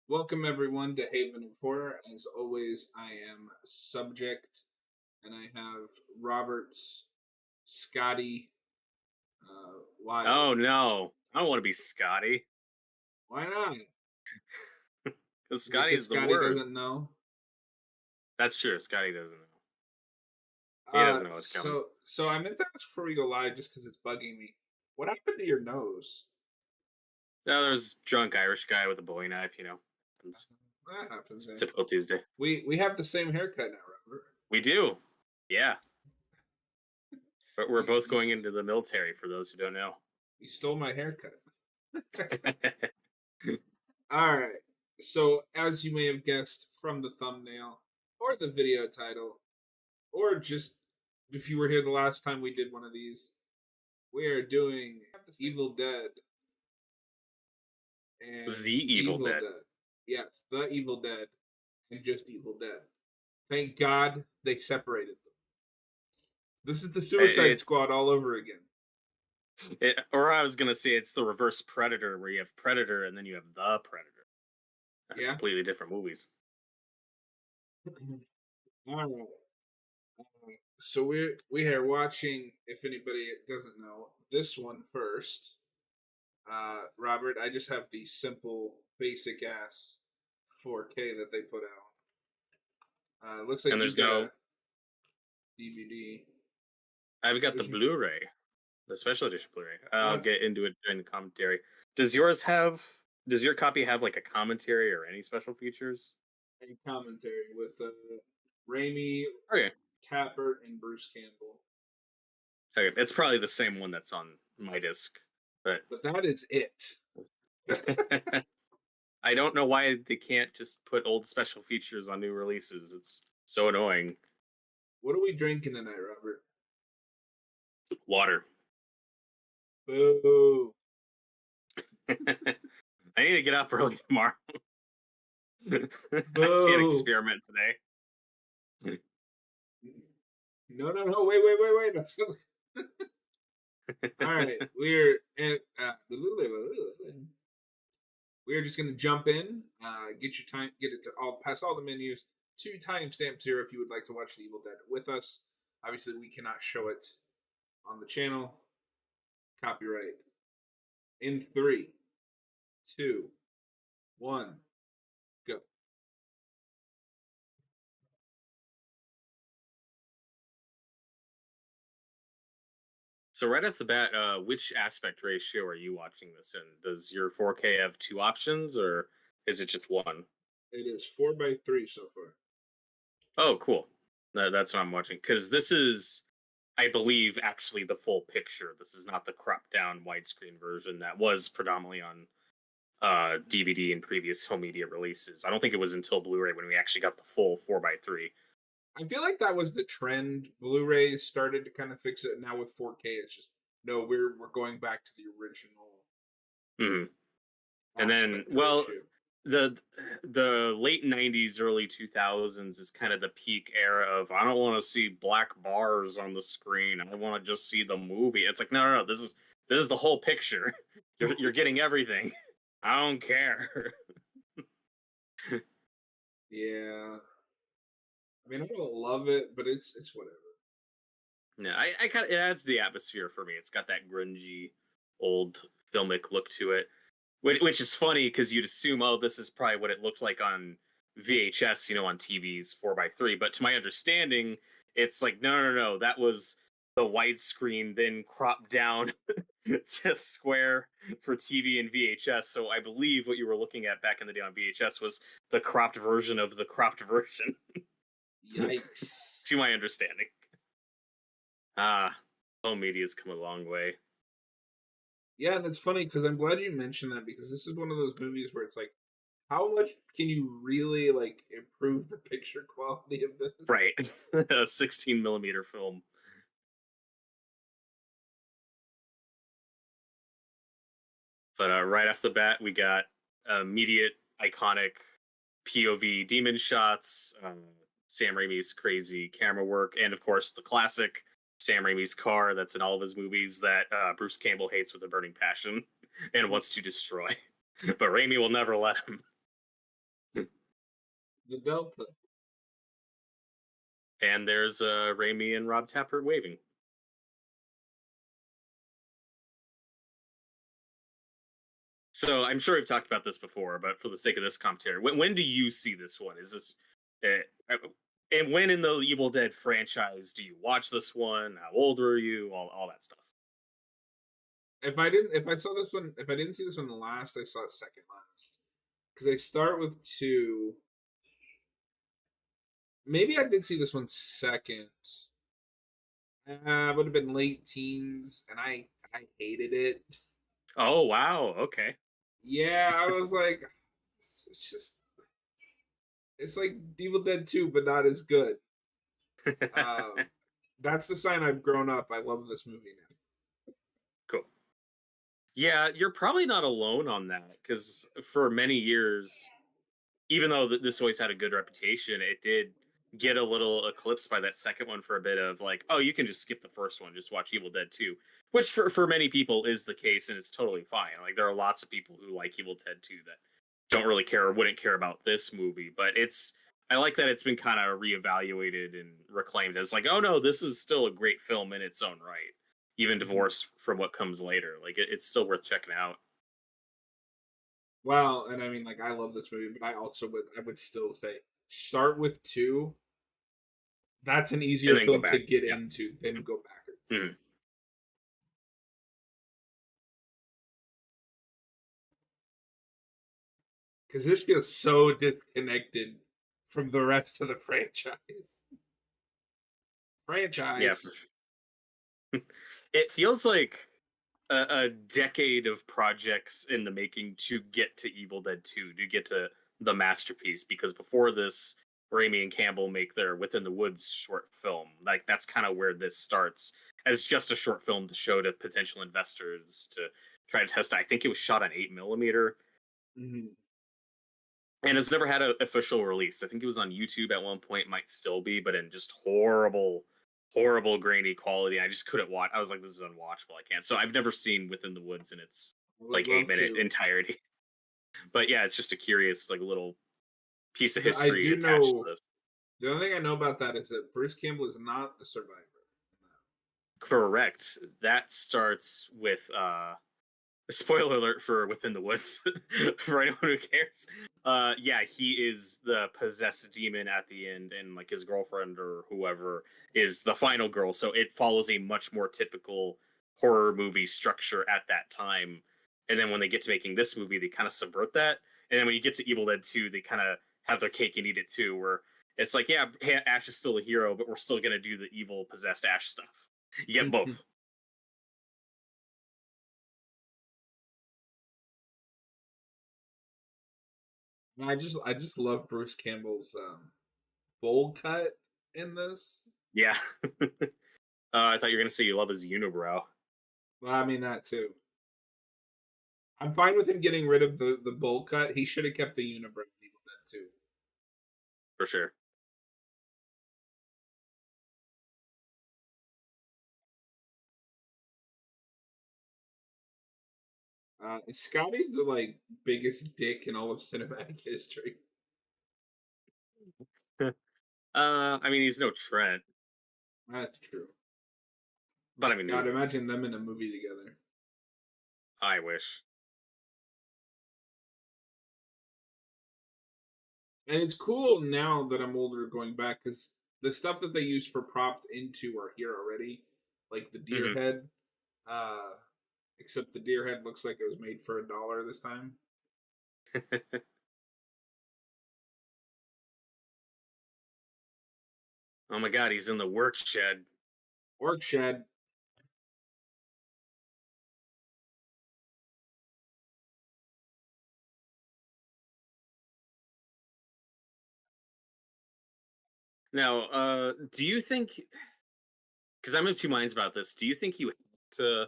Welcome everyone to Haven of Horror. As always, I am Subject, and I have Robert, Scotty, Oh Wild. no, I don't want to be Scotty Why not? because Is it because Scotty's the Scotty worst. doesn't know? That's true. Scotty doesn't know. He Uh, doesn't know what's coming. so so I meant to ask before we go live, just because it's bugging me. What happened to your nose? No, there's drunk Irish guy with a bowie knife. Happens. That happens. It's Eh? typical Tuesday. We have the same haircut now, Robert. We do. Yeah, but we're You, both you going s- into the military. For those who don't know. you stole my haircut. All right. So, as you may have guessed from the thumbnail or the video title, or just if you were here the last time we did one of these, we are doing Evil Dead and The Evil Evil Dead. Dead. Yes, the Evil Dead and just Evil Dead. Thank God they separated them. This is the Suicide It's Squad all over again. or I was gonna say it's the reverse Predator, where you have Predator and then you have the Predator. Yeah. Completely different movies. All right. So we are watching. If anybody doesn't know, this one first. Robert, I just have the simple, basic ass 4K that they put out. Looks And like you there's got no. a DVD. I've got the There's Blu-ray. The special edition Blu-ray. I'll uh, get into it during the commentary. Does yours have? Does your copy have like a commentary or any special features? a commentary with Raimi, Okay, Tappert, and Bruce Campbell. okay, it's probably the same one that's on my disc, but But that is it. I don't know why they can't just put old special features on new releases. It's so annoying. What are we drinking tonight, Robert? Water. Boo. I need to get up early tomorrow. I can't Boo. experiment today. No, no, no. Wait. That's not... All right. We're just gonna jump in, get your time, get it to all past all the menus. Two timestamps here if you would like to watch The Evil Dead with us. Obviously, we cannot show it on the channel. Copyright. In three, two, one, go. So right off the bat, which aspect ratio are you watching this in? Does your 4K have two options, or is it just one? It is 4:3 so far. Oh, cool. That's what I'm watching because this is, I believe, actually the full picture. This is not the cropped down widescreen version that was predominantly on DVD and previous home media releases. I don't think it was until Blu-ray when we actually got the full 4:3. I feel like that was the trend. Blu-ray started to kind of fix it. Now with 4K, it's just no. We're going back to the original Mhm. And then, aspect well, ratio. the the late '90s, early 2000s is kind of the peak era of I don't want to see black bars on the screen. I want to just see the movie. It's like no. This is the whole picture. You're getting everything. I don't care. Yeah, I mean I don't love it, but it's whatever. No, I kind of it adds to the atmosphere for me. It's got that grungy, old filmic look to it, which is funny because you'd assume, oh, this is probably what it looked like on VHS, on TVs 4:3. But to my understanding, it's like no. That was the widescreen, then cropped down to square for TV and VHS. So I believe what you were looking at back in the day on VHS was the cropped version of the cropped version, Yikes. to my understanding. Ah, home media's come a long way. Yeah, and it's funny because I'm glad you mentioned that because this is one of those movies where it's like, how much can you really like improve the picture quality of Right. this? A 16 millimeter film. But right off the bat, we got immediate iconic POV demon shots, Sam Raimi's crazy camera work, and of course the classic Sam Raimi's car that's in all of his movies that Bruce Campbell hates with a burning passion and wants to destroy. But Raimi will never let him. The Delta. And there's Raimi and Rob Tappert waving. So I'm sure we've talked about this before, but for the sake of this commentary, when do you see this one? Is this, and when in the Evil Dead franchise do you watch this one? How old are you? All that stuff. If I saw this one, if I didn't see this one last, I saw it second last. Because I start with two. Maybe I did see this one second. Would have been late teens, and I hated it. Oh wow, okay. Yeah, I was like, it's just it's like Evil Dead 2, but not as good. Um, that's the sign I've grown up. I love this movie now. Cool. Yeah, you're probably not alone on that because for many years, even though this always had a good reputation, it did get a little eclipsed by that second one for a bit of like, oh, you can just skip the first one, just watch Evil Dead 2, which for many people is the case and it's totally fine. Like there are lots of people who like Evil Dead 2 that don't really care or wouldn't care about this movie, but I like that it's been kind of reevaluated and reclaimed as like, oh no, this is still a great film in its own right, even Mhm. divorced from what comes later. Like it's still worth checking out. Well, and I mean, like I love this movie, but I would still say start with two. That's an And easier then go film to back. get Yeah. into than go backwards. Mhm. Because this feels so disconnected from the rest of the franchise. Yeah, Franchise. it feels like a decade of projects in the making to get to Evil Dead 2, to get to the masterpiece. Because before this, Raimi and Campbell make their Within the Woods short film. Like that's kind of where this starts as just a short film to show to potential investors to try to test. I think it was shot on 8 millimeter Mhm. and it's never had an official release. I think it was on YouTube at one point, might still be, but in just horrible grainy quality. I just couldn't watch. I was like, this is unwatchable. I can't. So I've never seen Within the Woods in its I would like eight love minute to. entirety. But yeah, it's just a curious like little piece of I history do attached know to this. the only thing I know about that is that Bruce Campbell is not the survivor. Correct. That starts with spoiler alert for Within the Woods for anyone who cares. Yeah, he is the possessed demon at the end, and like his girlfriend or whoever is the final girl. So it follows a much more typical horror movie structure at that time. And then when they get to making this movie, they kind of subvert that. And then when you get to Evil Dead 2, they kind of have their cake and eat it too, where it's like, yeah, Ash is still a hero, but we're still gonna do the evil possessed Ash stuff. You get both. I just love Bruce Campbell's bowl cut in this. Yeah. I thought you were gonna say you love his unibrow. Well, I mean that too. I'm fine with him getting rid of the bowl cut. He should have kept the unibrow in Evil Dead too. For sure. Is Scotty the like biggest dick in all of cinematic history? I mean, he's no Trent, That's true. but I mean, who God, is? imagine them in a movie together. I wish. And it's cool now that I'm older going back because the stuff that they use for props into are here already, like the deer Hmm. head. Uh, except the deer head looks like it was made for $1 this time. Oh my God, he's in the work shed. Orc shed. Now, do you think? Because I'm in two minds about this. Do you think you have to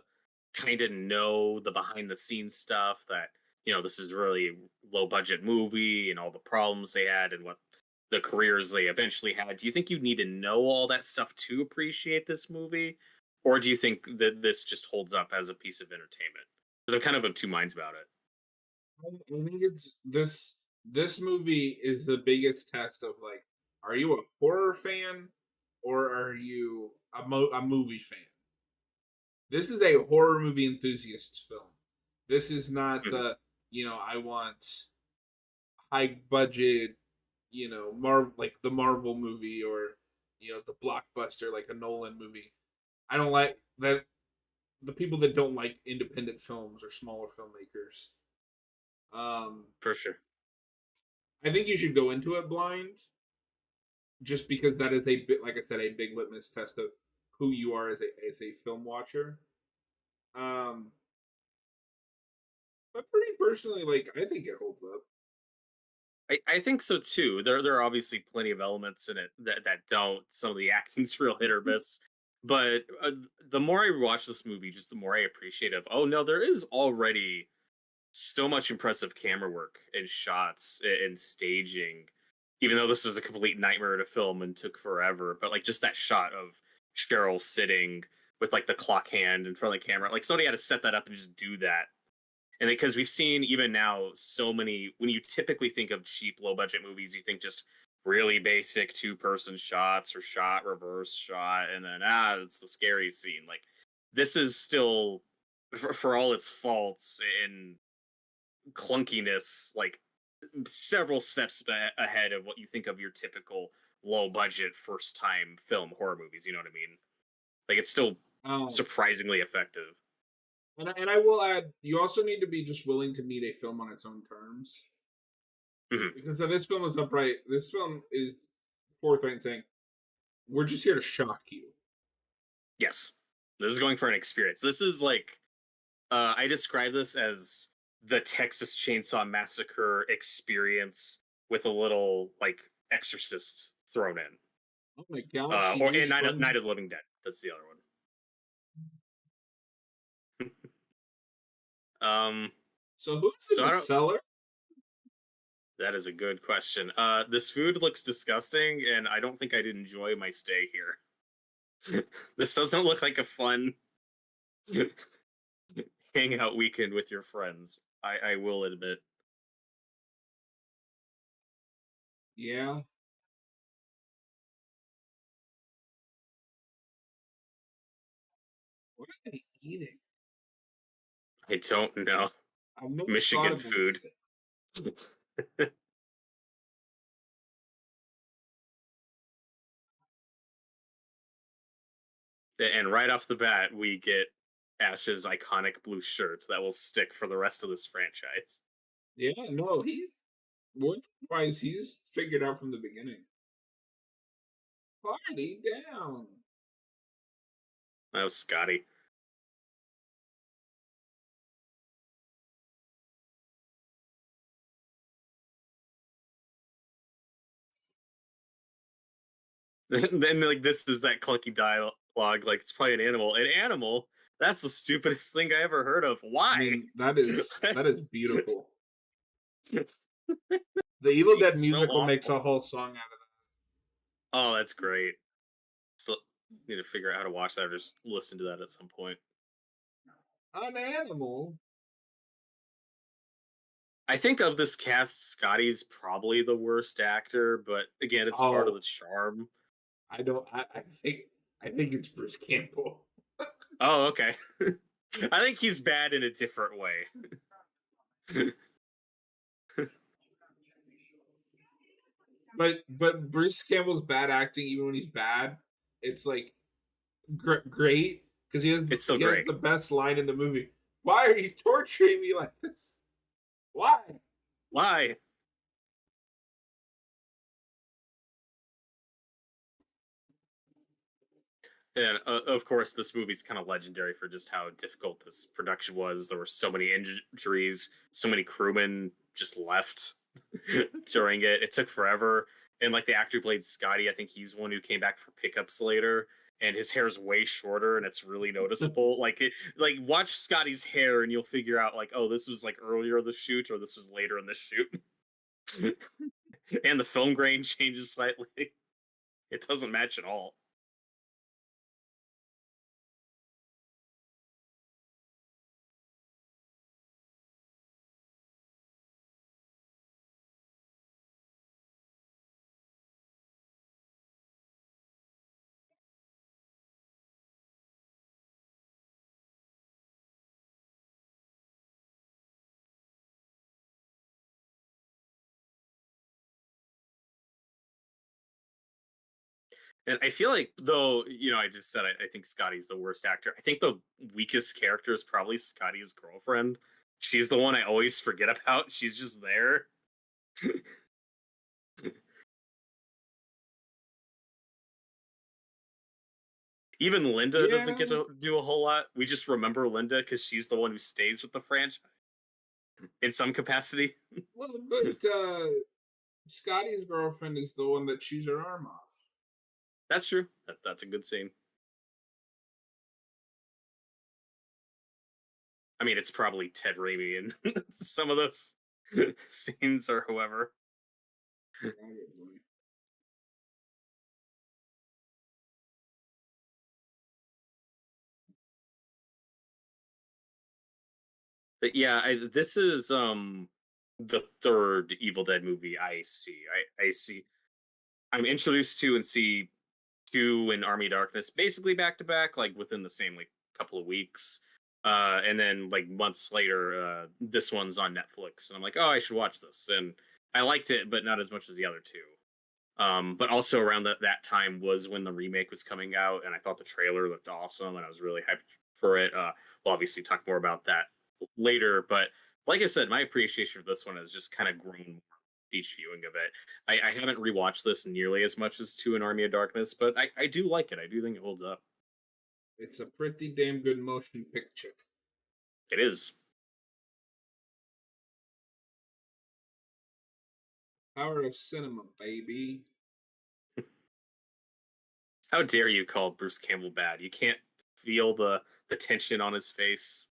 kind of know the behind the scenes stuff that this is really low budget movie and all the problems they had and what the careers they eventually had? Do you think you need to know all that stuff to appreciate this movie, or do you think that this just holds up as a piece of entertainment? Because I'm kind of of two minds about it. I think it's this. this movie is the biggest test of like, are you a horror fan or are you a movie fan? This is a horror movie enthusiast film. This is not Mhm. the, I want high budget, like the Marvel movie or the blockbuster like a Nolan movie. I don't like that. The people that don't like independent films or smaller filmmakers. Um, For sure. I think you should go into it blind, just because that is a bit, like I said, a big litmus test of who you are as a film watcher. Um, but pretty personally, like I think it holds up. I think so too. There are obviously plenty of elements in it that don't. Some of the acting's real hit or miss. But the more I watch this movie, just the more I appreciate of. Oh no, there is already so much impressive camera work and shots and staging. Even though this was a complete nightmare to film and took forever, but like just that shot of Cheryl sitting with like the clock hand in front of the camera, like somebody had to set that up and just do that. And because we've seen even now so many, when you typically think of cheap, low budget movies, you think just really basic two-person shots or shot reverse shot, and then it's the scary scene. Like this is still, for all its faults and clunkiness, like several steps ahead of what you think of your typical low budget first time film horror movies. You know what I mean? Like it's still Um, surprisingly effective. and I will add, you also need to be just willing to meet a film on its own terms. Mhm. Because this film is upright. This film is forthright saying, "We're just here to shock you." Yes, this is going for an experience. This is like I describe this as the Texas Chainsaw Massacre experience with a little like Exorcist thrown in, Oh my god, she or and just runs. Night of the Living Dead. That's the other one. So who's in so the I don't. cellar? That is a good question. This food looks disgusting, and I don't think I'd enjoy my stay here. This doesn't look like a fun hangout weekend with your friends. I will admit. Yeah. What are they eating? I don't know. I've never thought Michigan about food. it. And right off the bat, we get Ash's iconic blue shirt that will stick for the rest of this franchise. Yeah, no, word wise, he's figured out from the beginning. Party down. That was Scotty. Then like this is that clunky dialogue. Like it's probably an animal. An animal? That's the stupidest thing I ever heard of. I Why? mean, that is beautiful. The Evil Being Dead so musical makes awful. a whole song out of Oh, that's great. So need to figure out how to watch that or just listen to that at some point. that. An animal. I think of this cast, Scotty's probably the worst actor, but again, it's part of Oh, the charm. I don't. I think it's Bruce Campbell. Oh, okay. I think he's bad in a different way. But Bruce Campbell's bad acting, even when he's bad, it's like great because he has It's still he has great. the best line in the movie. Why are you torturing me like this? Why? Why? And of course, this movie's kind of legendary for just how difficult this production was. There were so many injuries, so many crewmen just left during it. It took forever. And like the actor who played Scotty, I think he's one who came back for pickups later. And his hair's way shorter, and it's really noticeable. Like watch Scotty's hair, and you'll figure out like, oh, this was like earlier in the shoot, or this was later in the shoot. And the film grain changes slightly. It doesn't match at all. And I feel like, though, I just said I think Scotty's the worst actor. I think the weakest character is probably Scotty's girlfriend. She's the one I always forget about. She's just there. Even Linda doesn't Yeah, get to do a whole lot. We just remember Linda because she's the one who stays with the franchise in some capacity. well, but Scotty's girlfriend is the one that chews her arm off. That's true. That's a good scene. I mean, it's probably Ted Raimi in some of those scenes or whoever. Probably. But yeah, this is the third Evil Dead movie I see. I see. I'm introduced to and see two in Army of Darkness, basically back to back, like within the same like couple of weeks. And then like months later, this one's on Netflix, and I'm like, oh, I should watch this. And I liked it, but not as much as the other two. But also around that time was when the remake was coming out, and I thought the trailer looked awesome, and I was really hyped for it. We'll obviously talk more about that later, but like I said, my appreciation for this one has just kind of grown with each viewing of it. I haven't rewatched this nearly as much as Two in Army of Darkness, but I do like it. I do think it holds up. It's a pretty damn good motion picture. It is. Power of cinema, baby. How dare you call Bruce Campbell bad? You can't feel the tension on his face.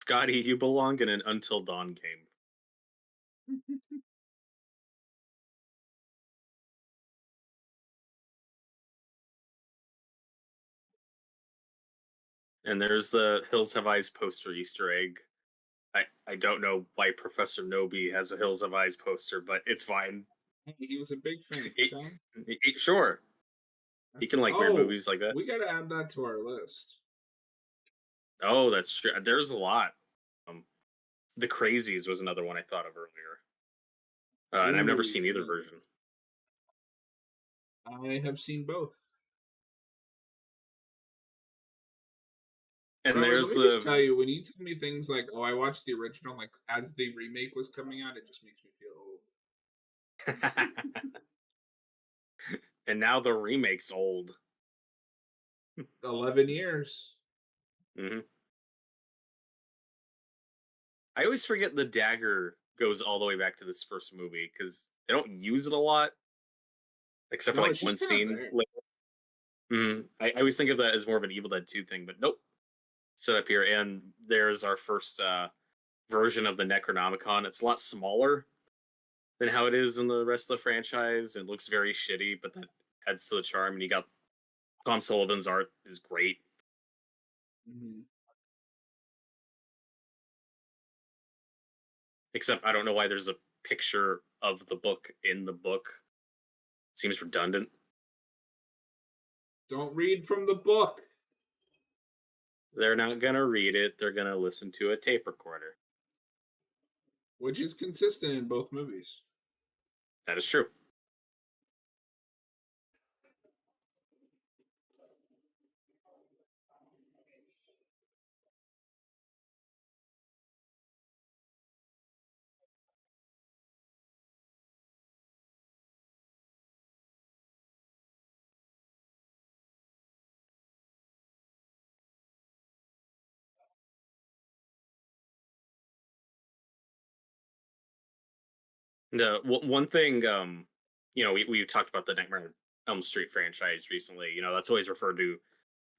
Scotty, you belong in an Until Dawn game. And there's the Hills Have Eyes poster Easter egg. I don't know why Professor Nobi has a Hills Have Eyes poster, but it's fine. Hey, he was a big fan. It, Okay? sure, he That's can like weird oh, movies like that. we gotta add that to our list. Oh, that's true. There's a lot. Um, the Crazies was another one I thought of earlier, and I've never Ooh, seen either version. I have seen both. And Bro, and let there's me just the tell you, when you tell me things like, "Oh, I watched the original," like as the remake was coming out, it just makes me feel old. and now the remake's old. 11 years. Hmm. I always forget the dagger goes all the way back to this first movie because they don't use it a lot, except for No, like it's one just kind of scene. there. I always think of that as more of an Evil Dead 2 thing, but nope. Set up here, and there's our first version of the Necronomicon. It's a lot smaller than how it is in the rest of the franchise. It looks very shitty, but that adds to the charm. And you got Tom Sullivan's art is great. Mm-hmm. Except I don't know why there's a picture of the book in the book. Seems redundant. Don't read from the book. They're not gonna read it. They're gonna listen to a tape recorder. Which is consistent in both movies. That is true. The one thing, we talked about the Nightmare on Elm Street franchise recently. That's always referred to,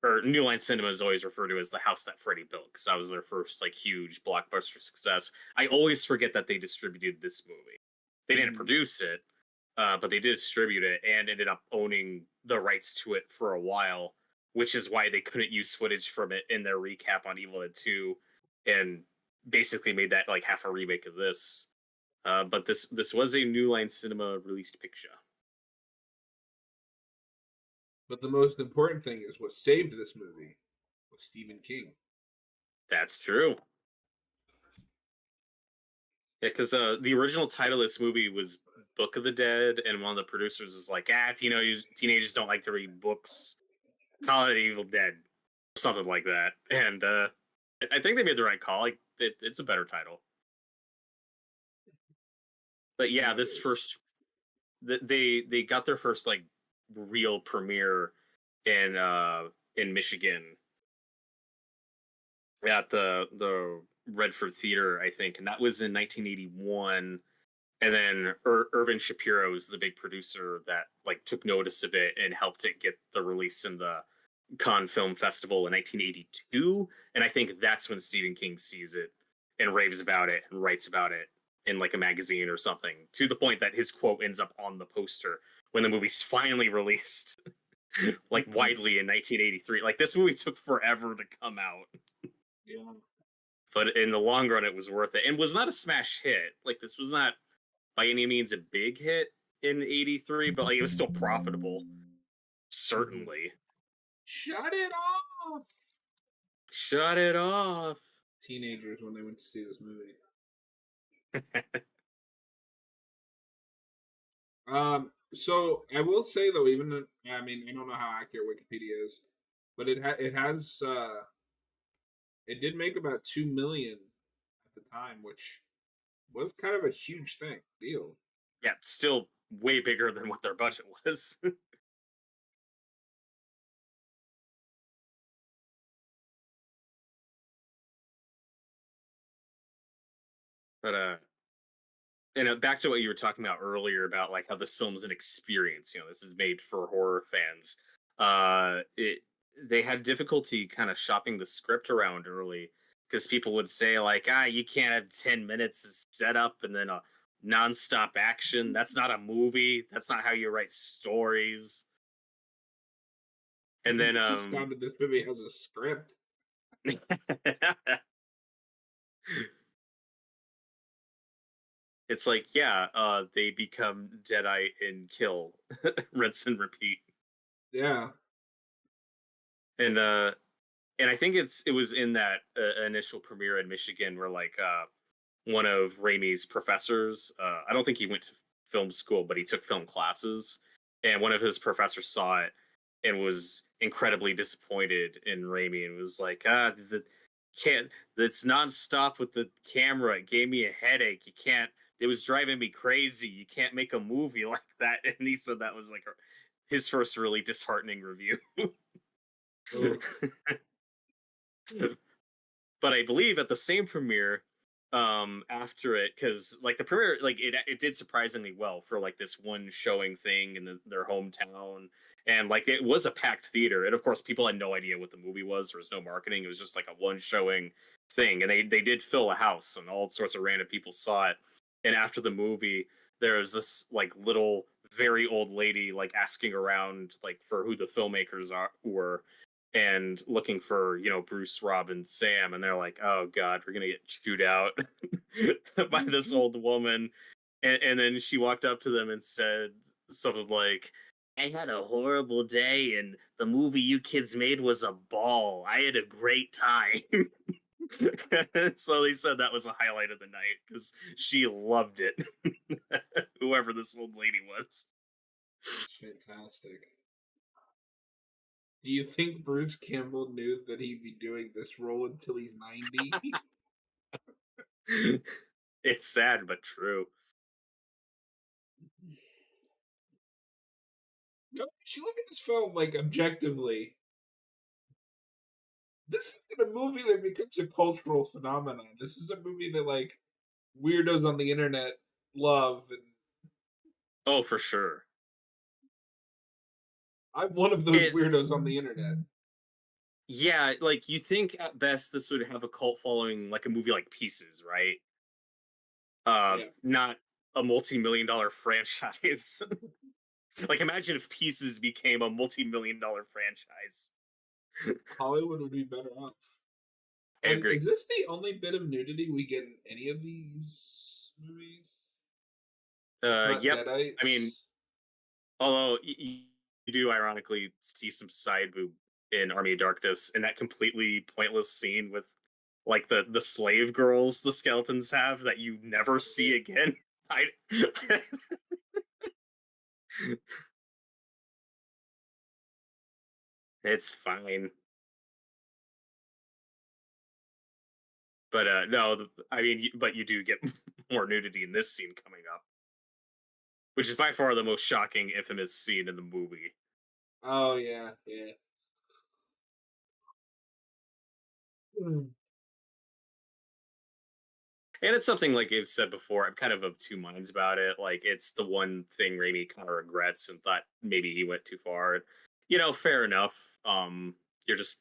or New Line Cinema is always referred to as the house that Freddy built because that was their first like huge blockbuster success. I always forget that they distributed this movie. They didn't Mm-hmm. produce it, but they did distribute it and ended up owning the rights to it for a while, which is why they couldn't use footage from it in their recap on Evil Dead 2, and basically made that like half a remake of this. But this was a New Line Cinema released picture. But the most important thing is what saved this movie was Stephen King. That's true. Yeah, because the original title of this movie was Book of the Dead, and one of the producers was like, teenagers don't like to read books. Call it Evil Dead, something like that. And I think they made the right call. Like, it's a better title. But yeah, Yeah, it this is. first they got their first like real premiere in Michigan at the Redford Theater, I think, and that was in 1981. And then Irvin Shapiro is the big producer that like took notice of it and helped it get the release in the Cannes Film Festival in 1982. And I think that's when Stephen King sees it and raves about it and writes about it in like a magazine or something, to the point that his quote ends up on the poster when the movie's finally released, like widely in 1983. Like this movie took forever to come out, Yeah. but in the long run, it was worth it and was not a smash hit. Like this was not by any means a big hit in '83, but like it was still profitable, Mm-hmm. certainly. Shut it off! Shut it off. Teenagers when they went to see this movie. So I will say though, even I mean I don't know how accurate Wikipedia is, but it has it did make about 2 million at the time, which was kind of a huge deal. Yeah, still way bigger than what their budget was. But and back to what you were talking about earlier about like how this film's an experience. This is made for horror fans. It They had difficulty kind of shopping the script around early because people would say like, you can't have 10 minutes of setup and then a nonstop action. That's not a movie. That's not how you write stories. And then It's astounded this movie has a script. it's like, yeah, they become Deadite and kill, rinse and repeat. Yeah. And I think it was in that initial premiere in Michigan where like one of Raimi's professors, I don't think he went to film school, but he took film classes, and one of his professors saw it and was incredibly disappointed in Raimi and was like, the can't it's nonstop with the camera. It gave me a headache. You can't. It was driving me crazy. You can't make a movie like that. And he said that was like his first really disheartening review. Oh. But I believe at the same premiere, after it, because like the premiere, like it did surprisingly well for like this one showing thing in their hometown, and like it was a packed theater, and of course people had no idea what the movie was. There was no marketing. It was just like a one showing thing, and they did fill a house, and all sorts of random people saw it. And after the movie, there was this like little very old lady like asking around like for who the filmmakers were, and looking for Bruce, Rob, and Sam, and they're like, "Oh God, we're gonna get chewed out by this old woman." And then she walked up to them and said something like, "I had a horrible day, and the movie you kids made was a ball. I had a great time." So they said that was a highlight of the night because she loved it. Whoever this old lady was. That's fantastic. Do you think Bruce Campbell knew that he'd be doing this role until he's 90? It's sad but true. No, you should look at this film like objectively. This isn't a movie that becomes a cultural phenomenon. This is a movie that like weirdos on the internet love, and Oh, for sure. I'm one of those It's weirdos on the internet. Yeah, like you think at best this would have a cult following like a movie like Pieces, right? Yeah. Not a multi-million-dollar franchise. Like, imagine if Pieces became a multi-million-dollar franchise. Hollywood would be better off. I And agree. is this the only bit of nudity we get in any of these movies? It's not Yep. I mean, Deadites. although you do ironically see some side boob in Army of Darkness in that completely pointless scene with like the slave girls the skeletons have that you never see again. I it's fine. But no, I mean, but you do get more nudity in this scene coming up, which is by far the most shocking, infamous scene in the movie. Oh yeah, yeah. Mm. And it's something like I've said before. I'm kind of two minds about it. Like it's the one thing Raimi kind of regrets and thought maybe he went too far. You know, fair enough. You're just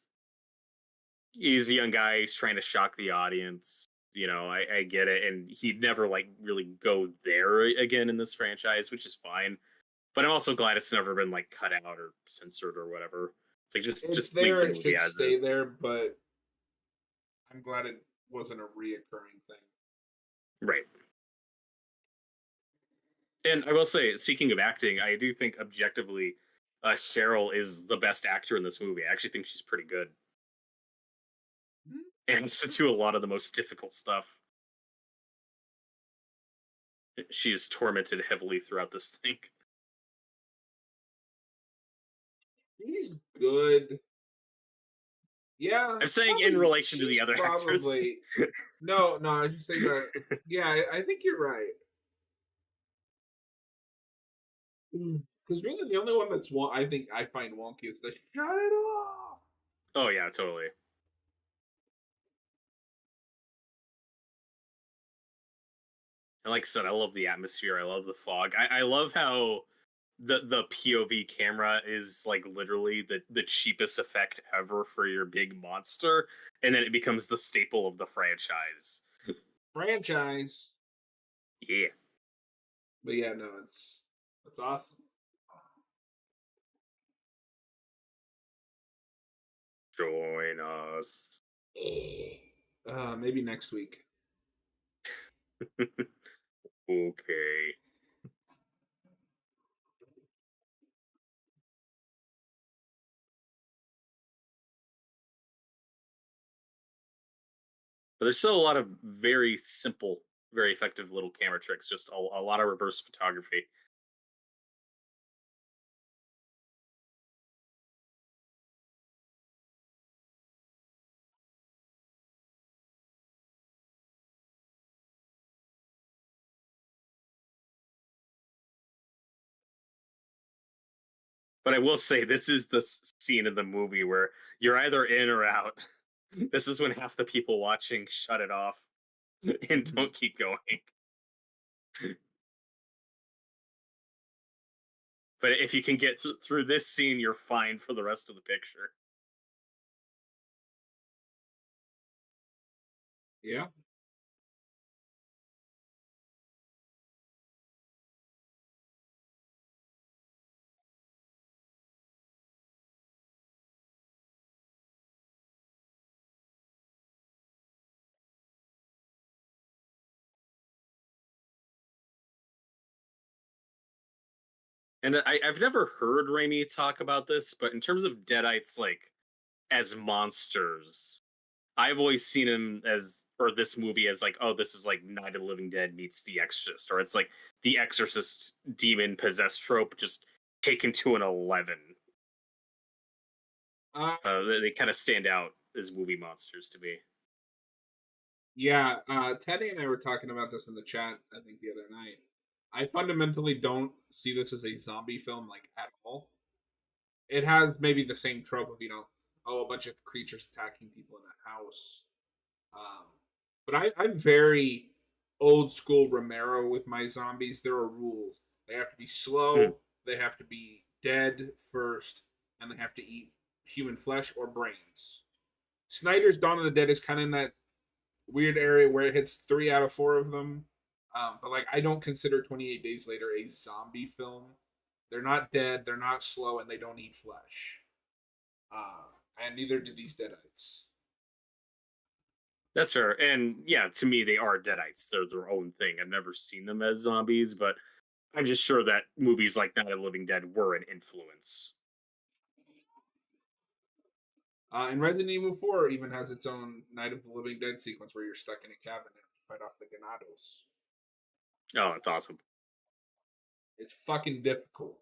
he's a young guy. He's trying to shock the audience. You know, I get it, and he'd never like really go there again in this franchise, which is fine. But I'm also glad it's never been like cut out or censored or whatever. It's like It's just leave there. the It movie should as stay is. there, but I'm glad it wasn't a reoccurring thing. Right. And I will say, speaking of acting, I do think objectively, Cheryl is the best actor in this movie. I actually think she's pretty good, and to do a lot of the most difficult stuff. She's tormented heavily throughout this thing. He's good. Yeah, I'm saying in probably. relation to the She's other actors. probably. No, no. I was just thinking about. Yeah, I think you're right. Because really, the only one that's I think I find wonky is the shut it off. Oh yeah, totally. And like I said, I love the atmosphere. I love the fog. I love how the POV camera is like literally the cheapest effect ever for your big monster, and then it becomes the staple of the franchise. Franchise. Yeah, But yeah, no, it's awesome. join us. Maybe next week. Okay. But there's still a lot of very simple, very effective little camera tricks. Just a lot of reverse photography. But I will say, this is the scene in the movie where you're either in or out. This is when half the people watching shut it off and Mhm. don't keep going. But if you can get through this scene, you're fine for the rest of the picture. Yeah. And I've never heard Raimi talk about this, but in terms of Deadites, like as monsters, I've always seen him as, or this movie as like, oh, this is like Night of the Living Dead meets The Exorcist, or it's like the Exorcist demon possessed trope just taken to an 11. Uh, They kind of stand out as movie monsters to me. yeah. Teddy and I were talking about this in the chat. I think the other night. I fundamentally don't see this as a zombie film like at all. It has maybe the same trope of a bunch of creatures attacking people in a house. Um, but I'm very old school Romero with my zombies. There are rules. They have to be Hmm. slow. They have to be dead first, and they have to eat human flesh or brains. Snyder's Dawn of the Dead is kind of in that weird area where it hits 3 out of 4 of them. But like, I don't consider 28 Days Later a zombie film. They're not dead, they're not slow, and they don't eat flesh. Uh, and neither do these Deadites. That's fair. And yeah, to me, they are Deadites. They're their own thing. I've never seen them as zombies, but I'm just sure that movies like Night of the Living Dead were an influence. And Resident Evil 4 even has its own Night of the Living Dead sequence where you're stuck in a cabin and have to fight off the Ganados. Oh, that's awesome. It's fucking difficult.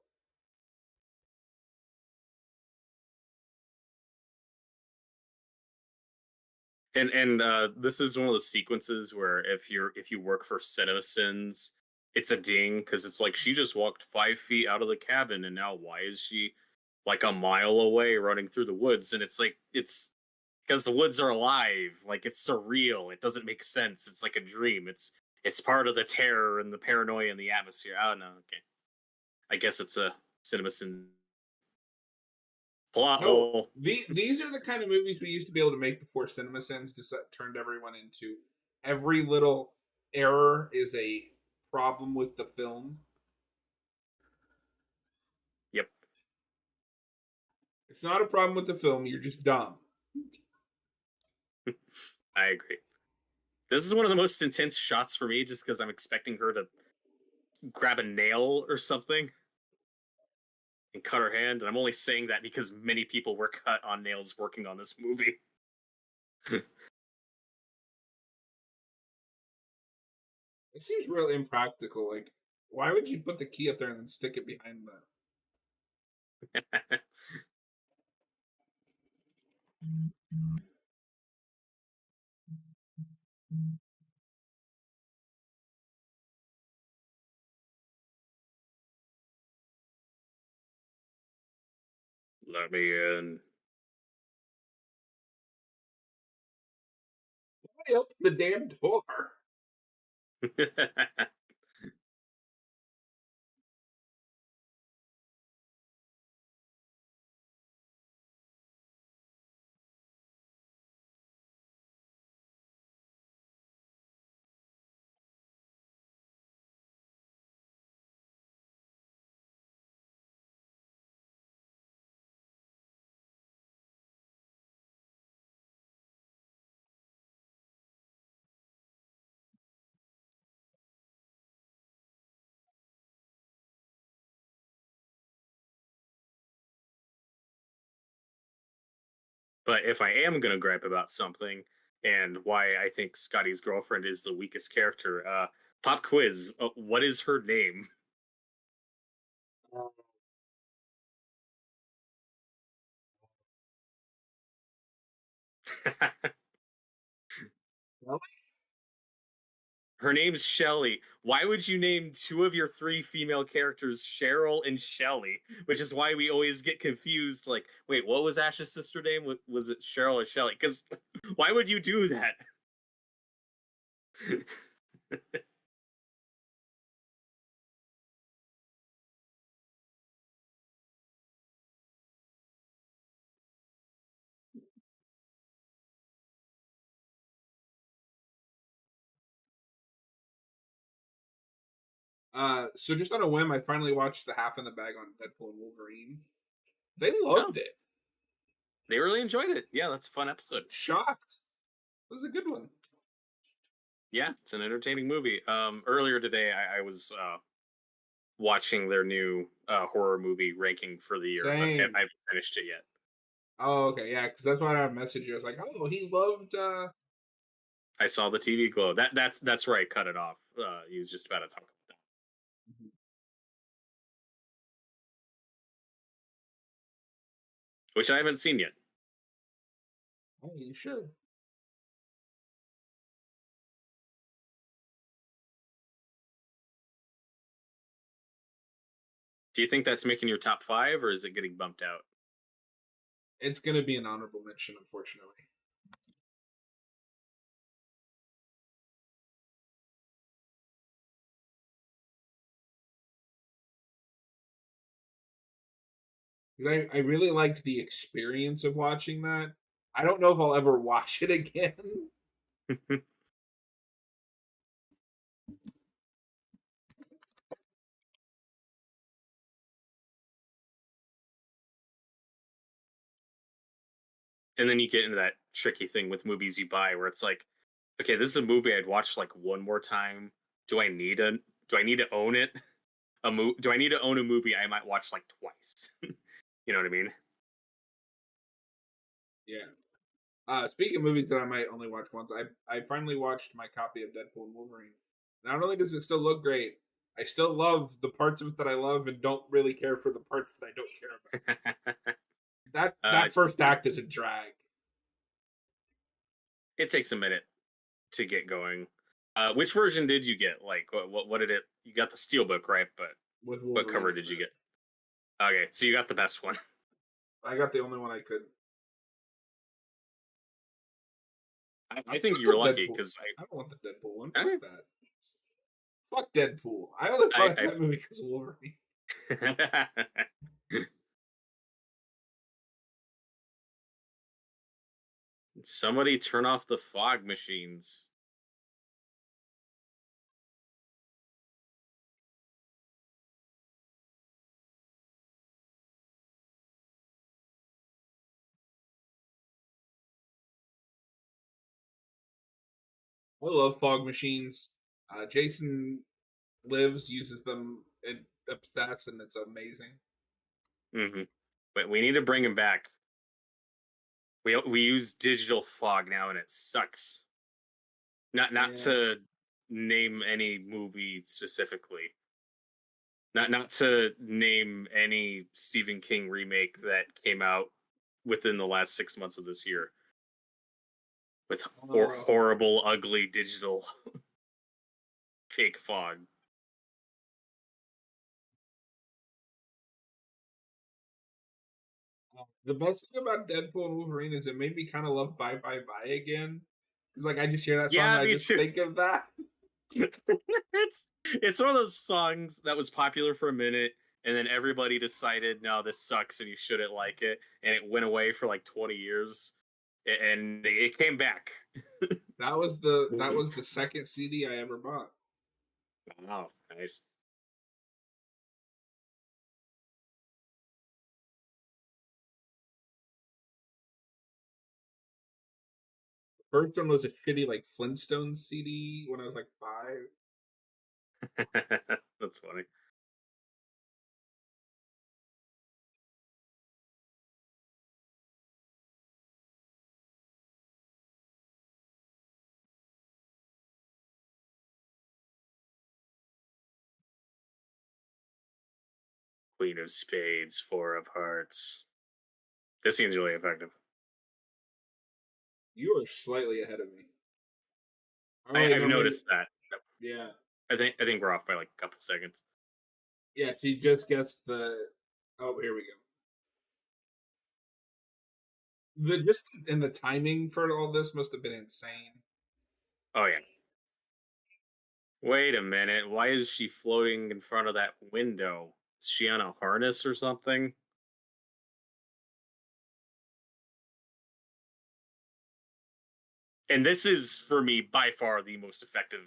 And this is one of those sequences where if you work for citizens, it's a ding because it's like she just walked 5 feet out of the cabin and now why is she like a mile away running through the woods? And it's like it's because the woods are alive, like it's surreal. It doesn't make sense. It's like a dream. It's part of the terror and the paranoia and the atmosphere. Oh no, okay. I guess it's a CinemaSins plot No, hole. these are the kind of movies we used to be able to make before CinemaSins turned everyone into every little error is a problem with the film. Yep, It's not a problem with the film, you're just dumb. I agree. This is one of the most intense shots for me just because I'm expecting her to grab a nail or something and cut her hand. And I'm only saying that because many people were cut on nails working on this movie. It seems real impractical. Like, why would you put the key up there and then stick it behind the? Let me in. Why open the damn door? But if I am going to gripe about something and why I think Scotty's girlfriend is the weakest character, pop quiz. What is her name? Well, Her name's Shelly. Why would you name two of your three female characters Cheryl and Shelly? Which is why we always get confused. Like, wait, what was Ash's sister name? Was it Cheryl or Shelly? Because why would you do that? so just on a whim, I finally watched the Half in the Bag on Deadpool and Wolverine. They Oh, loved it. they really enjoyed it. Yeah, that's a fun episode. Shocked. It was a good one. Yeah, it's an entertaining movie. Earlier today, I was watching their new horror movie ranking for the year, but Same. I haven't finished it yet. Oh, okay, yeah, because that's why I messaged you. I was like, oh, he loved. I saw the TV glow. That's where I cut it off. He was just about to talk about that, which I haven't seen yet. Oh, you should. Do you think that's making your top five, or is it getting bumped out? It's gonna be an honorable mention, unfortunately. Because I really liked the experience of watching that. I don't know if I'll ever watch it again. and then you get into that tricky thing with movies you buy where it's like, okay, this is a movie I'd watch like one more time. Do I need a do I need to own it? Do I need to own a movie I might watch like twice? You know what I mean? Yeah. Speaking of movies that I might only watch once, I finally watched my copy of Deadpool and Wolverine. Not only does it still look great, I still love the parts of it that I love and don't really care for the parts that I don't care about. That first act is a drag. it takes a minute to get going. Which version did you get? Like, what did it? You got the steelbook, right? But With what Wolverine cover in did you it. get? Okay, so you got the best one. I got the only one I could. I think you The were lucky Deadpool. because I don't want the Deadpool one. I, Fuck that. Fuck Deadpool. I only I, bought that movie because of Wolverine. I somebody turn off the fog machines. I love fog machines. Jason Lives uses them in stats, and it's amazing. But we need to bring him back. We use digital fog now, and it sucks. Not Yeah. to name any movie specifically. Not to name any Stephen King remake that came out within the last 6 months of this year with Uh, horrible, ugly digital fake fog. the best thing about Deadpool and Wolverine is it made me kind of love Bye Bye Bye again. Because like I just hear that song Yeah, and I me just too. think of that. It's one of those songs that was popular for a minute, and then everybody decided, no, this sucks, and you shouldn't like it, and it went away for like 20 years, and it came back. That was the second CD I ever bought. Wow, nice. First one was a shitty like Flintstones CD when I was like 5. That's funny. Queen of Spades, Four of Hearts. This seems really effective. You are slightly ahead of me. Oh wait, I've no, maybe noticed that. yeah, I think we're off by like a couple seconds. yeah. She just gets the. Oh, here we go. The just and the timing for all this must have been insane. Oh yeah. Wait a minute. Why is she floating in front of that window? Is she on a harness or something? And this is for me by far the most effective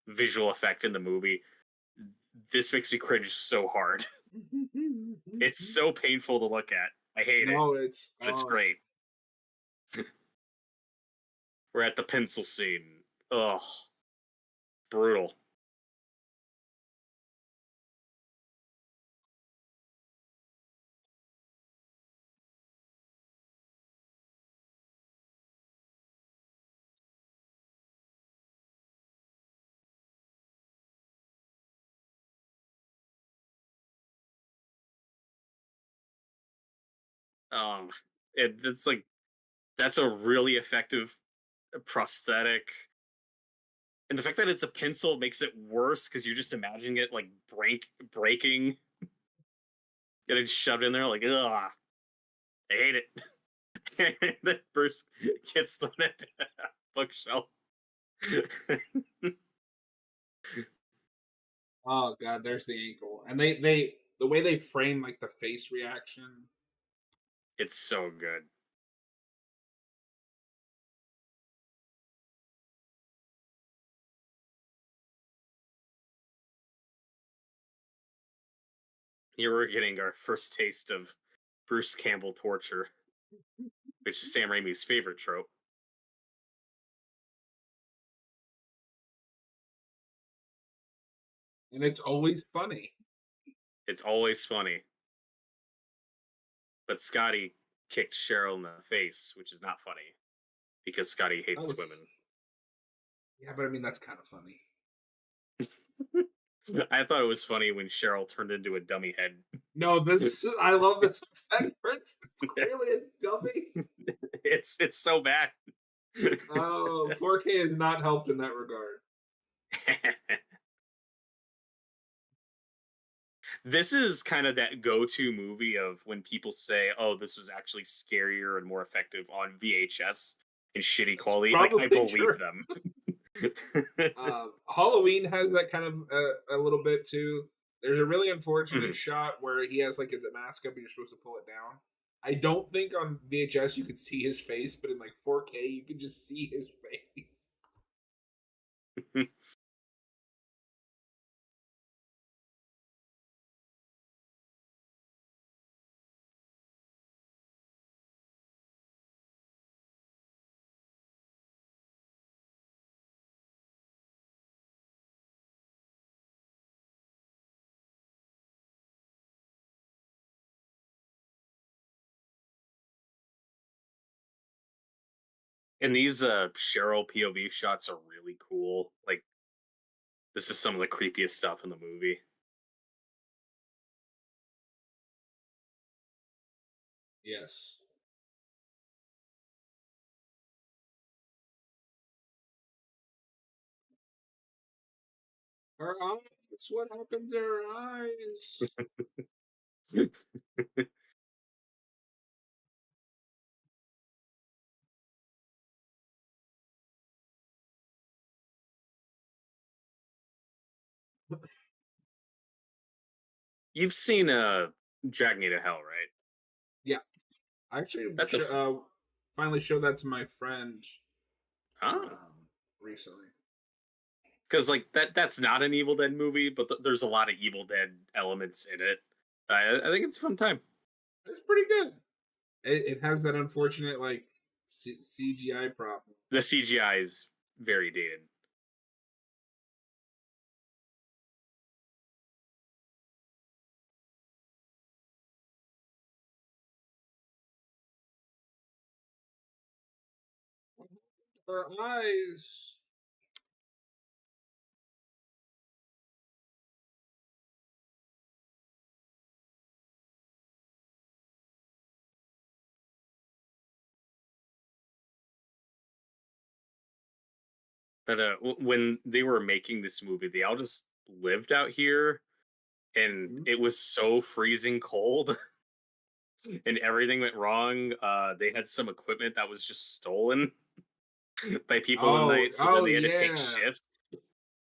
visual effect in the movie. This makes me cringe so hard. It's so painful to look at. I hate it, No, it's but it's great. We're at the pencil scene. Ugh, brutal. Um, it's like that's a really effective prosthetic, and the fact that it's a pencil makes it worse because you're just imagining it like breaking, getting shoved in there. Like, ugh, I hate it. That first gets thrown at a bookshelf. oh god, there's the ankle, and they the way they frame like the face reaction. It's so good. Here we're getting our first taste of Bruce Campbell torture. which is Sam Raimi's favorite trope. And it's always funny. It's always funny. But Scotty kicked Cheryl in the face, which is not funny because Scotty That hates was women. yeah, but I mean that's kind of funny. I thought it was funny when Cheryl turned into a dummy head. No, this I love this effect. It's clearly a dummy. It's so bad. Oh, 4K has not helped in that regard. This is kind of that go-to movie of when people say, "Oh, this was actually scarier and more effective on VHS in shitty That's quality." Like I probably believe true. them. Halloween has that kind of a little bit too. There's a really unfortunate Mhm. shot where he has like his mask up and you're supposed to pull it down. I don't think on VHS you could see his face, but in like 4K you can just see his face. And these Cheryl POV shots are really cool. Like this is some of the creepiest stuff in the movie. Yes. Her eyes. What happened to her eyes? You've seen Drag Me to Hell, right? Yeah, I actually That's a finally showed that to my friend oh, recently. because like that's not an Evil Dead movie, but there's a lot of Evil Dead elements in it. I think it's a fun time. It's pretty good. It has that unfortunate like CGI problem. The CGI is very dated. Her eyes. But when they were making this movie, they all just lived out here, and Mhm. it was so freezing cold, and everything went wrong. They had some equipment that was just stolen by people one Oh, night, so then oh they had to take yeah. shifts.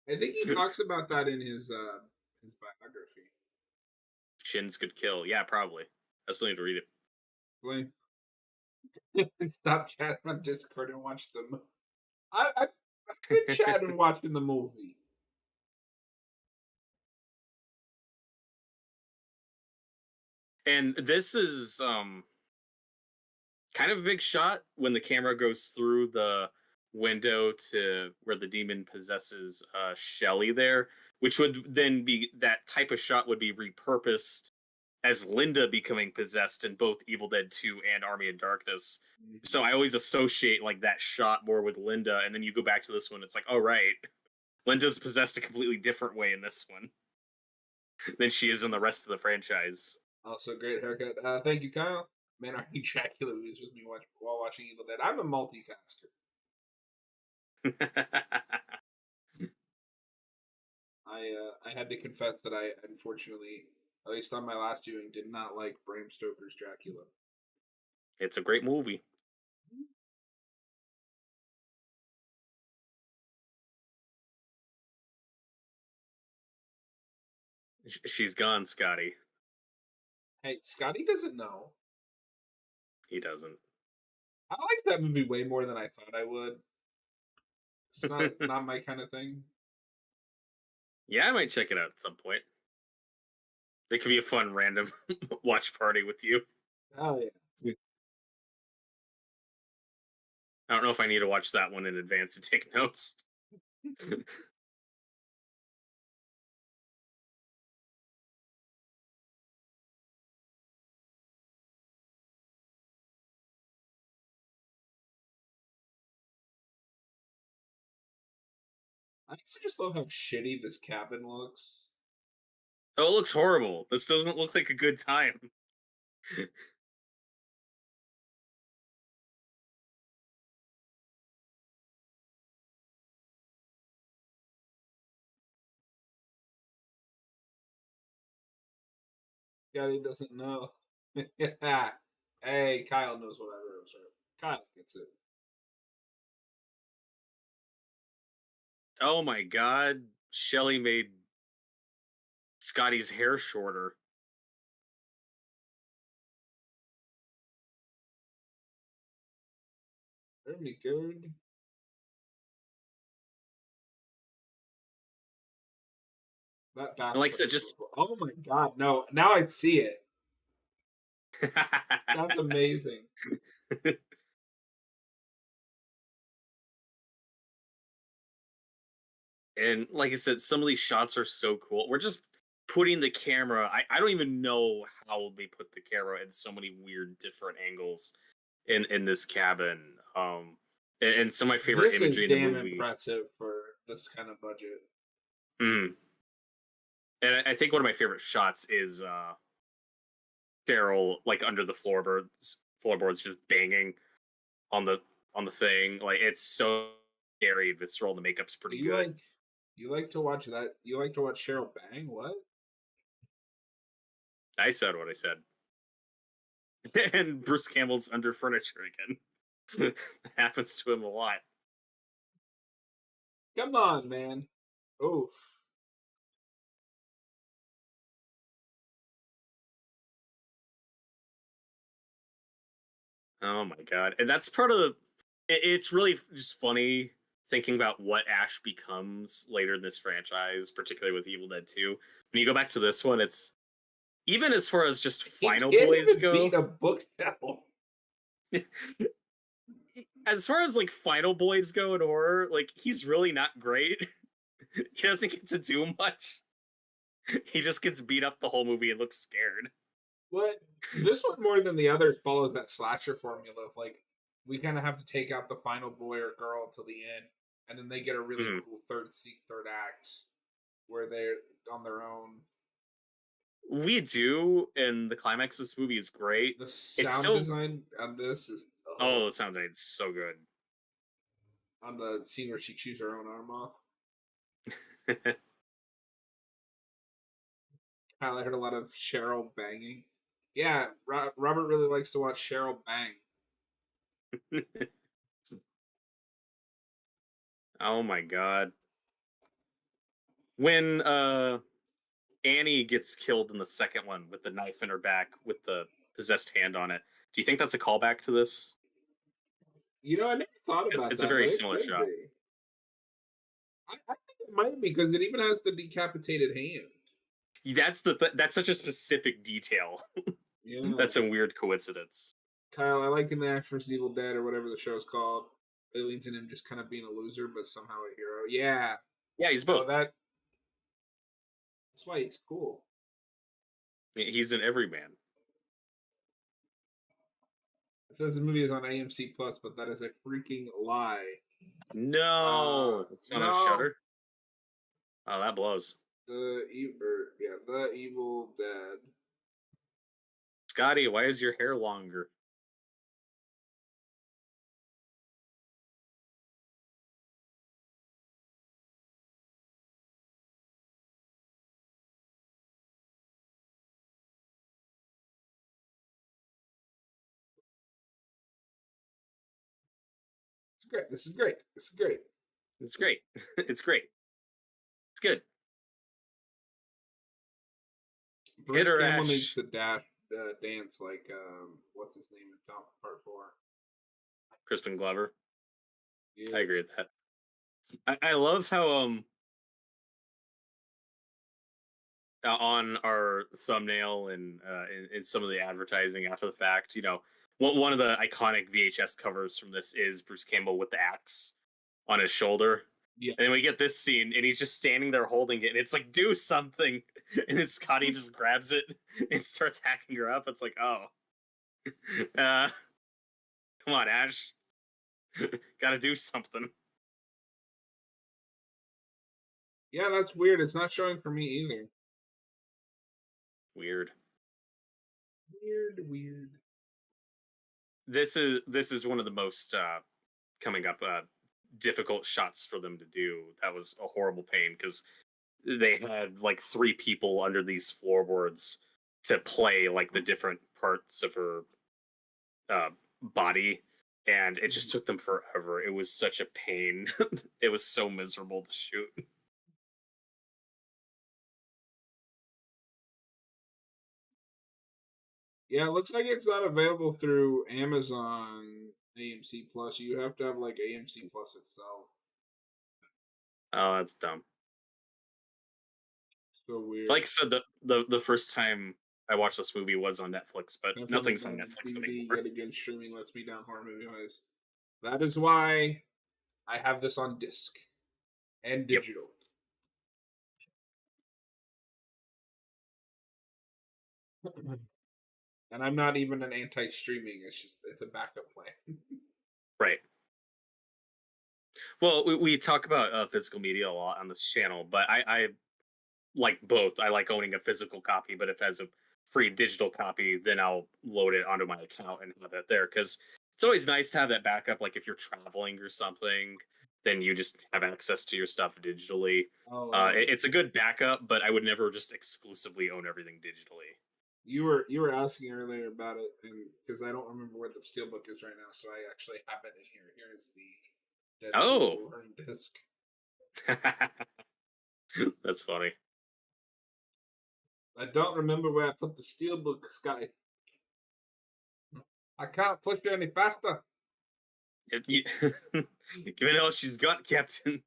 I think he talks about that in his biography. Shins could kill. Yeah, probably. I still need to read it. Like, stop chatting on Discord and watch the movie. I've been chatting watching the movie. And this is kind of a big shot when the camera goes through the window to where the demon possesses Shelly there, which would then be that type of shot would be repurposed as Linda becoming possessed in both Evil Dead 2 and Army of Darkness. Mhm. So I always associate like that shot more with Linda, and then you go back to this one, it's like, oh right, Linda's possessed a completely different way in this one than she is in the rest of the franchise. Also, great haircut. Thank you, Kyle. Man, are you Dracula movies with me while watching Evil Dead? I'm a multitasker. I had to confess that I unfortunately, at least on my last viewing, did not like Bram Stoker's Dracula. It's a great movie. She's gone, Scotty. Hey, Scotty doesn't know. He doesn't. I like that movie way more than I thought I would. It's not my kind of thing. Yeah, I might check it out at some point. It could be a fun random watch party with you. Oh yeah. I don't know if I need to watch that one in advance to take notes. I also just love how shitty this cabin looks. Oh, it looks horrible. This doesn't look like a good time. God, he doesn't know. Hey, Kyle knows what I wrote. Sure. Kyle gets it. Oh my god. Shelly made Scotty's hair shorter. Very good. That And like I bathtub said, is just beautiful. Oh my god, no. Now I see it. That's amazing. and like I said, some of these shots are so cool. We're just putting the camera. I don't even know how they put the camera in so many weird different angles in this cabin. And some of my favorite This is imagery in the damn movie. impressive for this kind of budget. Mm. And I think one of my favorite shots is Cheryl like under the floorboards just banging on the thing. Like it's so scary, visceral. The makeup's pretty You good. like you like to watch that? You like to watch Cheryl bang? What? I said what I said. And Bruce Campbell's under furniture again. That happens to him a lot. Come on, man. Oof. Oh my god. And that's part of the it's really just funny thinking about what Ash becomes later in this franchise, particularly with Evil Dead 2. When you go back to this one, it's even as far as just He Final can't Boys even go. beat a bookshelf. As far as like Final Boys go in horror, like he's really not great. He doesn't get to do much. He just gets beat up the whole movie and looks scared. What? This one more than the others follows that slasher formula of like we kind of have to take out the final boy or girl till the end, and then they get a really Mhm. cool third act where they're on their own. We do, and the climax of this movie is great. The It's sound so design on this is oh, the sound design is so good. on the scene where she chews her own arm off. I heard a lot of Cheryl banging. Yeah, Robert really likes to watch Cheryl bang. Oh my god. When Annie gets killed in the second one with the knife in her back with the possessed hand on it. Do you think that's a callback to this? You know, I never thought It's, about it's a that, very but it similar could shot. be. I think it might be because it even has the decapitated hand. That's such a specific detail. Yeah. That's a weird coincidence. Kyle, I like in the Ash vs. Evil Dead or whatever the show's called. It leads in him just kind of being a loser, but somehow a hero. Yeah. Yeah, he's No, both. that's why he's cool. He's an everyman. It says the movie is on AMC Plus, but that is a freaking lie. No, it's not on No. Shutter. Oh, that blows. The Evil Dead. Scotty, why is your hair longer? It's great. This is great. This is great. It's great. It's great. It's good. Hit Bruce or Campbell needs Ash. to dance like what's his name in Part 4. Crispin Glover. I Yeah. agree with that. I love how on our thumbnail and in some of the advertising after the fact, one of the iconic VHS covers from this is Bruce Campbell with the axe on his shoulder. Yeah. And then we get this scene, and he's just standing there holding it, and it's like, do something. And then Scotty just grabs it and starts hacking her up. It's like, oh, uh, come on, Ash, gotta do something. Yeah, that's weird. It's not showing for me either. Weird. Weird. This is one of the most coming up difficult shots for them to do. That was a horrible pain because they had like three people under these floorboards to play like the different parts of her uh, body, and it just took them forever. It was such a pain. It was so miserable to shoot. Yeah, it looks like it's not available through Amazon AMC Plus. You have to have like AMC Plus itself. Oh, that's dumb. So weird. Like I said, the first time I watched this movie was on Netflix, but Time for nothing's on the Netflix DVD anymore. yet again. Streaming lets me down. Horror movie wise. That is why I have this on disc and Yep. digital. And I'm not even an anti-streaming. It's just it's a backup plan. Right. Well, we talk about physical media a lot on this channel, but I like both. I like owning a physical copy, but if it has a free digital copy, then I'll load it onto my account and have it there because it's always nice to have that backup. Like if you're traveling or something, then you just have access to your stuff digitally. Oh yeah. It's a good backup, but I would never just exclusively own everything digitally. You were asking earlier about it, and because I don't remember where the steelbook is right now, so I actually have it in here. Here is the Deadpool Oh, Wolverine disc. that's funny. I don't remember where I put the steelbook, Sky. I can't push it any faster. Given how she's got, Captain.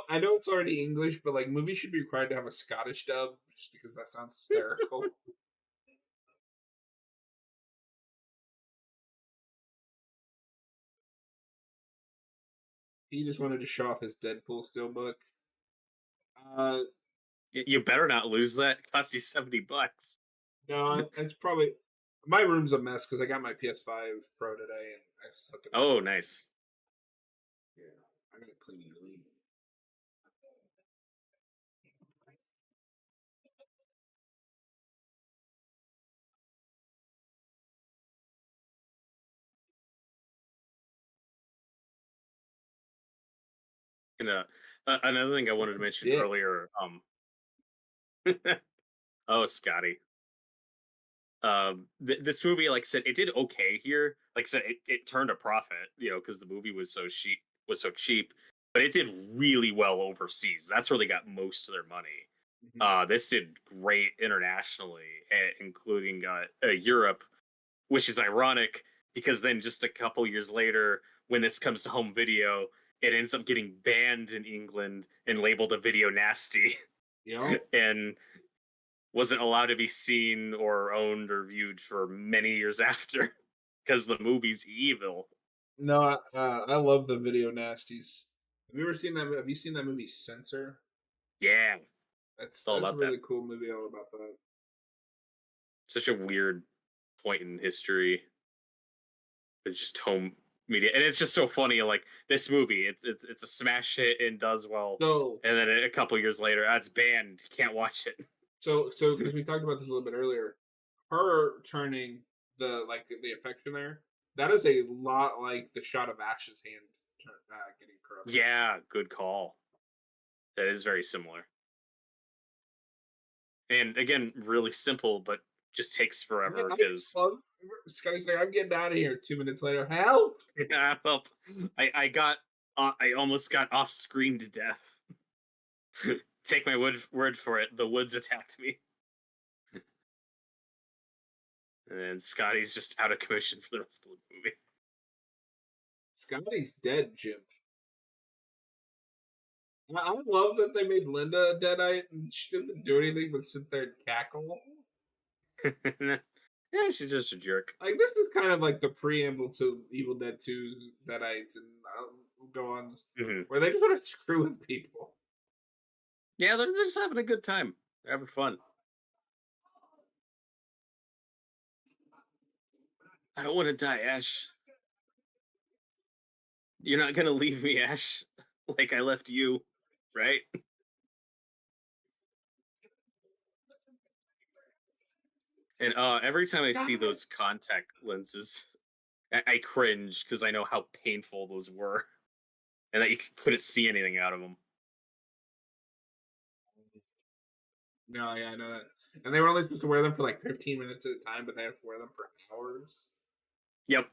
I know it's already English, but like movies should be required to have a Scottish dub, just because that sounds hysterical. He just wanted to show off his Deadpool steelbook. Uh, You better not lose that. It cost you $70. no, it's probably my room's a mess because I got my PS5 Pro today and I suck at Oh, nice. Yeah, I gotta clean it. And another thing I wanted to mention Dick. earlier. Oh, Scotty. This movie, like I said, it did okay here. Like I said, it turned a profit, because the movie was so cheap, but it did really well overseas. That's where they got most of their money. This did great internationally, including Europe, which is ironic because then just a couple years later, when this comes to home video, it ends up getting banned in England and labeled a video nasty, Yeah. and wasn't allowed to be seen or owned or viewed for many years after because the movie's evil. No, I love the video nasties. Have you ever seen that? Have you seen that movie Censor? Yeah, That's it's all that's a about that. really cool movie all about that. Such a weird point in history. It's just home media, and it's just so funny. Like this movie, it's a smash hit and does well, So and then a couple years later, it's banned. You can't watch it. so because we talked about this a little bit earlier, her turning the affection there, that is a lot like the shot of Ash's hand getting corrupted. Yeah, good call. That is very similar. And again, really simple, but just takes forever I because love Scotty's like, I'm getting out of here. 2 minutes later, help! well, I almost got off screen to death. Take my word for it. The woods attacked me, and Scotty's just out of commission for the rest of the movie. Scotty's dead, Jim. I love that they made Linda a Deadite and she doesn't do anything but sit there and cackle. Yeah, she's just a jerk. Like this is kind of like the preamble to Evil Dead 2 Deadites, and I'll go on Hmm. where they just want to screw with people. Yeah, they're just having a good time. They're having fun. I don't want to die, Ash. You're not gonna leave me, Ash, like I left you, right? And every time I see God. those contact lenses, I cringe because I know how painful those were, and that you couldn't see anything out of them. No, yeah, I know that. And they were only supposed to wear them for like 15 minutes at a time, but they have to wear them for hours. Yep,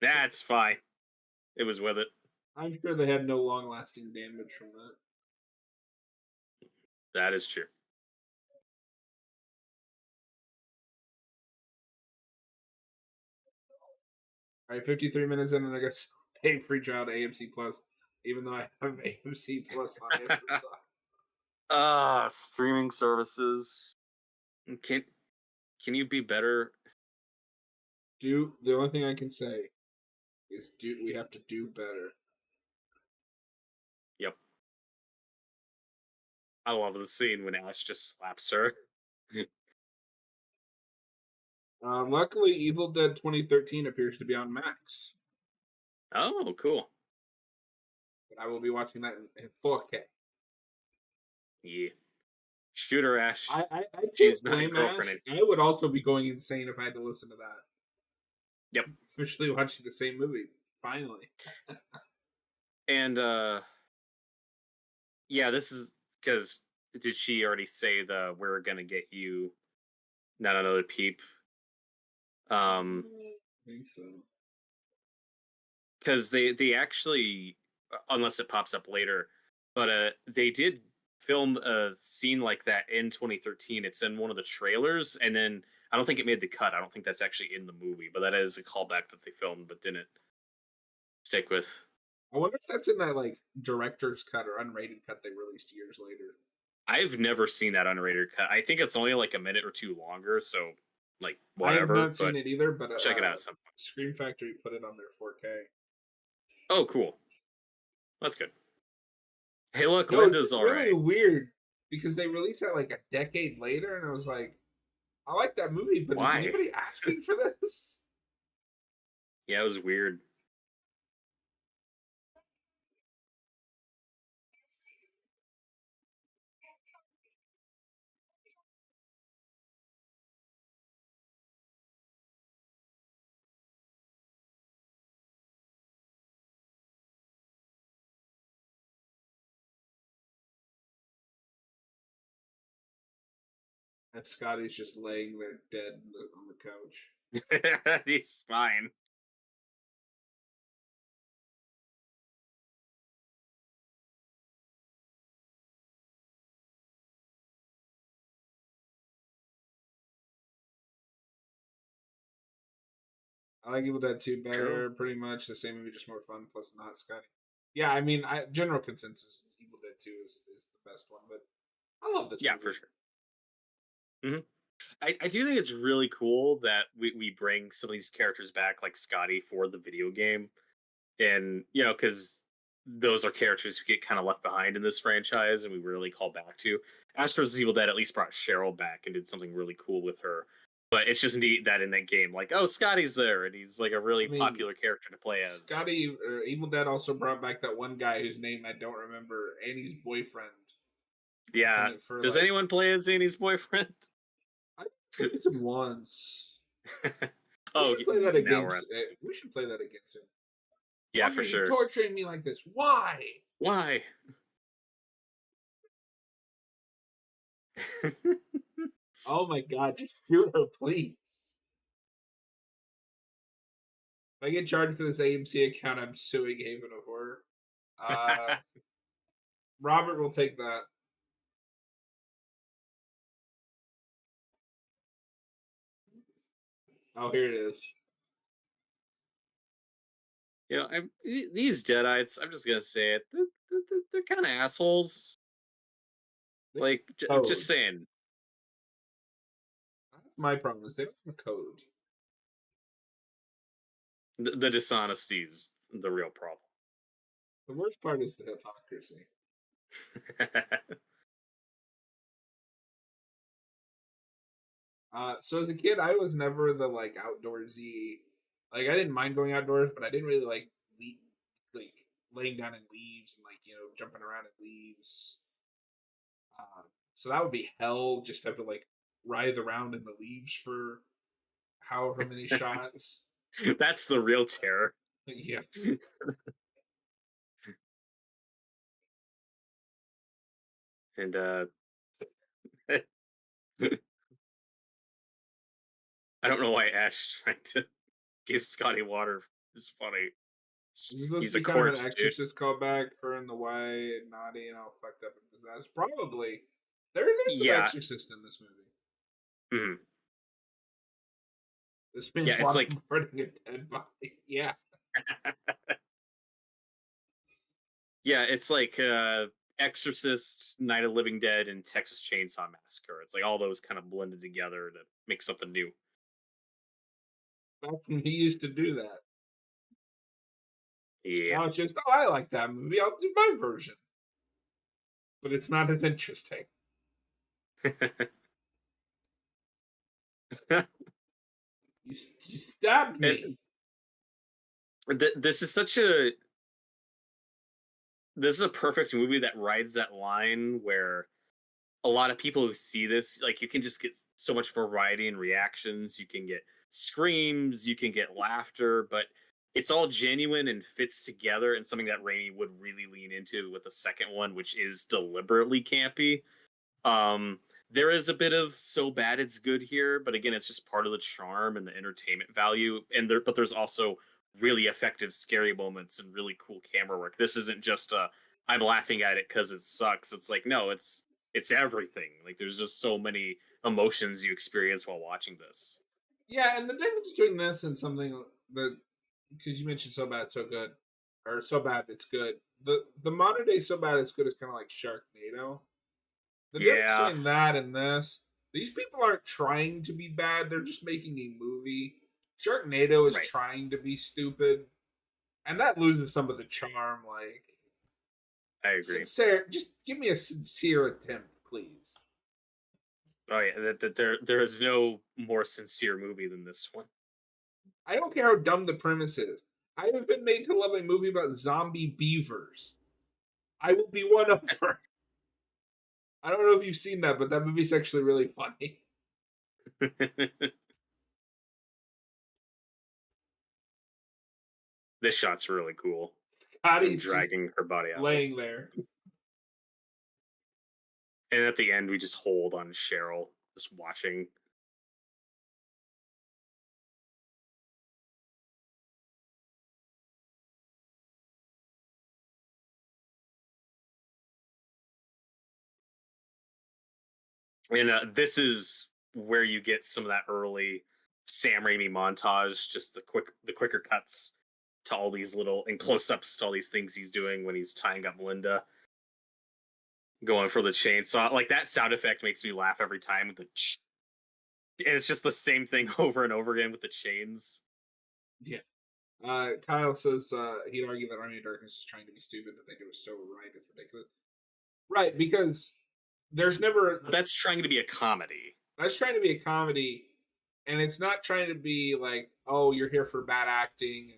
that's fine. It was with it. I'm sure they had no long lasting damage from that. That is true. All right, 53 minutes in, and I guess pay free trial to AMC Plus, even though I have AMC Plus on Amazon. Streaming services. Can can you be better? Do the only thing I can say is do we have to do better. Yep. I love the scene when Ash just slaps her. Luckily, Evil Dead 2013 appears to be on Max, Oh, cool. but I will be watching that in 4K. Yeah. Shooter Ash. I She's can't not blame girlfriend. Ash. I would also be going insane if I had to listen to that. Yep. Officially watching the same movie. Finally. And yeah, this is because did she already say the "we're gonna get you"? Not another peep. I think so. Because they actually, unless it pops up later, but they did film a scene like that in 2013. It's in one of the trailers, and then I don't think it made the cut. I don't think that's actually in the movie, but that is a callback that they filmed but didn't stick with. I wonder if that's in that like director's cut or unrated cut they released years later. I've never seen that unrated cut. I think it's only like a minute or two longer, so like I have whatever. not seen But it either, but I'll check it out at some point. Scream Factory put it on their 4K. Oh, cool. That's good. Hey, look, No, it's Linda's just all really right. weird because they released that like a decade later, and I was like, I like that movie, but is Why? anybody asking for this? Yeah, it was weird. And Scotty's just laying there dead on the couch. He's fine. I like Evil Dead 2 Cool. better, pretty much the same movie, just more fun, plus not Scotty. Yeah, I mean, general consensus Evil Dead 2 is the best one, but I love this Yeah, for movie. sure. I do think it's really cool that we bring some of these characters back, like Scotty, for the video game. And, because those are characters who get kind of left behind in this franchise and we really call back to. Ash vs. Evil Dead at least brought Cheryl back and did something really cool with her. But it's just neat that in that game, like, oh, Scotty's there and he's like a really I mean, popular character to play as. Scotty or Evil Dead also brought back that one guy whose name I don't remember, Annie's boyfriend. That's in Yeah. it for Does like anyone play as Annie's boyfriend? I played him once. We Oh, should play that now again. we're at. We should play that again soon. Yeah, Why for are you sure. torturing me like this? Why? Why? Oh my god, just shoot her, please. If I get charged for this AMC account, I'm suing Haven of Horror. Uh, Robert will take that. Oh, here it is. These Deadites, I'm just gonna say it. They're they're kind of assholes. They Like, just code. saying, That's my problem. Is they don't have a code. the dishonesty is the real problem. The worst part is the hypocrisy. So as a kid, I was never the like outdoorsy. Like I didn't mind going outdoors, but I didn't really like like laying down in leaves and like jumping around in leaves. So that would be hell. Just have to like writhe around in the leaves for however many shots. That's the real terror. Yeah, And I don't know why Ash trying to give Scotty water is funny. this is supposed He's to a be kind of an corpse, dude. Exorcist callback. Her and the white, naughty, and all fucked up. That's probably there's an Yeah. Exorcist in this movie. Mhm. This man Yeah, it's like waterboarding a dead body. Yeah. yeah, it's like Exorcist, Night of Living Dead, and Texas Chainsaw Massacre. It's like all those kind of blended together to make something new. Back when he used to do that. Yeah. Now it's just, oh, I like that movie. I'll do my version. But it's not as interesting. You stabbed And me. this is such a this is a perfect movie that rides that line where a lot of people who see this, like, you can just get so much variety in reactions. You can get screams, you can get laughter, but it's all genuine and fits together, and something that Raimi would really lean into with the second one, which is deliberately campy. Um, there is a bit of so bad it's good here, but again, it's just part of the charm and the entertainment value. But there's also really effective scary moments and really cool camera work. This isn't just a I'm laughing at it because it sucks. It's like, no, it's everything. Like, there's just so many emotions you experience while watching this. Yeah, and the difference between this and something that, because you mentioned so bad, so good, or so bad, it's good. The modern day so bad, it's good is kind of like Sharknado. The difference Yeah, between that and this, these people aren't trying to be bad, they're just making a movie. Sharknado is right. trying to be stupid, and that loses some of the charm. Like, I agree. sincere, just give me a sincere attempt, please. Oh yeah, that there is no more sincere movie than this one. I don't care how dumb the premise is. I have been made to love a movie about zombie beavers. I will be won over. I don't know if you've seen that, but that movie's actually really funny. This shot's really cool. Him Scotty's just dragging her body out. laying there. And at the end, we just hold on Cheryl, just watching. And this is where you get some of that early Sam Raimi montage, just the quicker cuts to all these little and close ups to all these things he's doing when he's tying up Linda, going for the chainsaw. Like, that sound effect makes me laugh every time with and it's just the same thing over and over again with the chains. Yeah. Kyle says he'd argue that Army of Darkness is trying to be stupid, but they do it so right, it's ridiculous. Right, because there's never That's trying to be a comedy. that's trying to be a comedy, and it's not trying to be like, oh, you're here for bad acting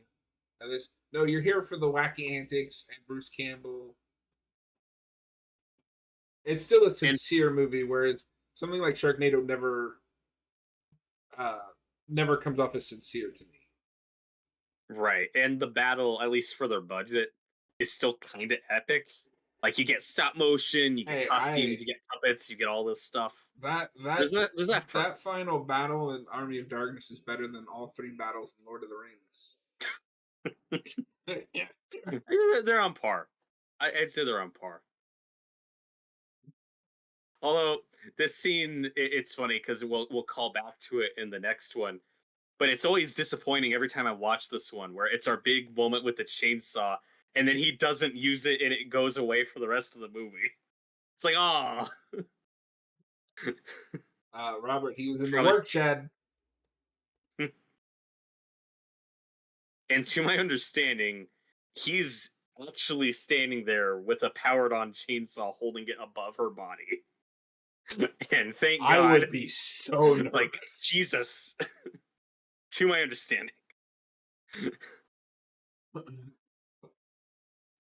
and this. No, you're here for the wacky antics and Bruce Campbell. It's still a And sincere movie, whereas something like Sharknado uh, never comes off as sincere to me. right. And the battle, at least for their budget, is still kind of epic. Like, you get stop motion, you get Hey, costumes, you get puppets, you get all this stuff. that that There's effort. that final battle in Army of Darkness is better than all three battles in Lord of the Rings. They're on par. I'd say they're on par. Although this scene, it's funny because we'll call back to it in the next one. But it's always disappointing every time I watch this one, where it's our big moment with the chainsaw, and then he doesn't use it, and it goes away for the rest of the movie. It's like, oh, Robert, he was in the probably. work shed. And to my understanding, he's actually standing there with a powered-on chainsaw, holding it above her body. And thank I God, would be so nervous. like Jesus. To my understanding,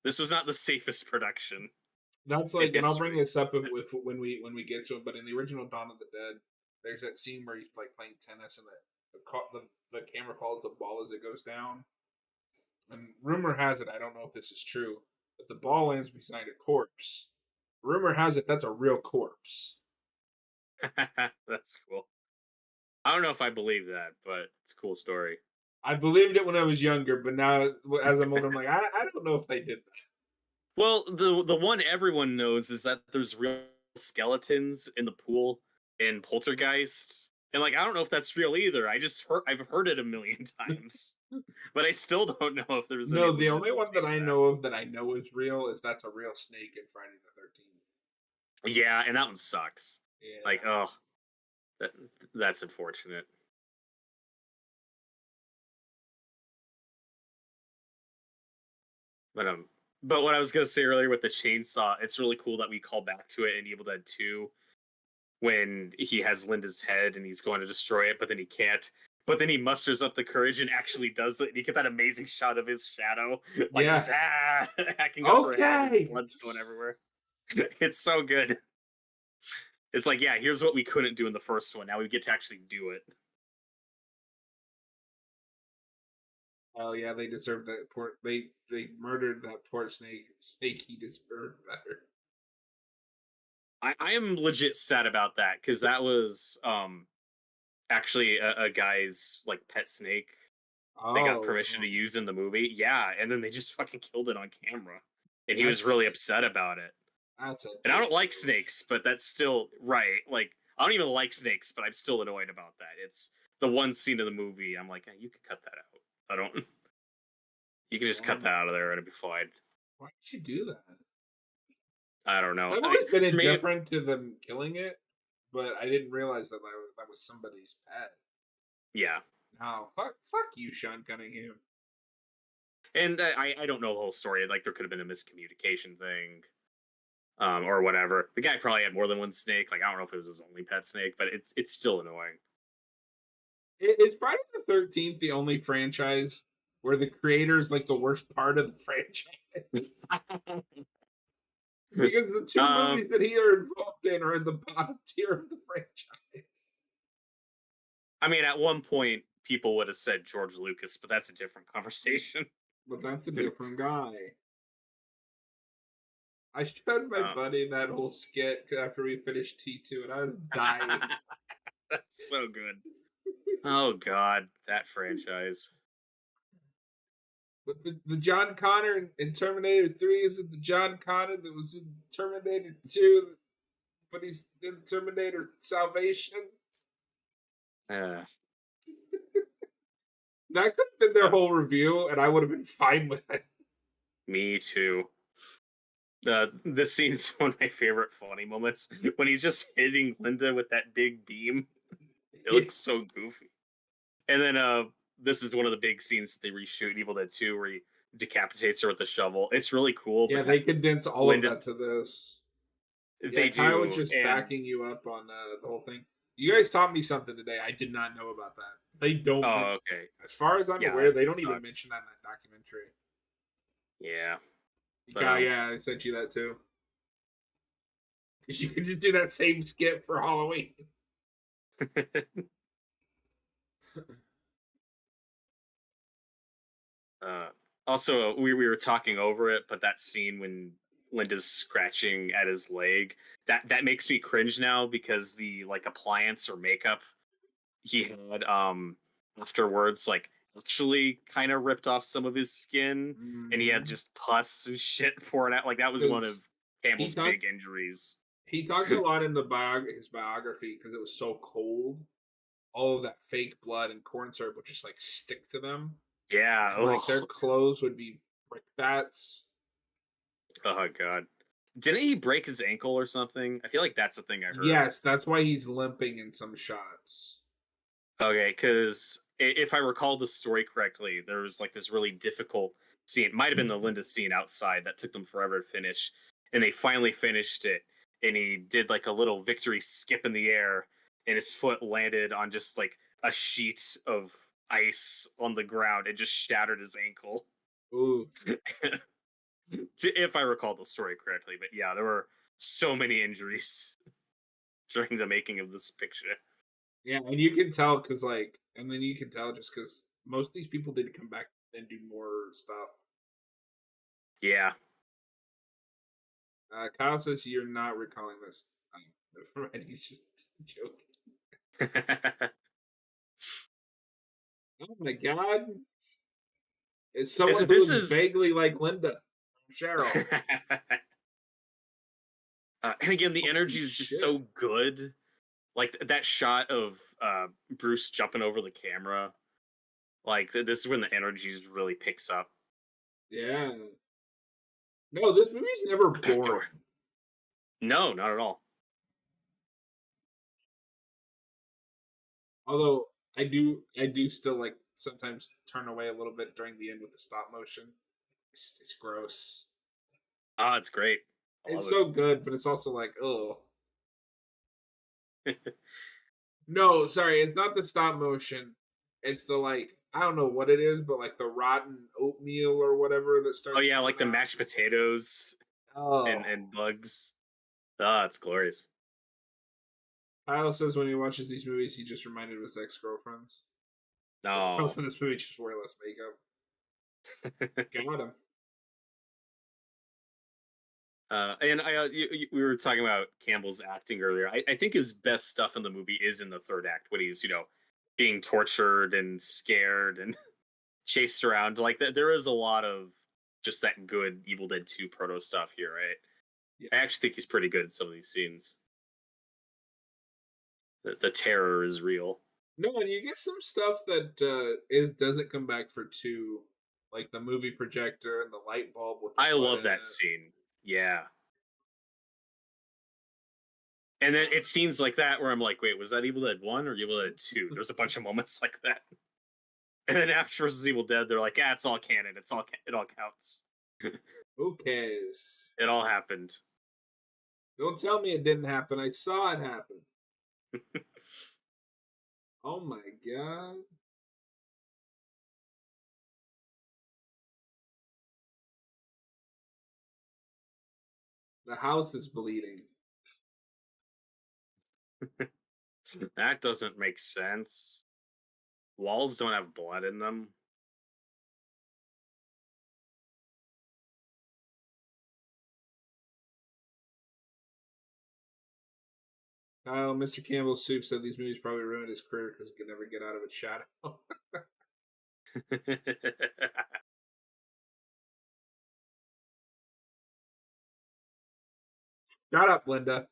this was not the safest production. That's like, and I'll bring history. this up with when we get to it. But in the original Dawn of the Dead, there's that scene where he's like playing tennis, and the camera follows the ball as it goes down. And rumor has it, I don't know if this is true, but the ball lands beside a corpse. Rumor has it that's a real corpse. That's cool. I don't know if I believe that, but it's a cool story. I believed it when I was younger, but now as I'm older, I'm like, I don't know if they did that. Well, the one everyone knows is that there's real skeletons in the pool in Poltergeist, and like I don't know if that's real either. I've heard it a million times, but I still don't know if there's any No, the only one legitimacy that to I know of that I know is real is that's a real snake in Friday the 13th. Yeah, and that one sucks. Yeah. Like, oh, that's unfortunate. But what I was gonna say earlier with the chainsaw, it's really cool that we call back to it in Evil Dead 2 when he has Linda's head and he's going to destroy it, but then he can't. But then he musters up the courage and actually does it. And you get that amazing shot of his shadow, like just hacking up her head, and blood's going everywhere. It's so good. It's like, yeah, here's what we couldn't do in the first one. Now we get to actually do it. Oh yeah, they deserved that poor. They murdered that poor snake. Snake, he deserved better. I am legit sad about that because that was actually a guy's like pet snake. They got permission to use in the movie. Yeah, and then they just fucking killed it on camera. And he was really upset about it. That's it. And I don't like snakes, but that's still right. Like, I don't even like snakes, but I'm still annoyed about that. It's the one scene of the movie. I'm like, you could cut that out. I don't. You can just cut that out of there and it'd be fine. Why did you do that? I don't know. I've always been indifferent to them killing it, but I didn't realize that that was somebody's pet. Yeah. No, fuck you, Sean Cunningham. And I don't know the whole story. Like, there could have been a miscommunication thing, or whatever. The guy probably had more than one snake. Like, I don't know if it was his only pet snake, but it's still annoying. Is Friday the 13th the only franchise where the creator is like the worst part of the franchise? Because the two movies that he are involved in are in the bottom tier of the franchise. I mean, at one point, people would have said George Lucas, but that's a different conversation. But that's a different guy. I showed my buddy that whole skit after we finished T2, and I was dying. That's so good. Oh, God, that franchise. But the John Connor in Terminator 3 isn't the John Connor that was in Terminator 2, but he's in Terminator Salvation. That could have been their whole review, and I would have been fine with it. Me too. This scene's one of my favorite funny moments when he's just hitting Linda with that big beam. It looks so goofy. And then this is one of the big scenes that they reshoot in Evil Dead 2 where he decapitates her with the shovel. It's really cool. Yeah, they condense all of that to this. They do. I was just backing you up on the whole thing. You guys taught me something today. I did not know about that. They don't. Oh, okay. As far as I'm aware, they don't even mention that in that documentary. Yeah. Yeah, I sent you that too. Because you could just do that same skit for Halloween. Also, we were talking over it, but that scene when Linda's scratching at his leg, that makes me cringe now because the like appliance or makeup he had afterwards like actually kind of ripped off some of his skin, and he had just pus and shit pouring out. Like that was one of Campbell's big injuries. He talked a lot in his biography because it was so cold. All of that fake blood and corn syrup would just like stick to them. Yeah, and, like their clothes would be brick bats. Oh god. Didn't he break his ankle or something? I feel like that's the thing I heard. Yes, that's why he's limping in some shots. Okay, because if I recall the story correctly, there was like this really difficult scene. It might have been the Linda scene outside that took them forever to finish, and they finally finished it. And he did like a little victory skip in the air, and his foot landed on just like a sheet of ice on the ground. It just shattered his ankle, Ooh. if I recall the story correctly. But yeah, there were so many injuries during the making of this picture. Yeah, and you can tell because like, and then you can tell just because most of these people did come back and do more stuff. Yeah. Kyle says you're not recalling this. Never mind, he's just joking. Oh my god! It's someone who This looks is vaguely like Linda, Cheryl. and again, the Holy energy is just shit! so good. Like that shot of Bruce jumping over the camera. Like this is when the energy really picks up. Yeah. No, this movie's never Back door. boring. No, not at all. Although I do still like sometimes turn away a little bit during the end with the stop motion. It's gross. Ah, it's great. I It's love so good, but it's also like, oh no, sorry, it's not the stop motion. It's the like I don't know what it is, but like the rotten oatmeal or whatever that Oh starts yeah, coming like the out. mashed potatoes Oh, and bugs. Ah, it's glorious. Kyle says when he watches these movies, he just reminded of his ex girlfriends. The girls No. in this movie just wear less makeup. Got him. And we were talking about Campbell's acting earlier. I think his best stuff in the movie is in the third act when he's being tortured and scared and chased around. Like that, there is a lot of just that good Evil Dead 2 proto stuff here, right? Yeah. I actually think he's pretty good at some of these scenes. The terror is real. No, and you get some stuff that is doesn't come back for two, like the movie projector and the light bulb with the I blood love in that it. scene. Yeah. And then it's scenes like that where I'm like, wait, was that Evil Dead 1 or Evil Dead 2? There's a bunch of moments like that. And then after versus Evil Dead, they're like, it's all canon. It all counts. Who cares? It all happened. Don't tell me it didn't happen. I saw it happen. Oh my god. The house is bleeding. That doesn't make sense. Walls don't have blood in them. Kyle, Mr. Campbell's soup said these movies probably ruined his career because he could never get out of its shadow. Shut up, Linda.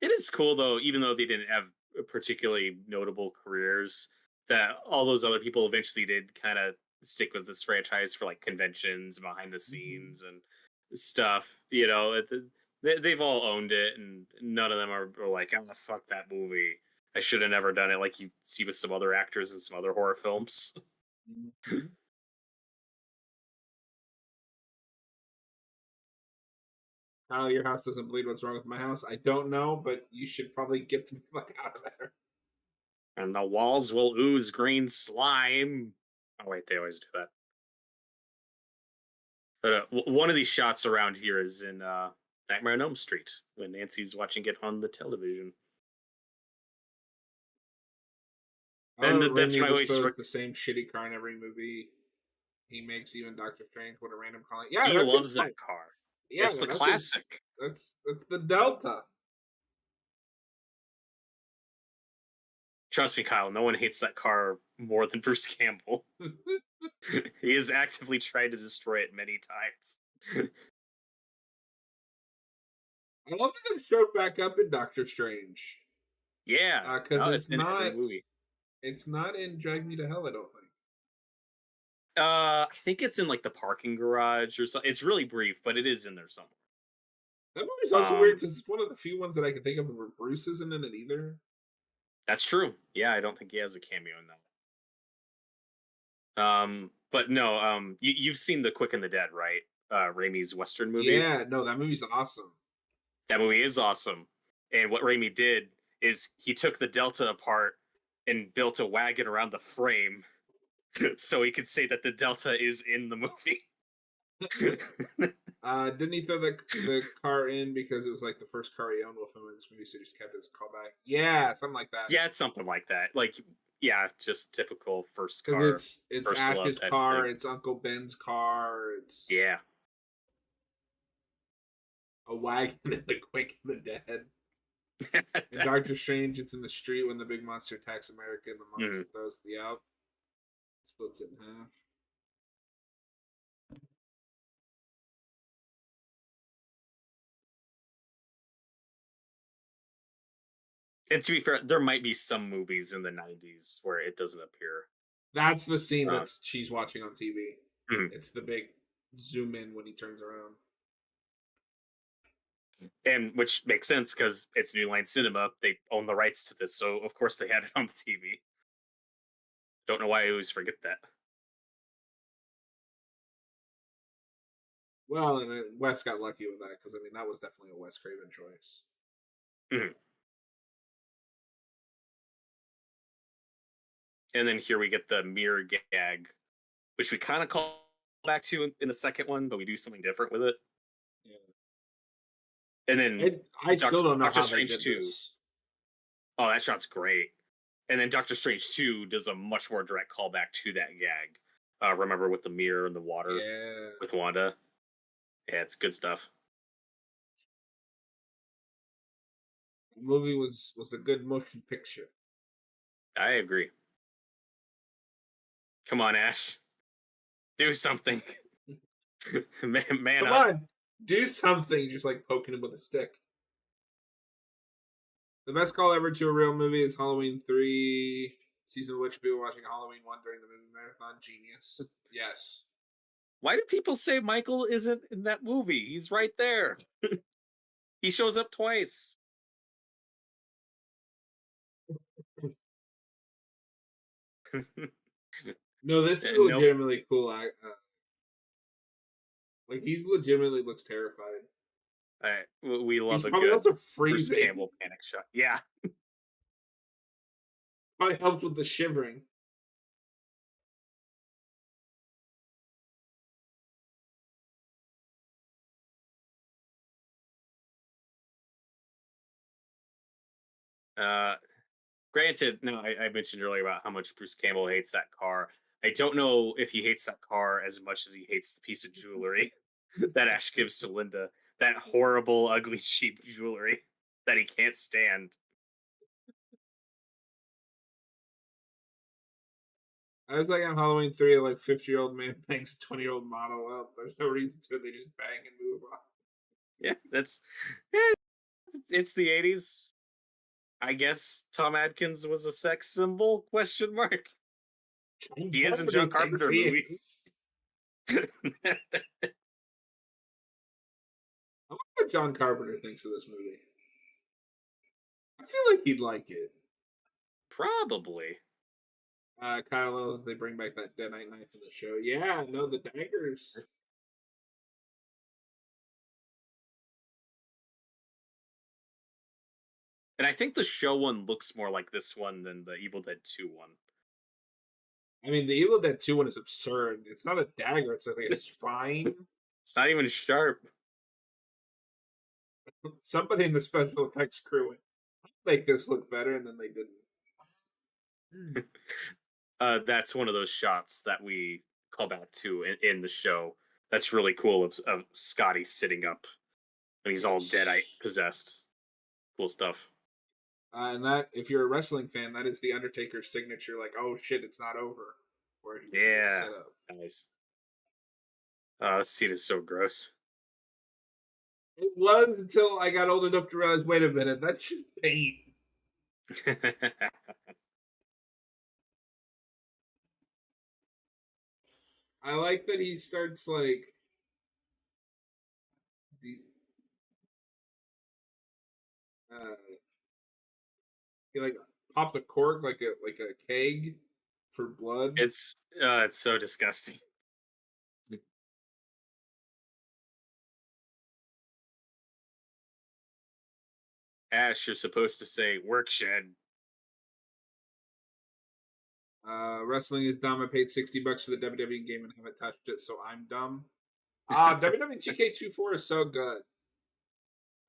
It is cool though, even though they didn't have particularly notable careers, that all those other people eventually did kind of stick with this franchise for like conventions, behind the scenes, and stuff. They've all owned it, and none of them are like, "I'm gonna fuck that movie. I should have never done it." Like you see with some other actors in some other horror films. Mhm. Kyle, your house doesn't bleed. What's wrong with my house? I don't know, but you should probably get the fuck out of there. And the walls will ooze green slime. Oh wait, they always do that. But one of these shots around here is in Nightmare on Elm Street when Nancy's watching it on the television, I and love that's Raimi my just always. throws the same shitty car in every movie he makes, even Doctor Strange. What a random calling. Yeah, He that's loves just that like car. yeah, It's the that's his classic. that's the Delta. Trust me, Kyle. No one hates that car more than Bruce Campbell. He has actively tried to destroy it many times. I love that they showed back up in Doctor Strange. Yeah, Because no, it's in every movie. it's not in Drag Me to Hell. I don't think. I think it's in like the parking garage or something. It's really brief, but it is in there somewhere. That movie's also weird Um, because it's one of the few ones that I can think of where Bruce isn't in it either. that's true. Yeah, I don't think he has a cameo in that. But no, you've seen The Quick and the Dead, right? Raimi's Western movie. Yeah, no, that movie's awesome. That movie is awesome. And what Raimi did is he took the Delta apart and built a wagon around the frame so he could say that the Delta is in the movie. Didn't he throw the car in because it was like the first car he owned with him in this movie, so he just kept it as a callback? Yeah, something like that. Yeah, it's something like that. Like, yeah, just typical first Because car, it's first love Ash's type of car, thing. it's Uncle Ben's car, it's Yeah. a wagon in the Quick and the Dead. In Doctor Strange, it's in the street when the big monster attacks America and the monster throws the out, splits it in half. And to be fair, there might be some movies in the 90s where it doesn't appear. That's the scene Uh, that's she's watching on TV. mhm. It's the big zoom in when he turns around. And which makes sense because it's New Line Cinema. They own the rights to this, so of course they had it on the TV. Don't know why I always forget that. Well, and Wes got lucky with that because I mean that was definitely a Wes Craven choice. Mhm. And then here we get the mirror gag, which we kind of call back to in the second one, but we do something different with it. Yeah. And then I still don't know Doctor how they Strange did 2. this. Oh, that shot's great. And then Doctor Strange 2 does a much more direct callback to that gag. Remember with the mirror and the water Yeah, with Wanda? Yeah, it's good stuff. the movie was a good motion picture. I agree. Come on, Ash. Do something. Man Come up. on, do something! Just like poking him with a stick. The best call ever to a real movie is Halloween 3, season of which people watching Halloween 1 during the movie marathon. Genius. Yes. Why do people say Michael isn't in that movie? He's right there. He shows up twice. No, this is Nope. legitimately cool. Like he legitimately looks terrified. We love He's a probably good also Bruce freezing. Campbell panic shot. Yeah. Probably helped with the shivering. Uh, Granted, no, I mentioned earlier about how much Bruce Campbell hates that car. I don't know if he hates that car as much as he hates the piece of jewelry that Ash gives to Linda. That horrible, ugly, cheap jewelry that he can't stand. I was like on Halloween 3, like 50-year-old man bangs a 20-year-old model up. There's no reason to. They just bang and move on. Yeah, eh, it's the 80s. I guess Tom Adkins was a sex symbol? Question mark. John He is in Carpenter John thinks Carpenter he movies. is. I wonder what John Carpenter thinks of this movie. I feel like he'd like it. Probably. Kyle, they bring back that deadite knife in the show. Yeah, no, the daggers. And I think the show one looks more like this one than the Evil Dead 2 one. I mean, the Evil Dead 2 one is absurd. It's not a dagger, it's like a spine. It's not even sharp. Somebody in the special effects crew went, make this look better, and then they didn't. That's one of those shots that we call back to in the show. That's really cool of Scotty sitting up and he's all deadite possessed. Cool stuff. And that, if you're a wrestling fan, that is the Undertaker's signature. Like, oh shit, it's not over. Where he Yeah. set up. Nice. This scene is so gross. It was until I got old enough to realize, wait a minute, that's just paint. I like that he starts like the uh, he like pops a cork like a keg for blood. It's so disgusting. Ash, you're supposed to say work shed. Wrestling is dumb. I paid $60 for the WWE game and haven't touched it, so I'm dumb. WWE 2K24 is so good.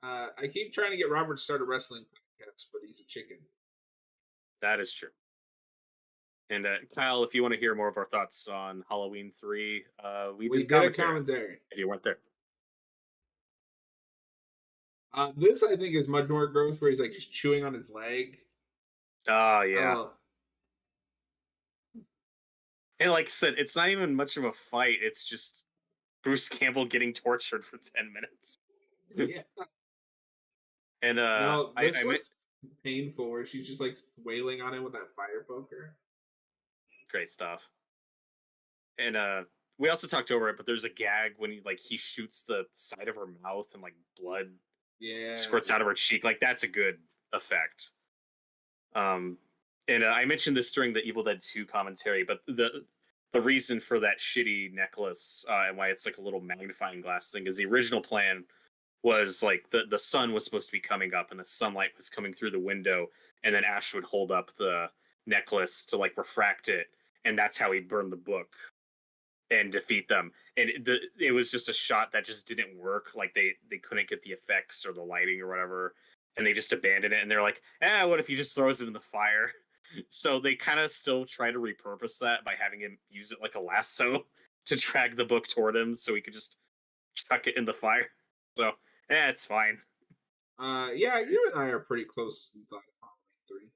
I keep trying to get Robert to start a wrestling podcast, but he's a chicken. That is true. And Kyle, if you want to hear more of our thoughts on Halloween 3, we We did did a commentary on it, commentary. if you weren't there. This I think is much more gross, where he's like just chewing on his leg. Oh yeah. Oh, And like I said, it's not even much of a fight. It's just Bruce Campbell getting tortured for 10 minutes. yeah. And No, I this meant looks painful, where she's just like wailing on him with that fire poker. great stuff. And we also talked over it, but there's a gag when he shoots the side of her mouth and like blood Yeah. squirts out of her cheek. Like that's a good effect. Um, and I mentioned this during the Evil Dead 2 commentary, but the reason for that shitty necklace and why it's like a little magnifying glass thing is the original plan was like the sun was supposed to be coming up and the sunlight was coming through the window, and then Ash would hold up the necklace to like refract it, and that's how he'd burn the book and defeat them. And it was just a shot that just didn't work. Like they couldn't get the effects or the lighting or whatever, and they just abandoned it. And they're like, what if he just throws it in the fire? So they kind of still try to repurpose that by having him use it like a lasso to drag the book toward him, so he could just chuck it in the fire. So it's fine. Yeah, you and I are pretty close in thought of Halloween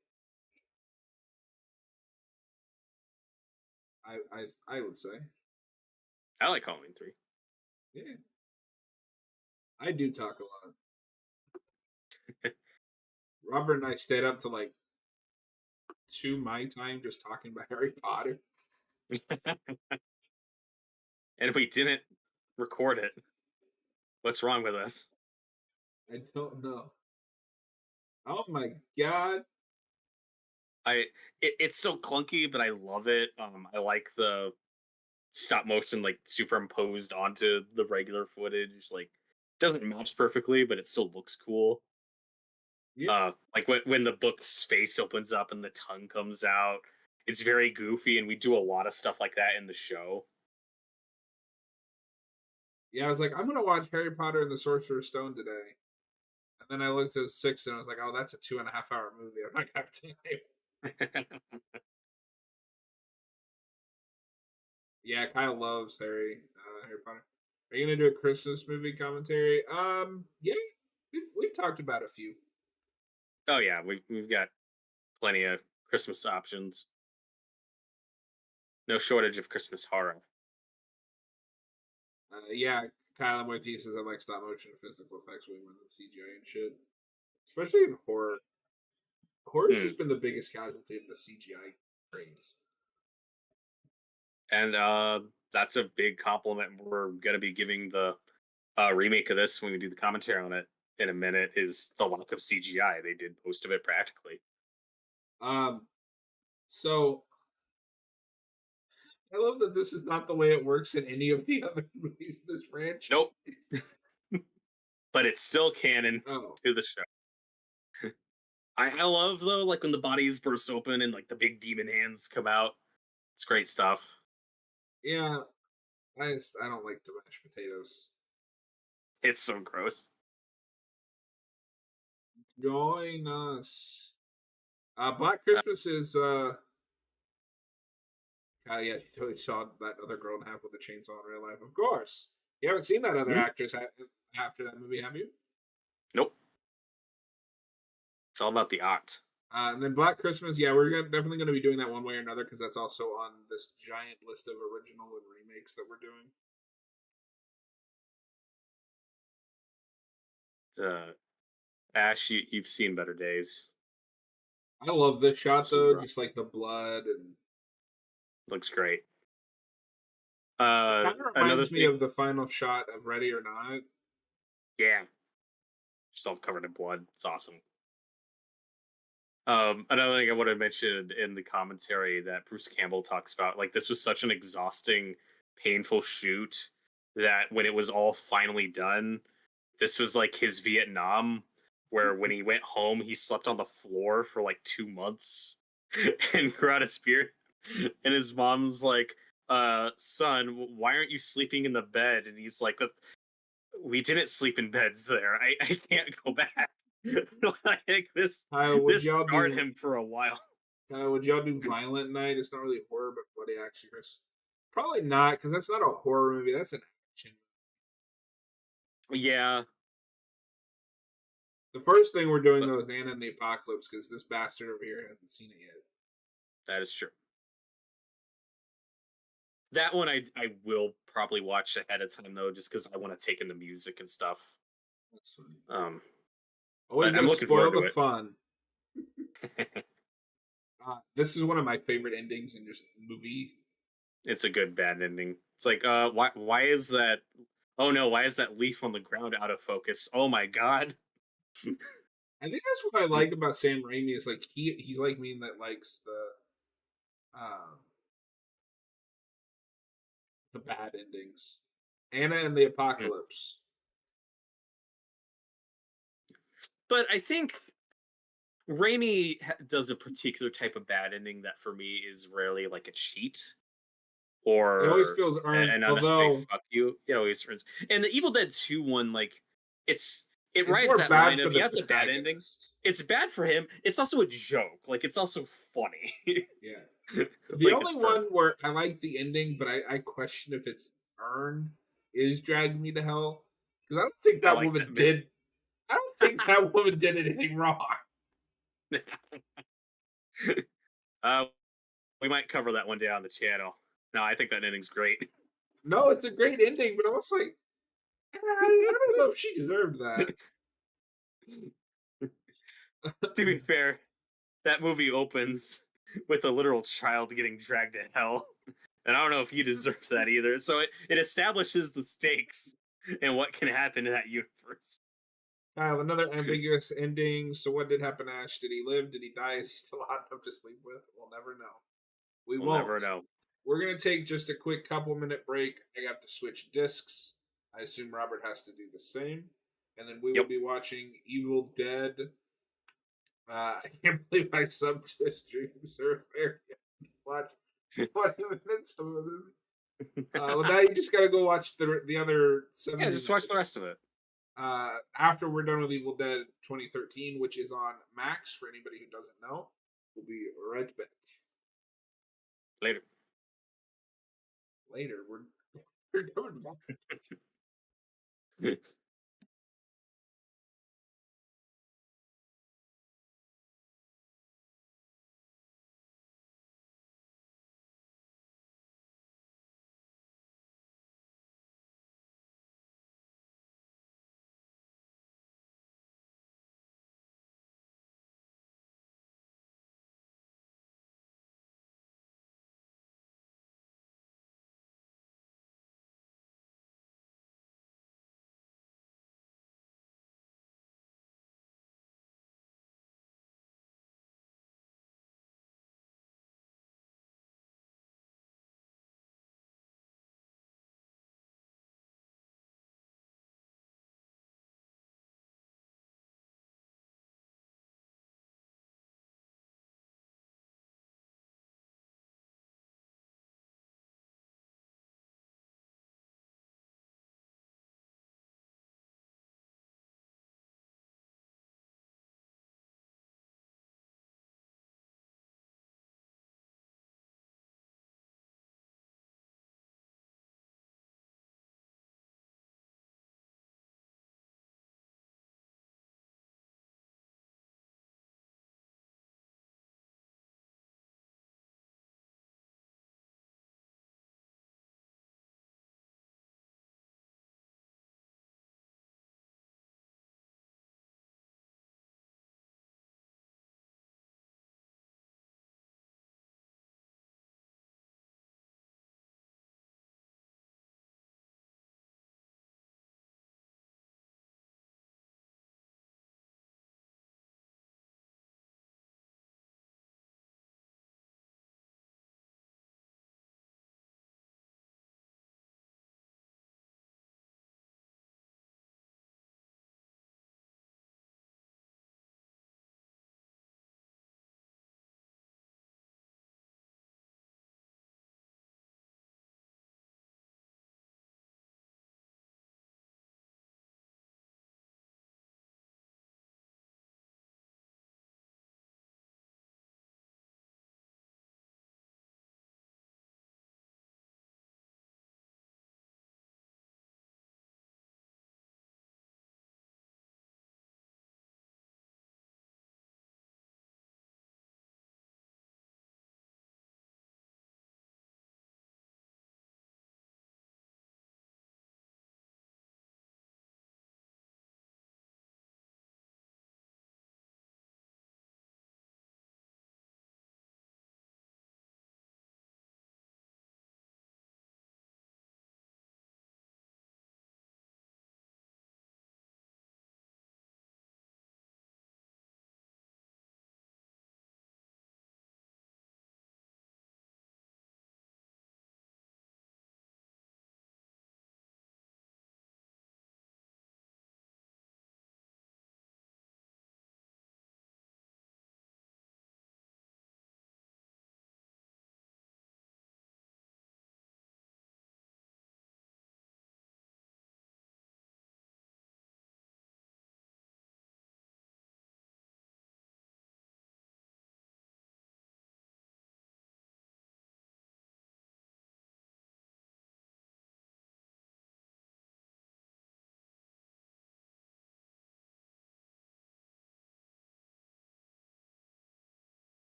3. I would say. I like Halloween 3. Yeah. I do talk a lot. Robert and I stayed up to like 2 my time just talking about Harry Potter. And we didn't record it. What's wrong with us? I don't know. Oh my god. It's so clunky, but I love it. I like the stop motion like superimposed onto the regular footage. Like doesn't match perfectly, but it still looks cool. Yeah. Like when the book's face opens up and the tongue comes out, it's very goofy, and we do a lot of stuff like that in the show. Yeah, I was like, I'm gonna watch Harry Potter and the Sorcerer's Stone today. And then I looked at 6 and I was like, oh, that's a 2.5 hour movie. I'm not gonna have time. Yeah, Kyle loves Harry Potter. Are you gonna do a Christmas movie commentary? Yeah, we've talked about a few. Oh yeah, we've got plenty of Christmas options. No shortage of Christmas horror. Yeah, Kyle, I'm with you. Says I like stop motion and physical effects way more than CGI and shit, especially in horror. Horror's Hmm. just been the biggest casualty of the CGI craze. And that's a big compliment we're going to be giving the remake of this when we do the commentary on it in a minute, is the lack of CGI. They did most of it practically. Um, so I love that this is not the way it works in any of the other movies in this franchise. Nope. But it's still canon Oh, to the show. I love though, like when the bodies burst open and like the big demon hands come out. It's great stuff. yeah. I don't like the mashed potatoes. It's so gross. Join us. Black Christmas is yeah, you totally saw that other girl in half with a chainsaw in real life. Of course. You haven't seen that other Hmm? actress after that movie, have you? Nope. It's all about the art. And then Black Christmas, yeah, we're definitely going to be doing that one way or another because that's also on this giant list of original and remakes that we're doing. Ash, you've seen better days. I love this shot This was though, rough. just like the blood and Looks great. It kind of Another reminds me thing, of the final shot of Ready or Not. yeah, just all covered in blood. It's awesome. Another thing I would have mentioned in the commentary that Bruce Campbell talks about, like this was such an exhausting, painful shoot that when it was all finally done, this was like his Vietnam, where when he went home, he slept on the floor for like 2 months and grew out a spear. And his mom's like, son, why aren't you sleeping in the bed? And he's like, we didn't sleep in beds there. I can't go back. Like Would this y'all scarred do? him for a while. Would y'all do Violent Night? It's not really horror, but bloody action. Chris. Probably not, because that's not a horror movie. That's an action. Yeah, The first thing we're doing but though is Anna and the Apocalypse, because this bastard over here hasn't seen it yet. that is true. That one I will probably watch ahead of time though, just because I want to take in the music and stuff. That's funny. Um, Always but got I'm to looking spoil forward the to fun. it. This is one of my favorite endings in just movie. It's a good bad ending. It's like, why is that? Oh no, why is that leaf on the ground out of focus? Oh my god. I think that's what I like about Sam Raimi is like he's like me that likes uh, the bad endings. Anna and the Mm. Apocalypse. But I think Raimi does a particular type of bad ending that for me is rarely like a cheat It always or feels earned, an unnecessary although fuck you. You know, and the Evil Dead 2 one, like it it's rides more that bad line for of the yeah, it's a bad ending. protagonist. It's bad for him. It's also a joke. Like it's also funny. Yeah. The Like only it's fun. one where I like the ending, but I question if it's earned, is Drag Me to Hell. Because I don't think I that like woman that bit. did. I don't think that woman did anything wrong. uh, we might cover that one day on the channel. No, I think that ending's great. No, it's a great ending, but I was like, I don't know if she deserved that. To be fair, that movie opens with a literal child getting dragged to hell. And I don't know if he deserves that either. So it establishes the stakes and what can happen in that universe. Kyle, another ambiguous ending. So, what did happen to Ash? Did he live? Did he die? Is he still hot enough to sleep with? We'll never know. We We'll never won't. know. We're going to take just a quick couple-minute break. I got to switch discs. I assume Robert has to do the same. And then we will Yep. be watching Evil Dead. I can't believe I subbed to a streaming service there. Watch 20 minutes of a movie. Well, now you just got to go watch the other Yeah, 70 just watch the rest minutes. of it. After we're done with Evil Dead 2013, which is on Max for anybody who doesn't know. We'll be right back. Later. Later, we're doing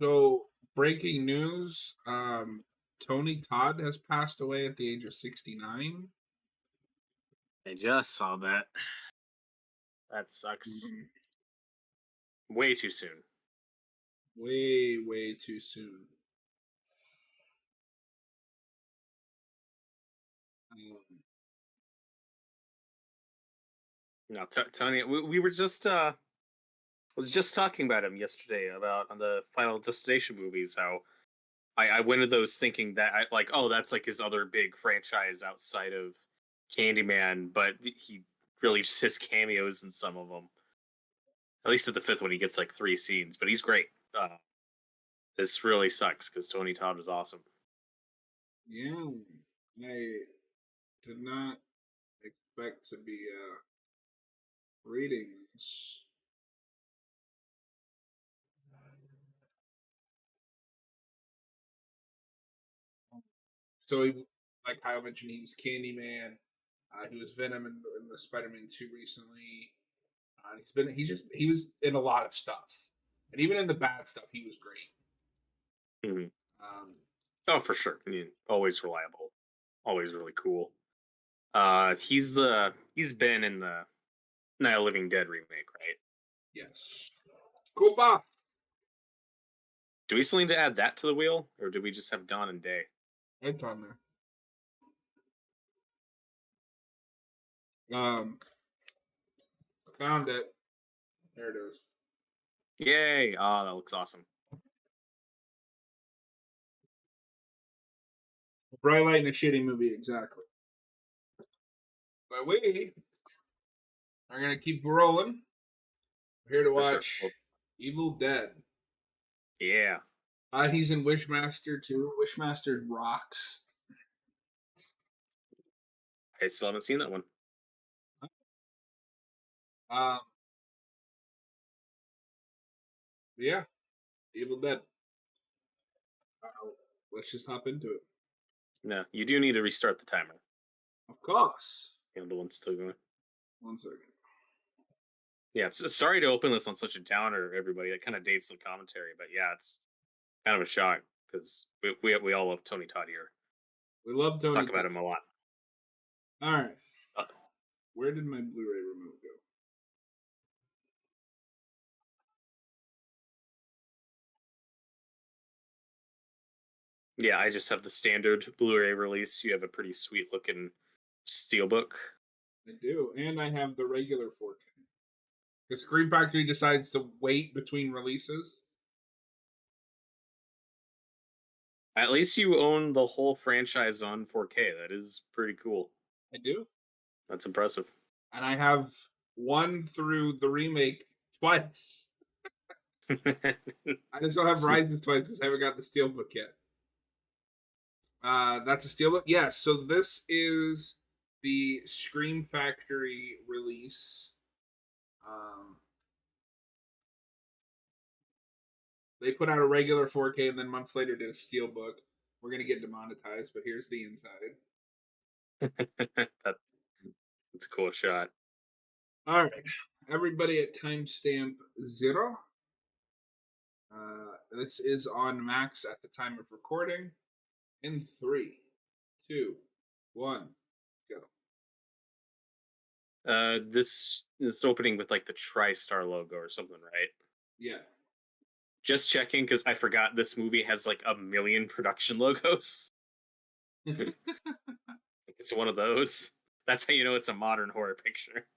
So, breaking news: Tony Todd has passed away at the age of 69. I just saw that. That sucks. Way too soon. Way, way too soon. Um, No, Tony, we were just was just talking about him yesterday about on the Final Destination movies. How I went into those thinking that oh, that's like his other big franchise outside of Candyman, but he really just has cameos in some of them. At least at the fifth one, he gets like 3 scenes, but he's great. This really sucks because Tony Todd was awesome. yeah, I did not expect to be reading this. So, like Kyle mentioned, he was Candyman. He was Venom in the Spider-Man 2 recently. He was in a lot of stuff, and even in the bad stuff, he was great. Mhm. Um, Oh, for sure. I mean, always reliable, always really cool. He's been in the Night of the Living Dead remake, right? yes, Kuba. Do we still need to add that to the wheel, or do we just have Dawn and Day? It's on there. Found it. There it is. Yay! Oh, that looks awesome. Bright light in a shitty movie, exactly. But we are gonna keep rolling. We're here to For sure. watch Well, Evil Dead. yeah. He's in Wishmaster too. Wishmaster rocks. I still haven't seen that one. Um, yeah, Evil Dead. Let's just hop into it. No, you do need to restart the timer. Of course. The one's still going. 1 second. Yeah, sorry to open this on such a downer, everybody. That kind of dates the commentary, but yeah, it's kind of a shock because we all love Tony Todd here. We love Tony Talk about Todd. him a lot. All right. Uh, Where did my Blu-ray remote go? yeah, I just have the standard Blu-ray release. You have a pretty sweet looking steelbook. I do, and I have the regular 4K. The Screen Factory decides to wait between releases. At least you own the whole franchise on 4K. That is pretty cool. I do, That's impressive. and I have one through the remake twice. I just don't have Rises twice because I haven't got the Steelbook yet. That's a Steelbook? Yes. So this is the Scream Factory release. Um, they put out a regular 4K and then months later did a Steelbook. We're going to get demonetized, but here's the inside. That's a cool shot. All right. Everybody at timestamp 0. This is on Max at the time of recording. In 3, 2, 1, go. This is opening with like the TriStar logo or something, right? Yeah. Just checking because I forgot this movie has like a million production logos. It's one of those. That's how you know it's a modern horror picture.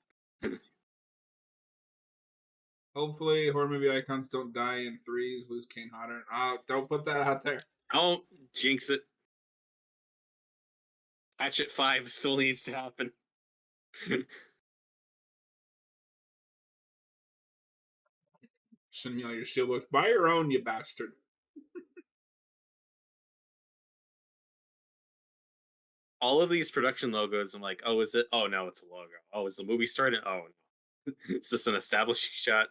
Hopefully, horror movie icons don't die in threes, lose Kane Hodder. Oh, don't put that out there. Don't jinx it. Hatchet 5 still needs to happen. Send me all your steelbooks. Buy your own, you bastard. All of these production logos, I'm like, oh, is it? Oh, no, it's a logo. Oh, is the movie starting? Oh, no. Is this an establishing shot?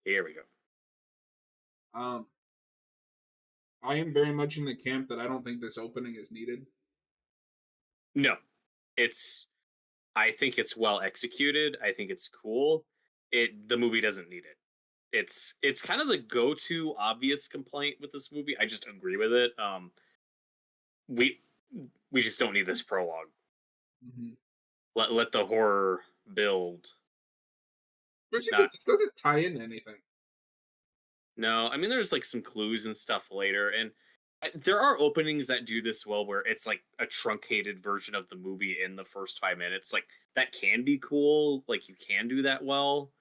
Here we go. Um, I am very much in the camp that I don't think this opening is needed. No, it's. I think it's well executed. I think it's cool. The movie doesn't need it. it's kind of the go-to obvious complaint with this movie. I just agree with it. We we just don't need this prologue. Mhm. Let the horror build. Especially because Not this doesn't tie in anything. no. I mean, there's like some clues and stuff later, and there are openings that do this well, where it's like a truncated version of the movie in the first 5 minutes. Like that can be cool. Like you can do that well.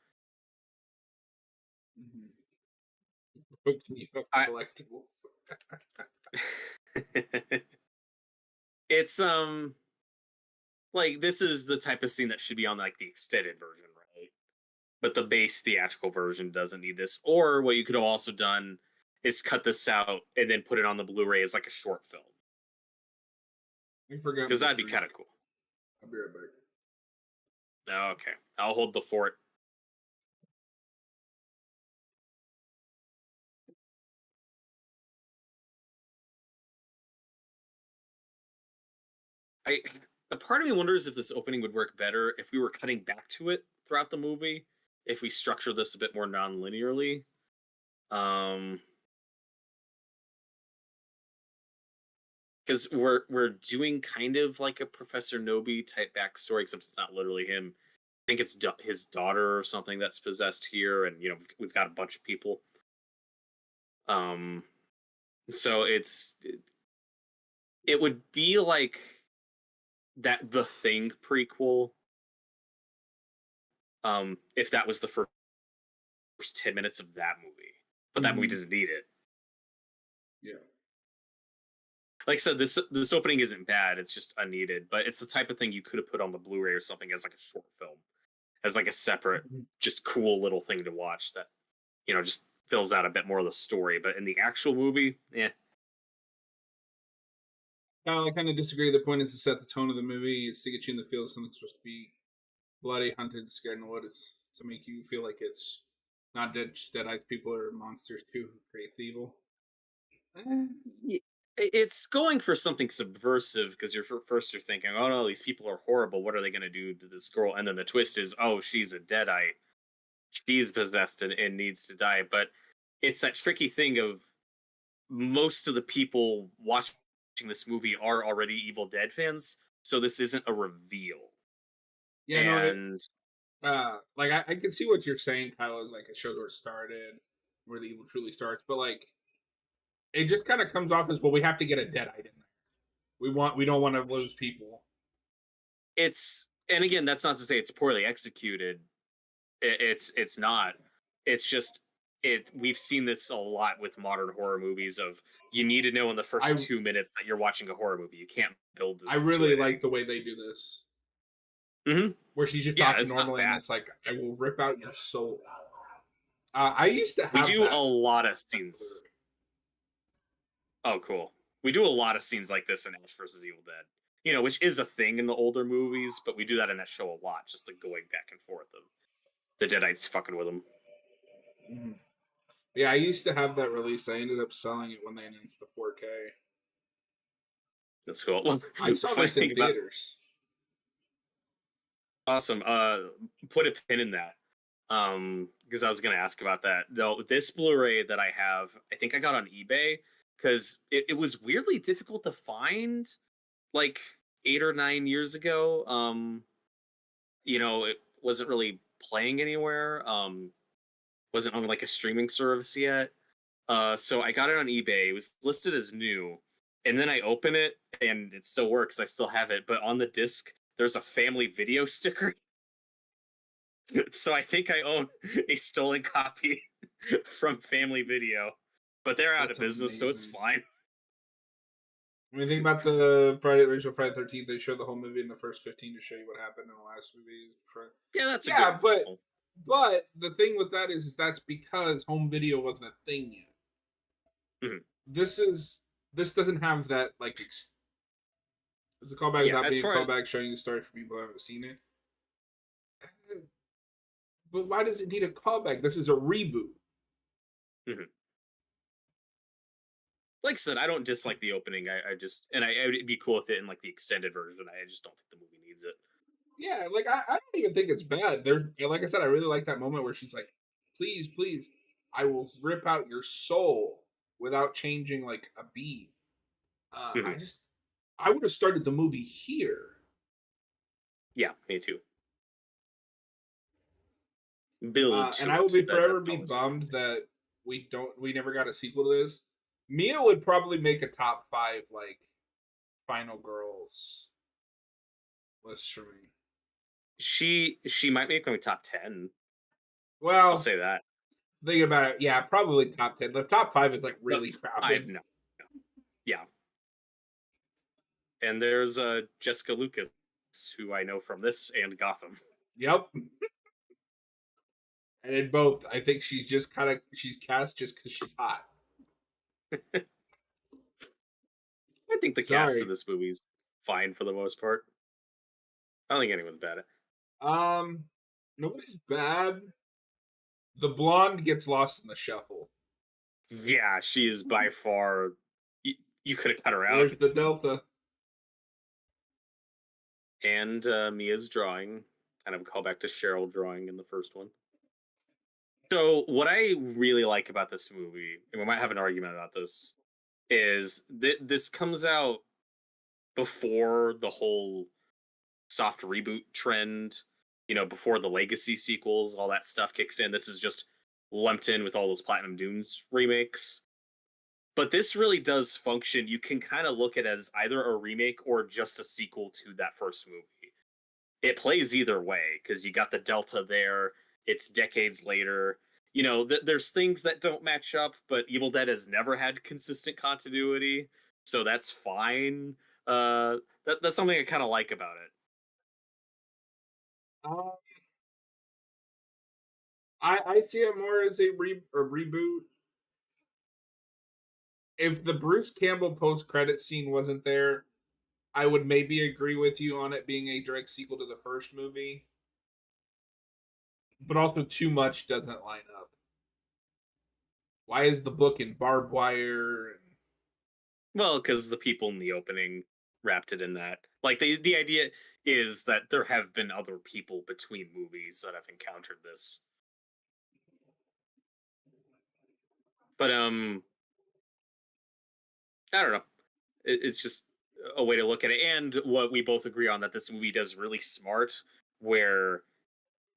Mhm. Hoping you have I collectibles. it's like this is the type of scene that should be on like the extended version, right? But the base theatrical version doesn't need this. Or what you could have also done is cut this out and then put it on the Blu-ray as like a short film, I forgot because my that'd be drink. kind of cool. I'll be right back. Okay, I'll hold the fort. I A part of me wonders if this opening would work better if we were cutting back to it throughout the movie, if we structure this a bit more non-linearly. Um, because we're doing kind of like a Professor Nobi type backstory, except it's not literally him. I think it's his daughter or something that's possessed here, and we've got a bunch of people. Um, so it would be like that The Thing prequel. If that was the first 10 minutes of that movie, but that movie Mhm. doesn't need it. Yeah. Like I said, this opening isn't bad. It's just unneeded, but it's the type of thing you could have put on the Blu-ray or something as like a short film, as like a separate, Mhm. just cool little thing to watch that just fills out a bit more of the story. But in the actual movie, yeah, I kind of disagree. The point is to set the tone of the movie. It's to get you in the feel of something's supposed to be bloody, hunted, scared, and what. It's to make you feel like it's not dead, just dead eyes people or monsters too who create the evil. Eh, it's going for something subversive because first you're thinking, oh no, these people are horrible. What are they going to do to this girl? And then the twist is, oh, she's a deadite. She's possessed and needs to die. But it's that tricky thing of most of the people watching this movie are already Evil Dead fans, so this isn't a reveal. yeah, no, And like I can see what you're saying, Kyle. Is like it shows where it started, where the evil truly starts, but like it just kind of comes off as well. We have to get a deadite in there. We don't want to lose people. and again, that's not to say it's poorly executed. It's not. It's just we've seen this a lot with modern horror movies of you need to know in the first I 2 minutes that you're watching a horror movie. You can't build I to really it. like the way they do this, And where she's just yeah, talking it's not normally, and bad. it's like I will rip out your soul. I used to We have do a that. lot of scenes. Oh, cool. We do a lot of scenes like this in Ash versus Evil Dead. Which is a thing in the older movies, but we do that in that show a lot, just the going back and forth of the Deadites fucking with them. Mhm. Yeah, I used to have that released. I ended up selling it when they announced the 4K. That's cool. Well, I the saw funny this in thing about theaters. awesome. Put a pin in that. Because I was gonna ask about that. Though this Blu-ray that I have, I think I got on eBay because it was weirdly difficult to find like 8 or 9 years ago. It wasn't really playing anywhere. Wasn't on like a streaming service yet. So I got it on eBay. It was listed as new, and then I open it and it still works. I still have it, but on the disc there's a family video sticker. So I think I own a stolen copy from Family Video, but they're out of That's business, so it's amazing. fine. When you think about the original Friday 13th, they show the whole movie in the first 15 to show you what happened in the last movie. Yeah, that's a good Yeah, example. but the thing with that is that's because home video wasn't a thing yet. Mhm. This is this doesn't have that like it's a callback Yeah, without as being a far as callback, showing the story for people who haven't seen it. But why does it need a callback? This is a reboot. mhm. Like I said, I don't dislike the opening. I just and I would be cool with it in like the extended version. I just don't think the movie needs it. Yeah, like I don't even think it's bad. There's like I said, I really like that moment where she's like, please, please. I will rip out your soul without changing like a beat. Mhm. I would have started the movie here. Yeah, me too. Build And to I will it. be That's forever be always a good bummed thing. that we never got a sequel to this. Mia would probably make a top 5 like final girls list for me. She might make my top 10. I'll Well, say that. think about it. Yeah, probably top 10. The top 5 is like No, really 5, crowded. no. No. Yeah. And there's Jessica Lucas, who I know from this and Gotham. Yep. And in both, I think she's cast just because she's hot. I think the cast of Sorry. this movie's fine for the most part. I don't think anyone's bad at. Um, Nobody's bad. The blonde gets lost in the shuffle. Yeah, she is by far. You could have cut her out. There's the Delta. And Mia's drawing, kind of a callback to Cheryl drawing in the first one. So, what I really like about this movie, and we might have an argument about this, is that this comes out before the whole soft reboot trend, before the legacy sequels, all that stuff kicks in. This is just lumped in with all those Platinum Dunes remakes. But this really does function. You can kind of look at it as either a remake or just a sequel to that first movie. It plays either way because you got the Delta there. It's decades later. There's things that don't match up, but Evil Dead has never had consistent continuity, so that's fine. That's something I kind of like about it. Um, I see it more as a reboot. If the Bruce Campbell post credit scene wasn't there, I would maybe agree with you on it being a direct sequel to the first movie. But also, too much doesn't line up. Why is the book in barbed wire? Well, because the people in the opening wrapped it in that. Like the idea is that there have been other people between movies that have encountered this. But I don't know. It's just a way to look at it, and what we both agree on, that this movie does really smart, where,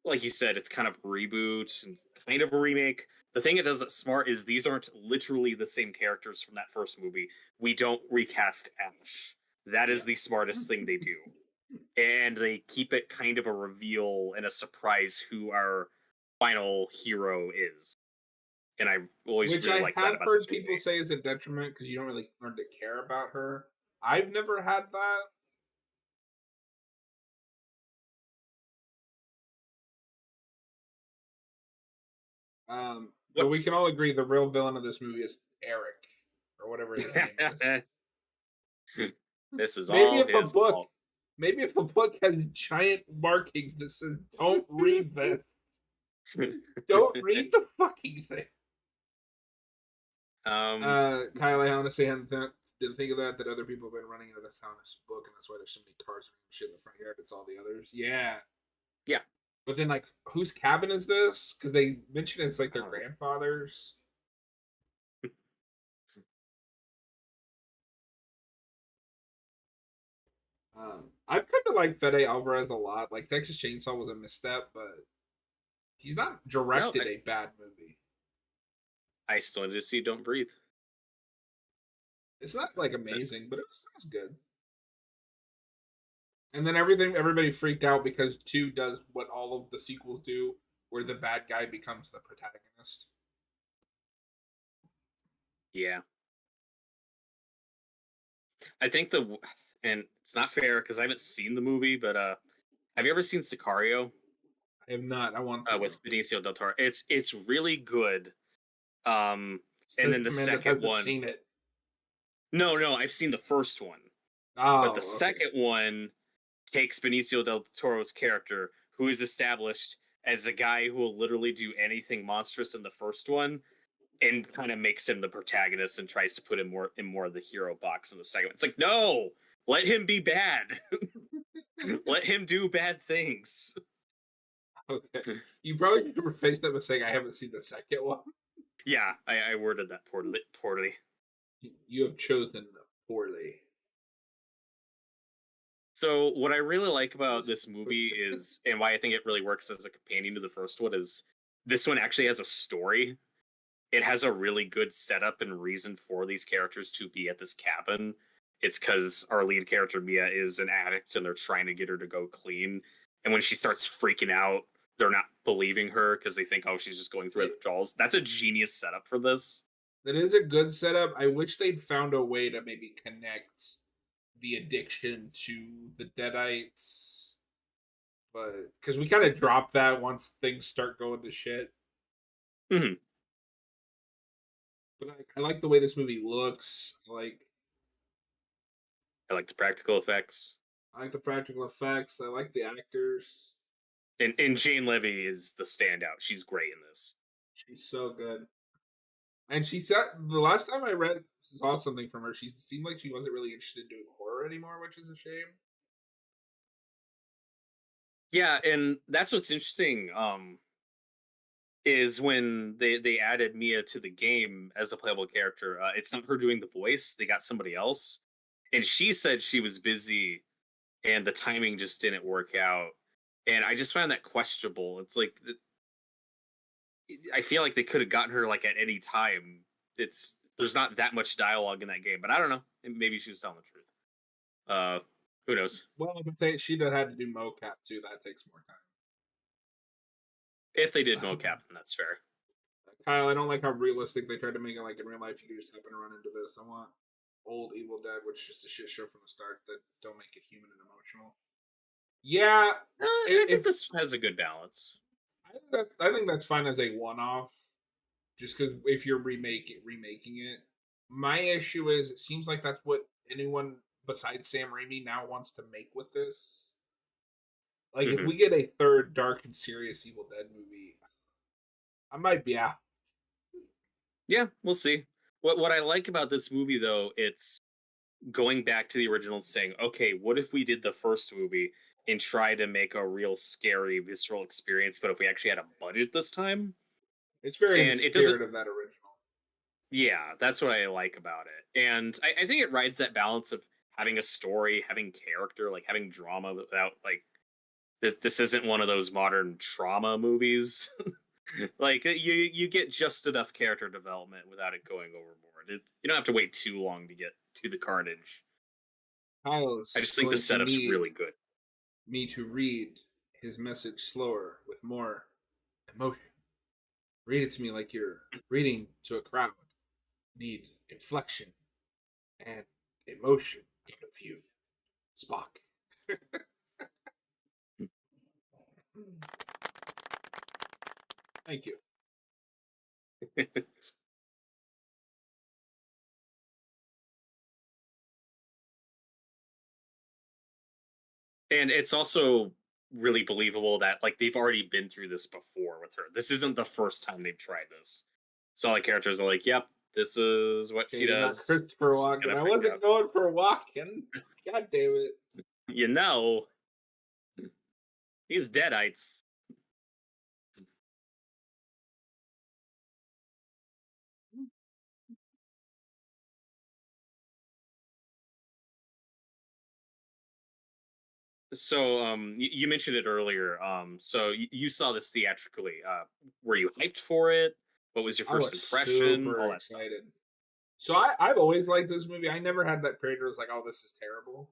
like you said, it's kind of a reboot and kind of a remake. The thing it does that's smart is these aren't literally the same characters from that first movie. We don't recast Ash. That is Yeah. the smartest thing they do. And they keep it kind of a reveal and a surprise who our final hero is. And I always Which really I like that have about heard this people movie. say is a detriment because you don't really learn to care about her. I've never had that. But What? we can all agree the real villain of this movie is Eric, or whatever his name is. This is Maybe all if a his book, fault. maybe if a book has giant markings that says "Don't read this," don't read the fucking thing. um, Kyle, I honestly didn't think of that. That other people have been running into this house book, and that's why there's so many cars and shit in the front yard. It's all the others. Yeah, yeah. but then like, whose cabin is this? Because they mention it's like I their don't know. grandfather's. I've kind of liked Fede Alvarez a lot. Like Texas Chainsaw was a misstep, but he's not No, directed a bad movie. I still need to see Don't Breathe. It's not like Uh, amazing, but it was good. And then everybody freaked out because two does what all of the sequels do, where the bad guy becomes the protagonist. Yeah, I think and it's not fair because I haven't seen the movie, but have you ever seen Sicario I have not. I want to. with Benicio del Toro? It's really good. Um, and Says then the the man that second hasn't one, seen it. no, I've seen the first one, but the Oh, okay. second one takes Benicio del Toro's character, who is established as a guy who will literally do anything monstrous in the first one, and kind of makes him the protagonist and tries to put him more of the hero box in the second one. It's like, no, let him be bad. Let him do bad things. Okay. You probably should replace that with saying I haven't seen the second one. Yeah, I worded that poorly. You have chosen poorly. So what I really like about this movie is, and why I think it really works as a companion to the first one, is this one actually has a story. It has a really good setup and reason for these characters to be at this cabin. It's because our lead character Mia is an addict and they're trying to get her to go clean. And when she starts freaking out, they're not believing her because they think, oh, she's just going through It, withdrawals. That's a genius setup for this. that is a good setup. I wish they'd found a way to maybe connect the addiction to the Deadites, but because we kind of drop that once things start going to shit. Hmm. But I like the way this movie looks. I like the practical effects. I like the practical effects. I like the actors. And Jane Levy is the standout. She's great in this. She's so good. And she said the last time I saw something from her, she seemed like she wasn't really interested in doing horror anymore, which is a shame. Yeah, and that's what's interesting. Is when they added Mia to the game as a playable character. It's not her doing the voice; they got somebody else, and she said she was busy and the timing just didn't work out. And I just found that questionable. It's like I feel like they could have gotten her like at any time. There's not that much dialogue in that game, but I don't know. Maybe she was telling the truth. Uh, who knows? Well, but she'd have had to do mocap too. That takes more If they did time. mocap, then that's fair. Kyle, I don't like how realistic they tried to make it. Like in real life, you could just happen to run into this. I want old Evil Dead, which is just a shit show from the start that don't make it human and emotional. Yeah, I think this has a good balance. I think that's fine as a one-off. Just because if you're remaking it, my issue is it seems like that's what anyone besides Sam Raimi now wants to make with this. Like if we get a third dark and serious Evil Dead movie, I might be out. Yeah, we'll see. What I like about this movie though, it's going back to the original saying, okay, what if we did the first movie and try to make a real scary, visceral experience, but if we actually had a budget this time? It's very in the And it doesn't, spirit of that original. yeah, that's what I like about it. And I think it rides that balance of having a story, having character, like having drama without, like, this isn't one of those modern trauma movies. Like, you get just enough character development without it going overboard. You don't have to wait too long to get to the carnage. I Kyle's just think the going to setup's need really good. me to read his message slower with more emotion. Read it to me like you're reading to a crowd. Need inflection and emotion out of you, Spock. Thank you. And it's also really believable that like they've already been through this before with her. This isn't the first time they've tried this. So all the characters are like, "Yep, this is what she Okay, not does. Christopher She's Walken. gonna I freak wasn't out." going for Walken. God damn it. You know, these deadites. So you mentioned it earlier. So you saw this theatrically. Were you hyped for it? What was your I first was impression? super All that stuff. excited. So I've always liked this movie. I never had that period where it's like, oh, this is terrible.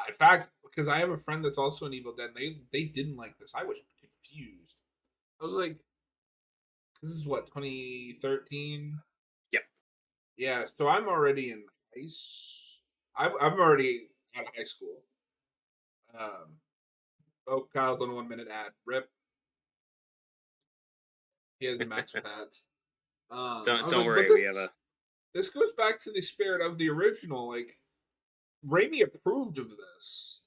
In fact, because I have a friend that's also an Evil Dead, and they didn't like this. I was confused. I was like, this is what 2013. Yep. Yeah, so I'm already in I'm already out of high school. Oh, Kyle's on a 1 minute ad. Rip. He has max with ads. I was Don't like, but worry. We have a. this goes back to the spirit of the original. Like Raimi approved of this.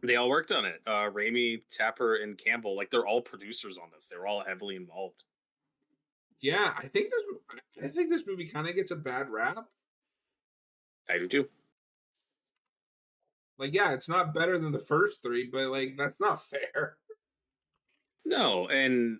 They all worked on it. Raimi, Tapper, and Campbell. Like they're all producers on this. They were all heavily involved. Yeah, I think this movie kind of gets a bad rap. I do too. Like, yeah, it's not better than the first three, but like that's not fair. No, and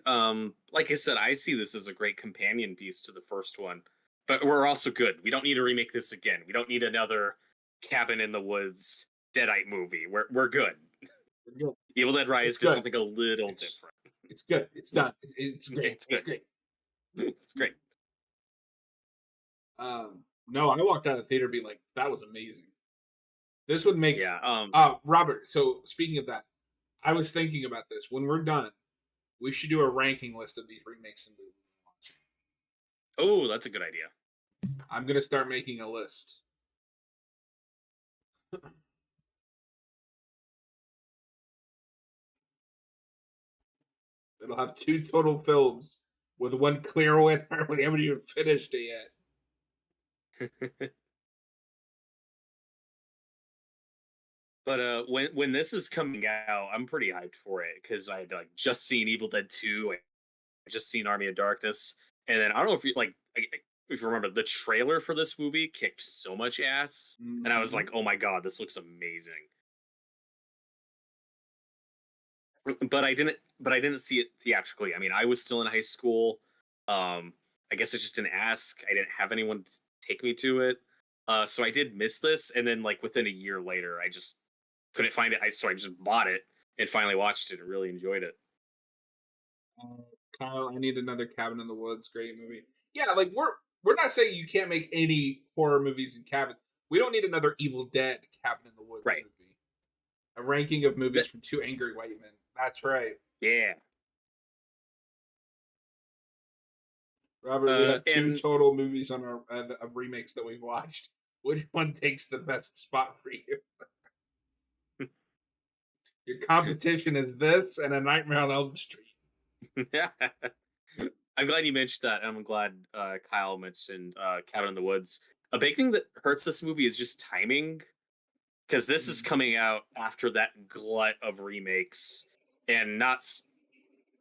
like I said, I see this as a great companion piece to the first one. But we're also good. We don't need to remake this again. We don't need another Cabin in the Woods Deadite movie. We're good. We're good. Evil Dead It's Rise did good. something a little It's different. it's good. It's done. It's great. It's It's good. great. It's great. No, I walked out of the theater being like, that was amazing. This would make Yeah. Robert. So speaking of that, I was thinking about this. When we're done, we should do a ranking list of these remakes and movies we're watching. Oh, that's a good idea. I'm gonna start making a list. It'll have 2 total films with 1 clear winner. We haven't even finished it yet. But when this is coming out, I'm pretty hyped for it because I had like just seen Evil Dead 2. I just seen Army of Darkness, and then I don't know if you like if you remember the trailer for this movie kicked so much ass, and I was Mm-hmm. like, oh my god, this looks amazing. But I didn't see it theatrically. I mean, I was still in high school. I guess I just didn't ask. I didn't have anyone to take me to it. So I did miss this, and then like within a year later, I just couldn't find it. So I just bought it and finally watched it and really enjoyed it. Uh, Kyle, I need another Cabin in the Woods. Great movie. Yeah, like we're not saying you can't make any horror movies in cabin. We don't need another Evil Dead Cabin in the Woods Right. movie. A ranking of movies That, from 2 angry white men. That's right, yeah. Robert. We have two And total movies on our of remakes that we've watched. Which one takes the best spot for you? Your competition is this and A Nightmare on Elm Street. yeah. I'm glad you mentioned that. And I'm glad Kyle mentioned Cabin in the Woods. A big thing that hurts this movie is just timing, because this is Mm. coming out after that glut of remakes and not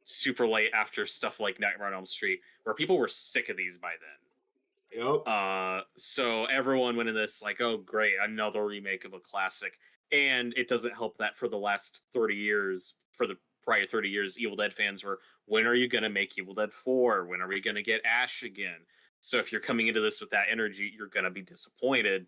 super late after stuff like Nightmare on Elm Street, where people were sick of these by then. Yep. So everyone went in this like, oh great, another remake of a classic. And it doesn't help that for the last 30 years, for the prior 30 years, Evil Dead fans were, when are you gonna make Evil Dead 4? When are we gonna get Ash again? So if you're coming into this with that energy, you're gonna be disappointed.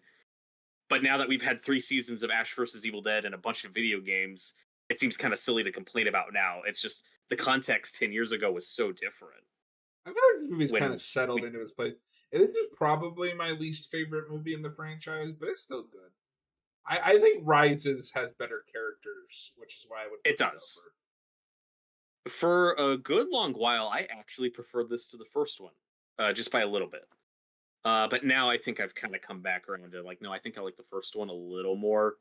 But now that we've had 3 seasons of Ash versus Evil Dead and a bunch of video games, it seems kind of silly to complain about now. It's just the context 10 years ago was so different. I feel like this movie's kind When of settled we, into its place. And this is probably my least favorite movie in the franchise, but it's still good. I think Rises has better characters, which is why I would it put it does. over. For a good long while, I actually preferred this to the first one, just by a little bit. But now I think I've kind of come back around to like, no, I think I like the first one a little more.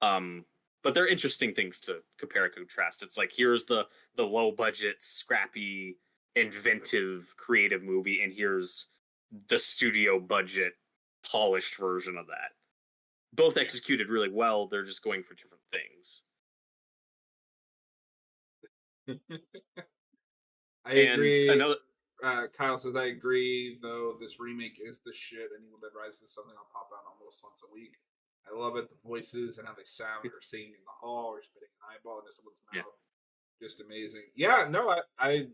Um, but they're interesting things to compare and contrast. It's like here's the low budget, scrappy, inventive, creative movie, and here's the studio budget, polished version of that. Both executed really well. They're just going for different things. I And agree. another, Kyle says, I agree, though this remake is the shit, and Evil Dead Rise is something I'll pop out almost once a week. I love it. The voices and how they sound, or singing in the hall, or spitting an eyeball into someone's yeah, mouth. Just amazing. Yeah, no, I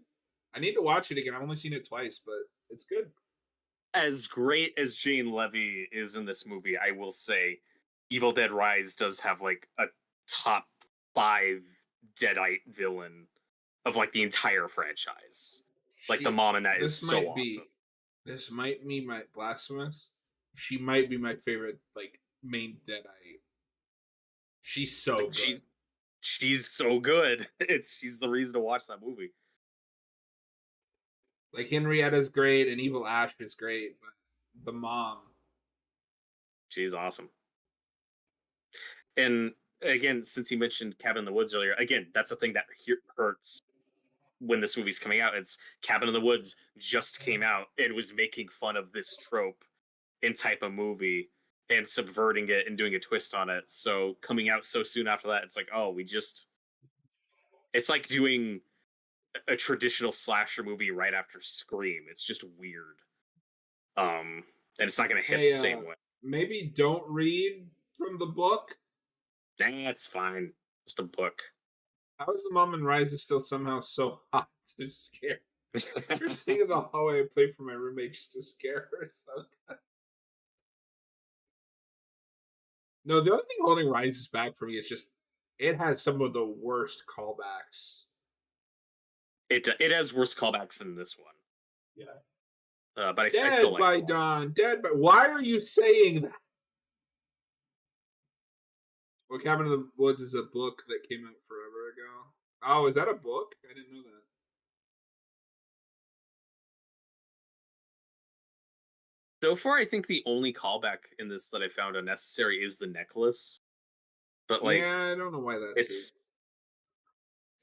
need to watch it again. I've only seen it twice, but it's good. as great as Jane Levy is in this movie, I will say Evil Dead Rise does have like a top 5 Deadite villain of like the entire franchise. Like the She, mom in that is this so might awesome. be, this might be my blasphemous. She might be my favorite, like, main Deadite. She's so good. She she's so good. She's the reason to watch that movie. Like Henrietta's great and Evil Ash is great, but the mom. She's awesome. And again, since you mentioned Cabin in the Woods earlier, again, that's the thing that hurts when this movie's coming out. It's Cabin in the Woods just came out and was making fun of this trope in type of movie and subverting it and doing a twist on it. So coming out so soon after that, it's like, oh, it's like doing a traditional slasher movie right after Scream. It's just weird. And it's not going to hit Hey, the same way. maybe don't read from the book. That's fine. Just a book. How is the mom in Rise is still somehow so hot to scare? You're sitting in the hallway I play for my roommate just to scare her. So no, the only thing holding Rise back for me is just it has some of the worst callbacks. It has worse callbacks than this one. Yeah. But I still Dead like by it. Dawn. Dead by. Why are you saying that? Well, Cabin in the Woods is a book that came out forever ago. Oh, is that a book? I didn't know that. So far, I think the only callback in this that I found unnecessary is the necklace. But like, Yeah, I don't know why that's here. it's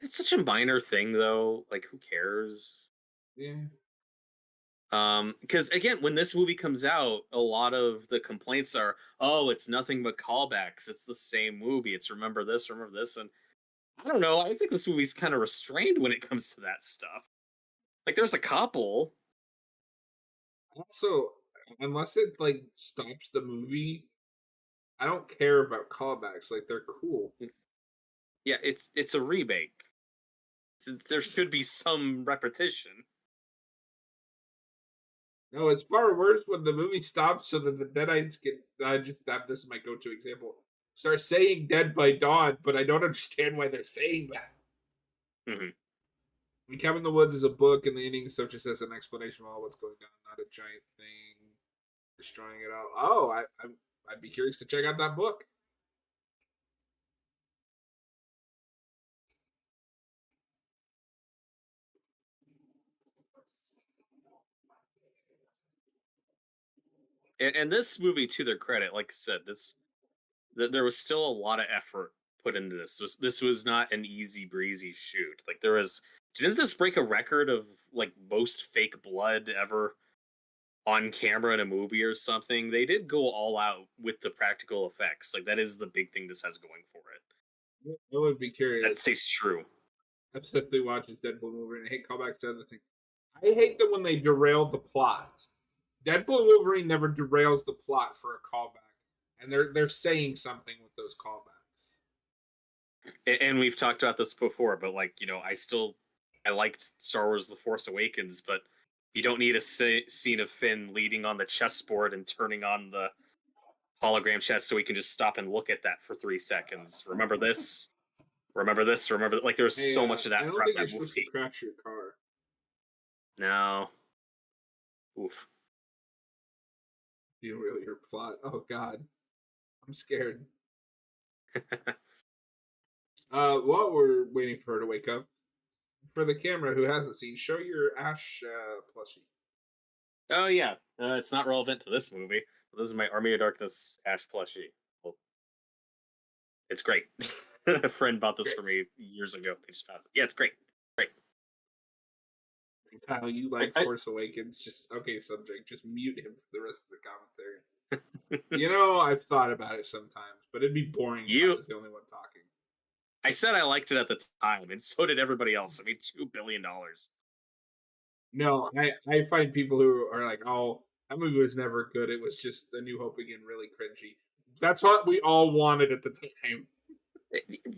it's such a minor thing, though. Like, who cares? Yeah. Because again, when this movie comes out, a lot of the complaints are, "Oh, it's nothing but callbacks. It's the same movie. It's remember this," and I don't know. I think this movie's kind of restrained when it comes to that stuff. Like, there's a couple. Also, unless it like stops the movie, I don't care about callbacks. Like they're cool. Yeah, it's a remake. There should be some repetition. No, it's far worse when the movie stops so that the Deadites get. I just have this is my go-to example. Start saying "Dead by Dawn," but I don't understand why they're saying that. Hmm. I mean, Cabin in the Woods is a book, and the ending so just as an explanation of all what's going on, not a giant thing destroying it all. Oh, I'd be curious to check out that book. And this movie, to their credit, like I said, there was still a lot of effort put into this. This was not an easy breezy shoot. Like there was, didn't this break a record of like most fake blood ever on camera in a movie or something? They did go all out with the practical effects. Like that is the big thing this has going for it. I would be That curious. stays true. Obsessively watches Deadpool movie and I hate callbacks to other things. I hate them when they derail the plot. Deadpool and Wolverine never derails the plot for a callback, and they're saying something with those callbacks. And we've talked about this before, but like I liked Star Wars: The Force Awakens, but you don't need a scene of Finn leading on the chessboard and turning on the hologram chest so we can just stop and look at that for 3 seconds. Remember this? Remember this? Remember like there's Hey, so much of I that don't throughout think you're that supposed to movie. crash your car. No. Oof. You really your plot. Oh God, I'm scared. While we're waiting for her to wake up, for the camera who hasn't seen, show your Ash plushie. Oh yeah. It's not relevant to this movie. This is my Army of Darkness Ash plushie. Well, it's great. A friend bought this Great. for me years ago. They just found it. Yeah, it's great. Great. How you like I, Force Awakens? Just okay, subject. Just mute him for the rest of the commentary. You know, I've thought about it sometimes, but it'd be boring if I you was the only one talking. I said I liked it at the time, and so did everybody else. I mean, $2 billion. No, I find people who are like, "Oh, that movie was never good. It was just A New Hope again, really cringy." That's what we all wanted at the time.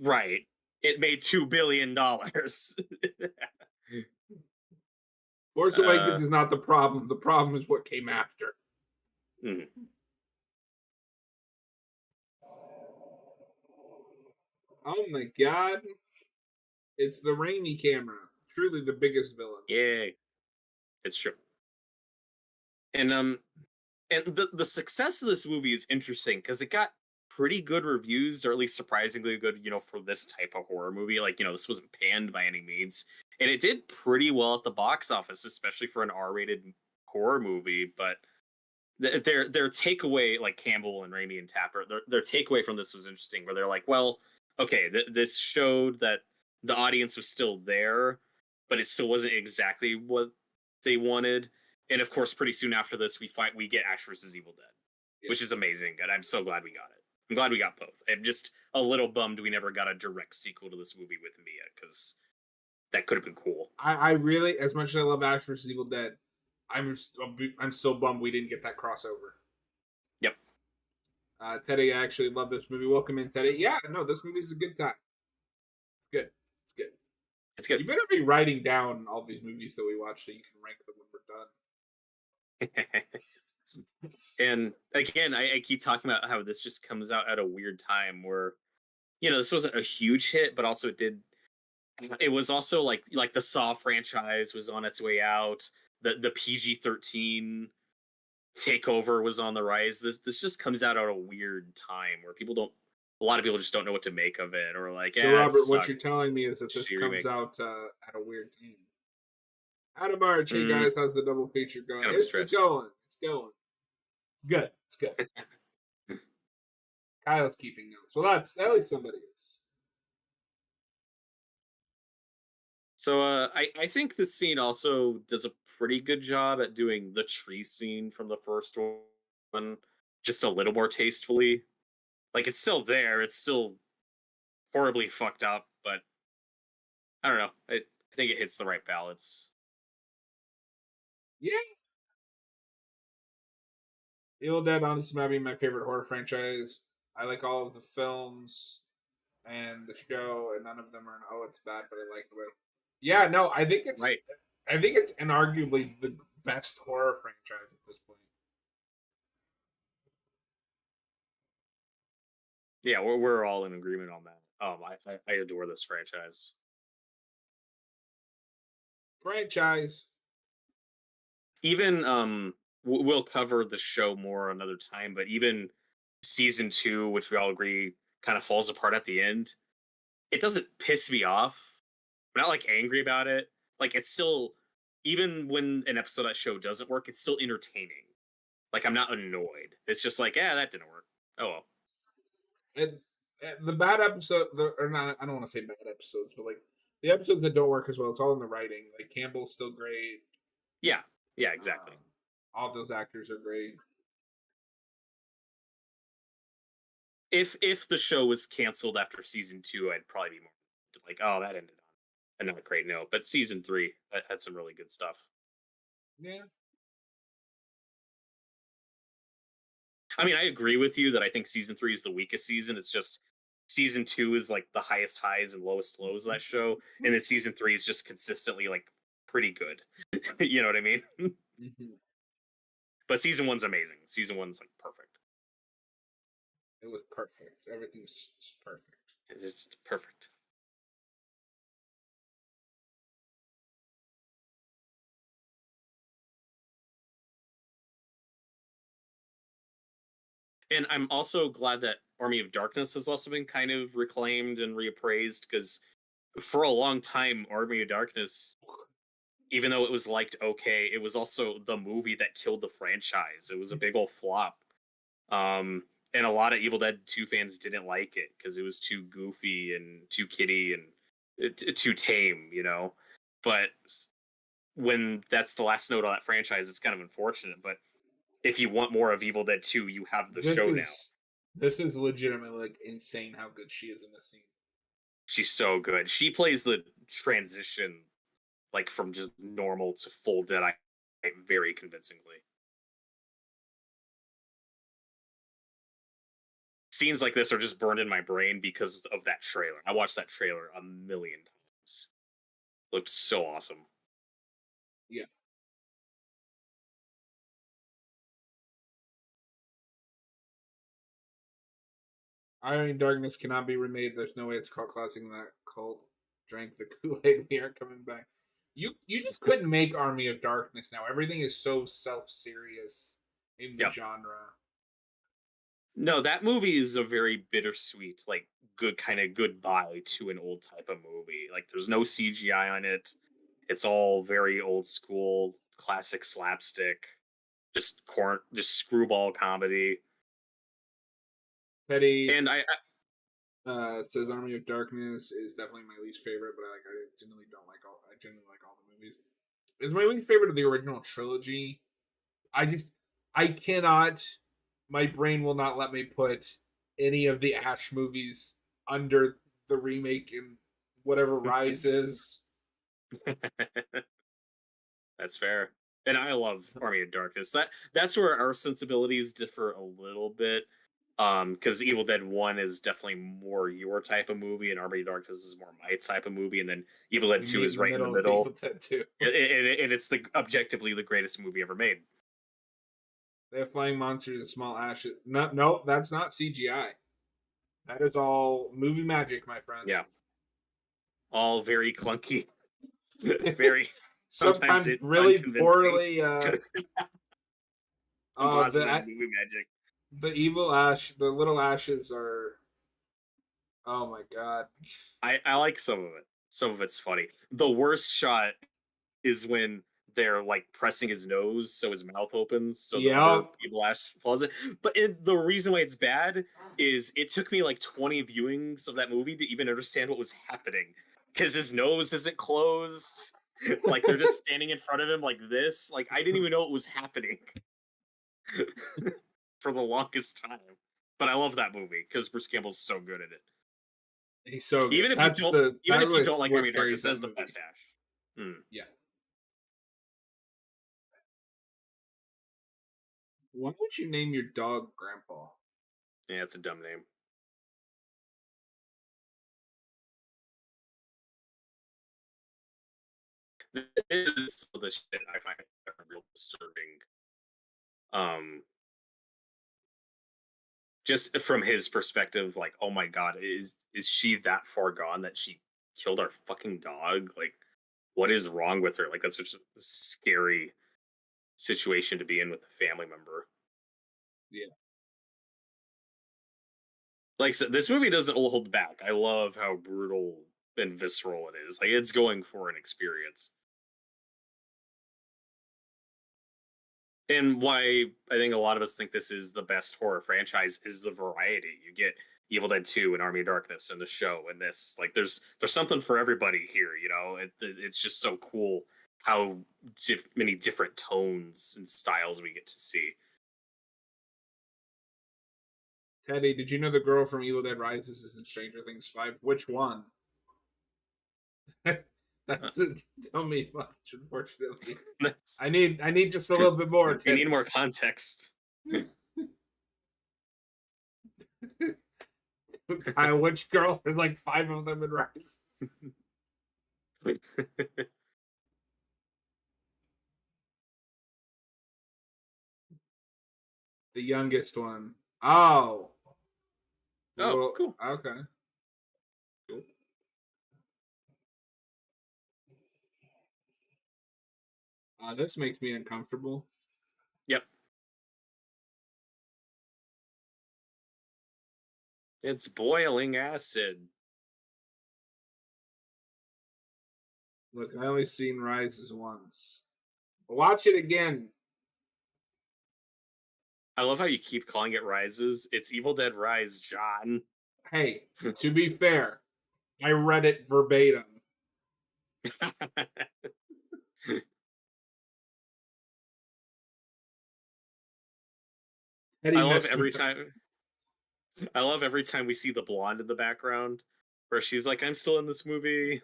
Right. It made $2 billion. Force uh, Awakens is not the problem. The problem is what came after. mm. Oh my God! It's the Raimi camera. Truly the biggest villain. Yay. It's true. And the success of this movie is interesting because it got pretty good reviews, or at least surprisingly good, for this type of horror movie. Like, this wasn't panned by any means. And it did pretty well at the box office, especially for an R-rated horror movie. But their takeaway, like Campbell and Raimi and Tapper, their takeaway from this was interesting, where they're like, well, okay, this showed that the audience was still there, but it still wasn't exactly what they wanted. And of course, pretty soon after this, we get Ash versus Evil Dead, which is amazing, and I'm so glad we got it. I'm glad we got both. I'm just a little bummed we never got a direct sequel to this movie with Mia, because that could have been cool. I really, as much as I love Ash vs Evil Dead, I'm so bummed we didn't get that crossover. Yep. Teddy, I actually love this movie. Welcome in, Teddy. Yeah, no, this movie is a good time. It's good. It's good. You better be writing down all these movies that we watch so you can rank them when we're done. And again, I keep talking about how this just comes out at a weird time where, this wasn't a huge hit, but also it was also like the Saw franchise was on its way out. The PG-13 takeover was on the rise. This just comes out at a weird time where a lot of people just don't know what to make of it, or like, So, yeah, it Robert, what sucked. you're telling me is that this Shitty comes remake. out at a weird time. Adam March, hey Mm, guys, how's the double feature going? kind of a It's stretch. going. It's going. Good. It's good. Kyle's keeping notes. Well, that's at least somebody is. So I think this scene also does a pretty good job at doing the tree scene from the first one, just a little more tastefully. Like it's still there, it's still horribly fucked up, but I don't know. I think it hits the right balance. Yeah. Evil Dead honestly might be my favorite horror franchise. I like all of the films and the show, and none of them are oh it's bad, but I like it. Yeah, no, Right. I think it's inarguably the best horror franchise at this point. Yeah, we're all in agreement on that. I adore this franchise. Franchise. Even we'll cover the show more another time, but even season 2, which we all agree kind of falls apart at the end, it doesn't piss me off. I'm not like angry about it. Like it's still, even when an episode of that show doesn't work, it's still entertaining. Like I'm not annoyed. It's just like, yeah, that didn't work. Oh well. And the bad episode, or not, I don't want to say bad episodes, but like the episodes that don't work as well, it's all in the writing. Like Campbell's still great. Yeah. Yeah, exactly. All those actors are great. If the show was canceled after season 2, I'd probably be more like, oh, that ended on a not great note. But season 3 had some really good stuff. Yeah. I mean, I agree with you that I think season 3 is the weakest season. It's just season 2 is like the highest highs and lowest lows of that show, and then season 3 is just consistently like pretty good. You know what I mean? Mm-hmm. But season 1's amazing. Season 1's like perfect. It was perfect. Everything's just perfect. It's just perfect. And I'm also glad that Army of Darkness has also been kind of reclaimed and reappraised, because for a long time, Army of Darkness, even though it was liked okay, it was also the movie that killed the franchise. It was a big old flop. And a lot of Evil Dead 2 fans didn't like it because it was too goofy and too kiddie and too tame, But when that's the last note on that franchise, it's kind of unfortunate. But if you want more of Evil Dead 2, you have the This show now. is this is legitimately like insane how good she is in this scene. She's so good. She plays the transition like from just normal to full Deadeye very convincingly. Scenes like this are just burned in my brain because of that trailer. I watched that trailer a million times. Looked so awesome. Yeah. Iron and Darkness cannot be remade. There's no way it's called classic. That cult drank the Kool-Aid. We aren't coming back. You just couldn't make Army of Darkness now. Everything is so self-serious in the Yep. genre. No, that movie is a very bittersweet, like good kind of goodbye to an old type of movie. Like there's no CGI on it. It's all very old school, classic slapstick, just screwball comedy. Petty And says Army of Darkness is definitely my least favorite, but I genuinely don't like all. I genuinely like all the movies. It's my least favorite of the original trilogy. I cannot. My brain will not let me put any of the Ash movies under the remake and whatever Rise is. that's fair. And I love Army of Darkness. That's where our sensibilities differ a little bit. Because Evil Dead 1 is definitely more your type of movie, and Army of Darkness is more my type of movie, and then Evil Dead We 2 meet is in the right in the middle of Evil middle. Dead 2. And it's the objectively the greatest movie ever made. They have flying monsters and small ashes. No, no, that's not CGI. That is all movie magic, my friend. Yeah, all very clunky, very sometimes Sometimes really unconvincing. poorly. Oh, Composited movie magic. the evil ash, the little ashes are. Oh my god. I like some of it. Some of it's funny. The worst shot is when they're like pressing his nose so his mouth opens so the other Yep. evil ash falls in. But the reason why it's bad is it took me like 20 viewings of that movie to even understand what was happening because his nose isn't closed. Like they're just standing in front of him like this. Like I didn't even know what was happening for the longest time. But I love that movie because Bruce Campbell's so good at it. He's so good. Even if you That's don't, the even that if you really don't like what Army of carries Darkness, that that's the movie. best Ash. Hmm. Yeah. Why would you name your dog Grandpa? Yeah, it's a dumb name. This is the shit I find real disturbing. Um, just from his perspective, like, oh my god, is she that far gone that she killed our fucking dog? Like, what is wrong with her? Like, that's such a scary situation to be in with a family member. Yeah. Like, so this movie doesn't hold back. I love how brutal and visceral it is. Like, it's going for an experience. And why I think a lot of us think this is the best horror franchise is the variety. You get Evil Dead 2 and Army of Darkness and the show and this. Like there's something for everybody here, you know. It's just so cool how many different tones and styles we get to see. Teddy, did you know the girl from Evil Dead Rises is in Stranger Things 5? Which one? That Uh, doesn't tell me much, unfortunately. that's, I need just a little bit more, you need Teddy. more context. Kyle, which girl? There's like 5 of them in Rises. The youngest one. Oh. Oh, Well, cool. okay. Cool. This makes me uncomfortable. Yep. It's boiling acid. Look, I only seen Rises once. Watch it again. I love how you keep calling it Rises. It's Evil Dead Rise, John. Hey, to be fair, I read it verbatim. Teddy I love missed me. every time I love every time we see the blonde in the background where she's like, I'm still in this movie.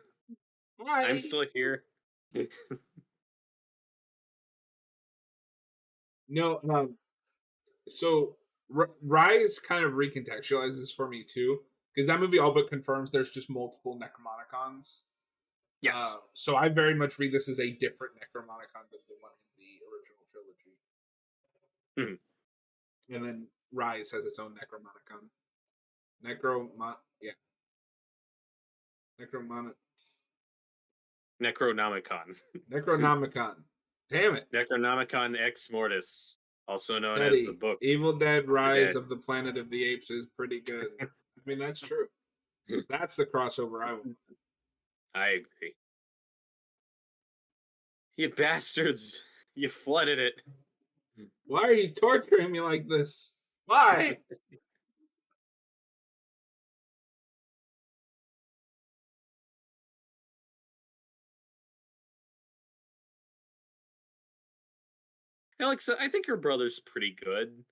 I'm Why? still here. No, so Rise kind of recontextualizes for me too, because that movie all but confirms there's just multiple Necromonicons. Yes. So I very much read this as a different Necromonicon than the one in the original trilogy. Mhm. And then Rise has its own Necromonicon. Yeah, Necromon Necronomicon. Necronomicon. Damn it, Necronomicon Ex Mortis, also known as the Teddy. Book Evil Dead: of the Rise Dead. of the Planet of the Apes is pretty good. I mean, that's true. That's the crossover I want. I agree. You bastards! You flooded it. Why are you torturing me like this? Why? Alex, I think your brother's pretty good.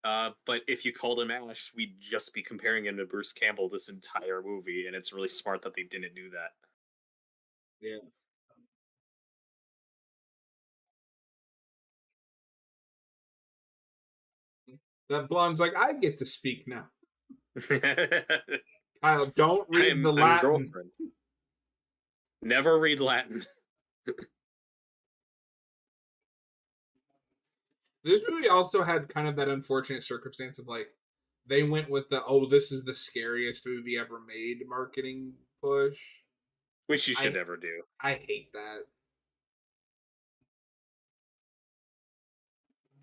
But if you called him Ash, we'd just be comparing him to Bruce Campbell this entire movie, and it's really smart that they didn't do that. Yeah. That blonde's like, I get to speak now. I Kyle, don't read the I'm your Latin. girlfriend. Never read Latin. This movie also had kind of that unfortunate circumstance of like they went with the oh this is the scariest movie ever made marketing push. Which you should I never do. I hate that.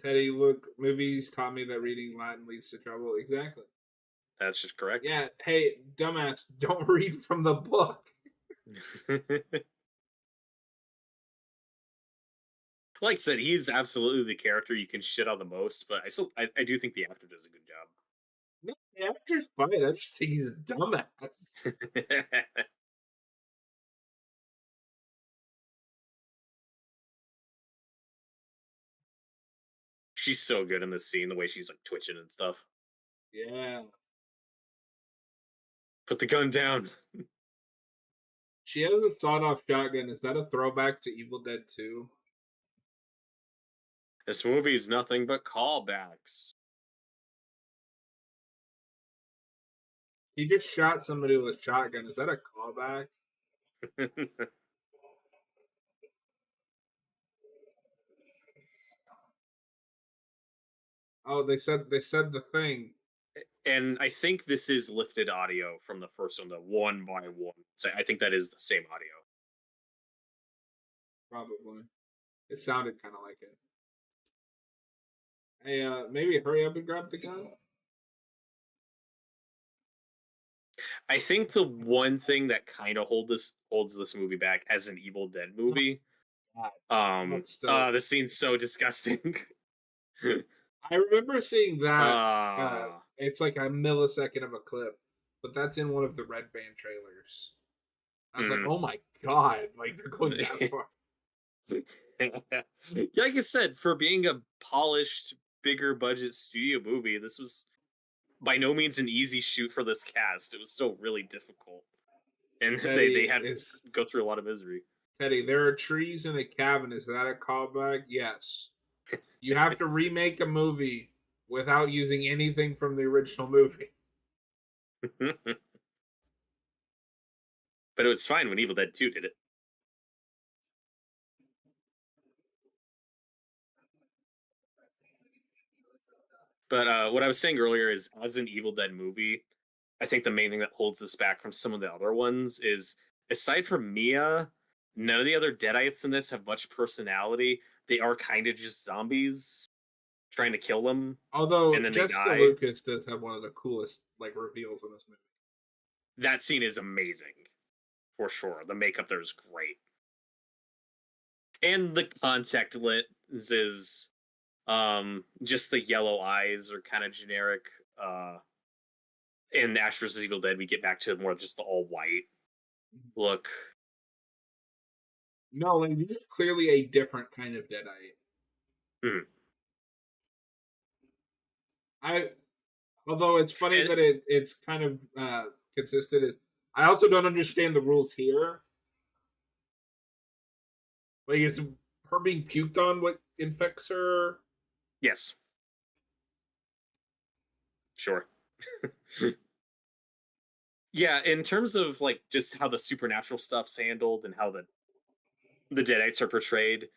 Teddy, look, movies taught me that reading Latin leads to trouble. Exactly. That's just correct. Yeah. Hey, dumbass, don't read from the book. Like I said, he's absolutely the character you can shit on the most, but I do think the actor does a good No, the actor's fine. I just think he's a dumbass. job. She's so good in this scene, the way she's like twitching and stuff. Yeah. Put the gun down. She has a sawed-off shotgun. Is that a throwback to Evil Dead 2? This movie's nothing but callbacks. He just shot somebody with a shotgun. Is that a callback? Oh, they said the thing. And I think this is lifted audio from the first one, the one by one. So I think that is the same audio. Probably. It sounded kind of like it. Hey, maybe hurry up and grab the gun. I think the one thing that kind of holds this movie back as an Evil Dead movie, But still, this scene's so disgusting. I remember seeing that. uh It's like a millisecond of a clip, but that's in one of the Red Band trailers. I was like, mm. oh my god, like they're going that far. Like I said, for being a polished, bigger budget studio movie, this was by no means an easy shoot for this cast. It was still really difficult, and they Teddy had to is go through a lot of misery. Teddy. There are trees in a cabin. Is that a callback? Yes. You have to remake a movie without using anything from the original movie. But it was fine when Evil Dead 2 did it. But what I was saying earlier is, as an Evil Dead movie, I think the main thing that holds this back from some of the other ones is, aside from Mia, none of the other Deadites in this have much personality. They are kind of just zombies trying to kill them, Although and then they Jessica die. Lucas does have one of the coolest like reveals in this movie. That scene is amazing, for sure. The makeup there is great, and the contact lenses, just the yellow eyes are kind of generic. In Ash vs Evil Dead, we get back to more just the all white look. No, like these are clearly a different kind of Deadite. Mhm. I although it's funny And that it's kind of consistent. Is I also don't understand the rules here. Like, is her being puked on what infects her? yes, sure. Yeah, in terms of like just how the supernatural stuff's handled and how the Deadites are portrayed,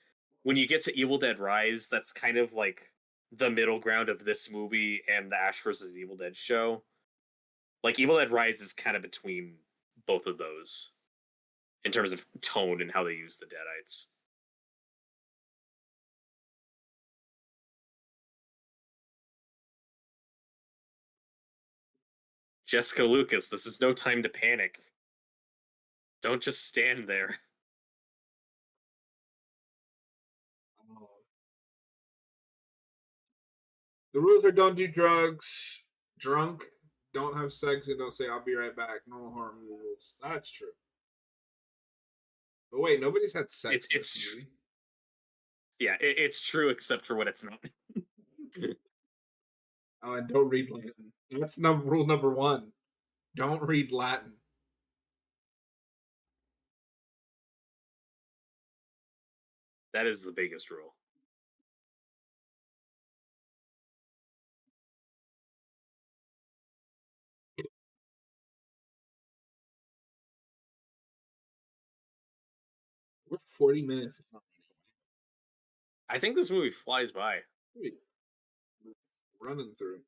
when you get to Evil Dead Rise, that's kind of like the middle ground of this movie and the Ash vs Evil Dead show. Like Evil Dead Rise is kind of between both of those in terms of tone and how they use the Deadites. Jessica Lucas, this is no time to panic. Don't just stand there. Oh. The rules are don't do drugs, drunk, don't have sex, and don't say I'll be right back. No harm rules. That's true. But wait, nobody's had sex in this movie. Yeah, it's true except for when it's not. Oh, and don't read Latin. That's rule number one. Don't read Latin. That is the biggest rule. We're 40 minutes. I think this movie flies by. Wait, running through.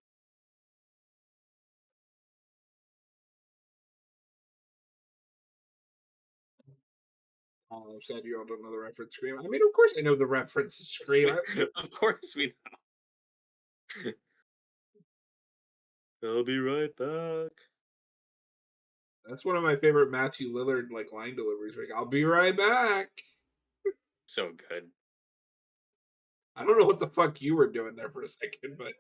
I'm sad you all don't know the reference Scream. I mean, of course I know the reference Scream. Of course we know. I'll be right back. That's one of my favorite Matthew Lillard like line deliveries. Like, I'll be right back. So good. I don't know what the fuck you were doing there for a second, but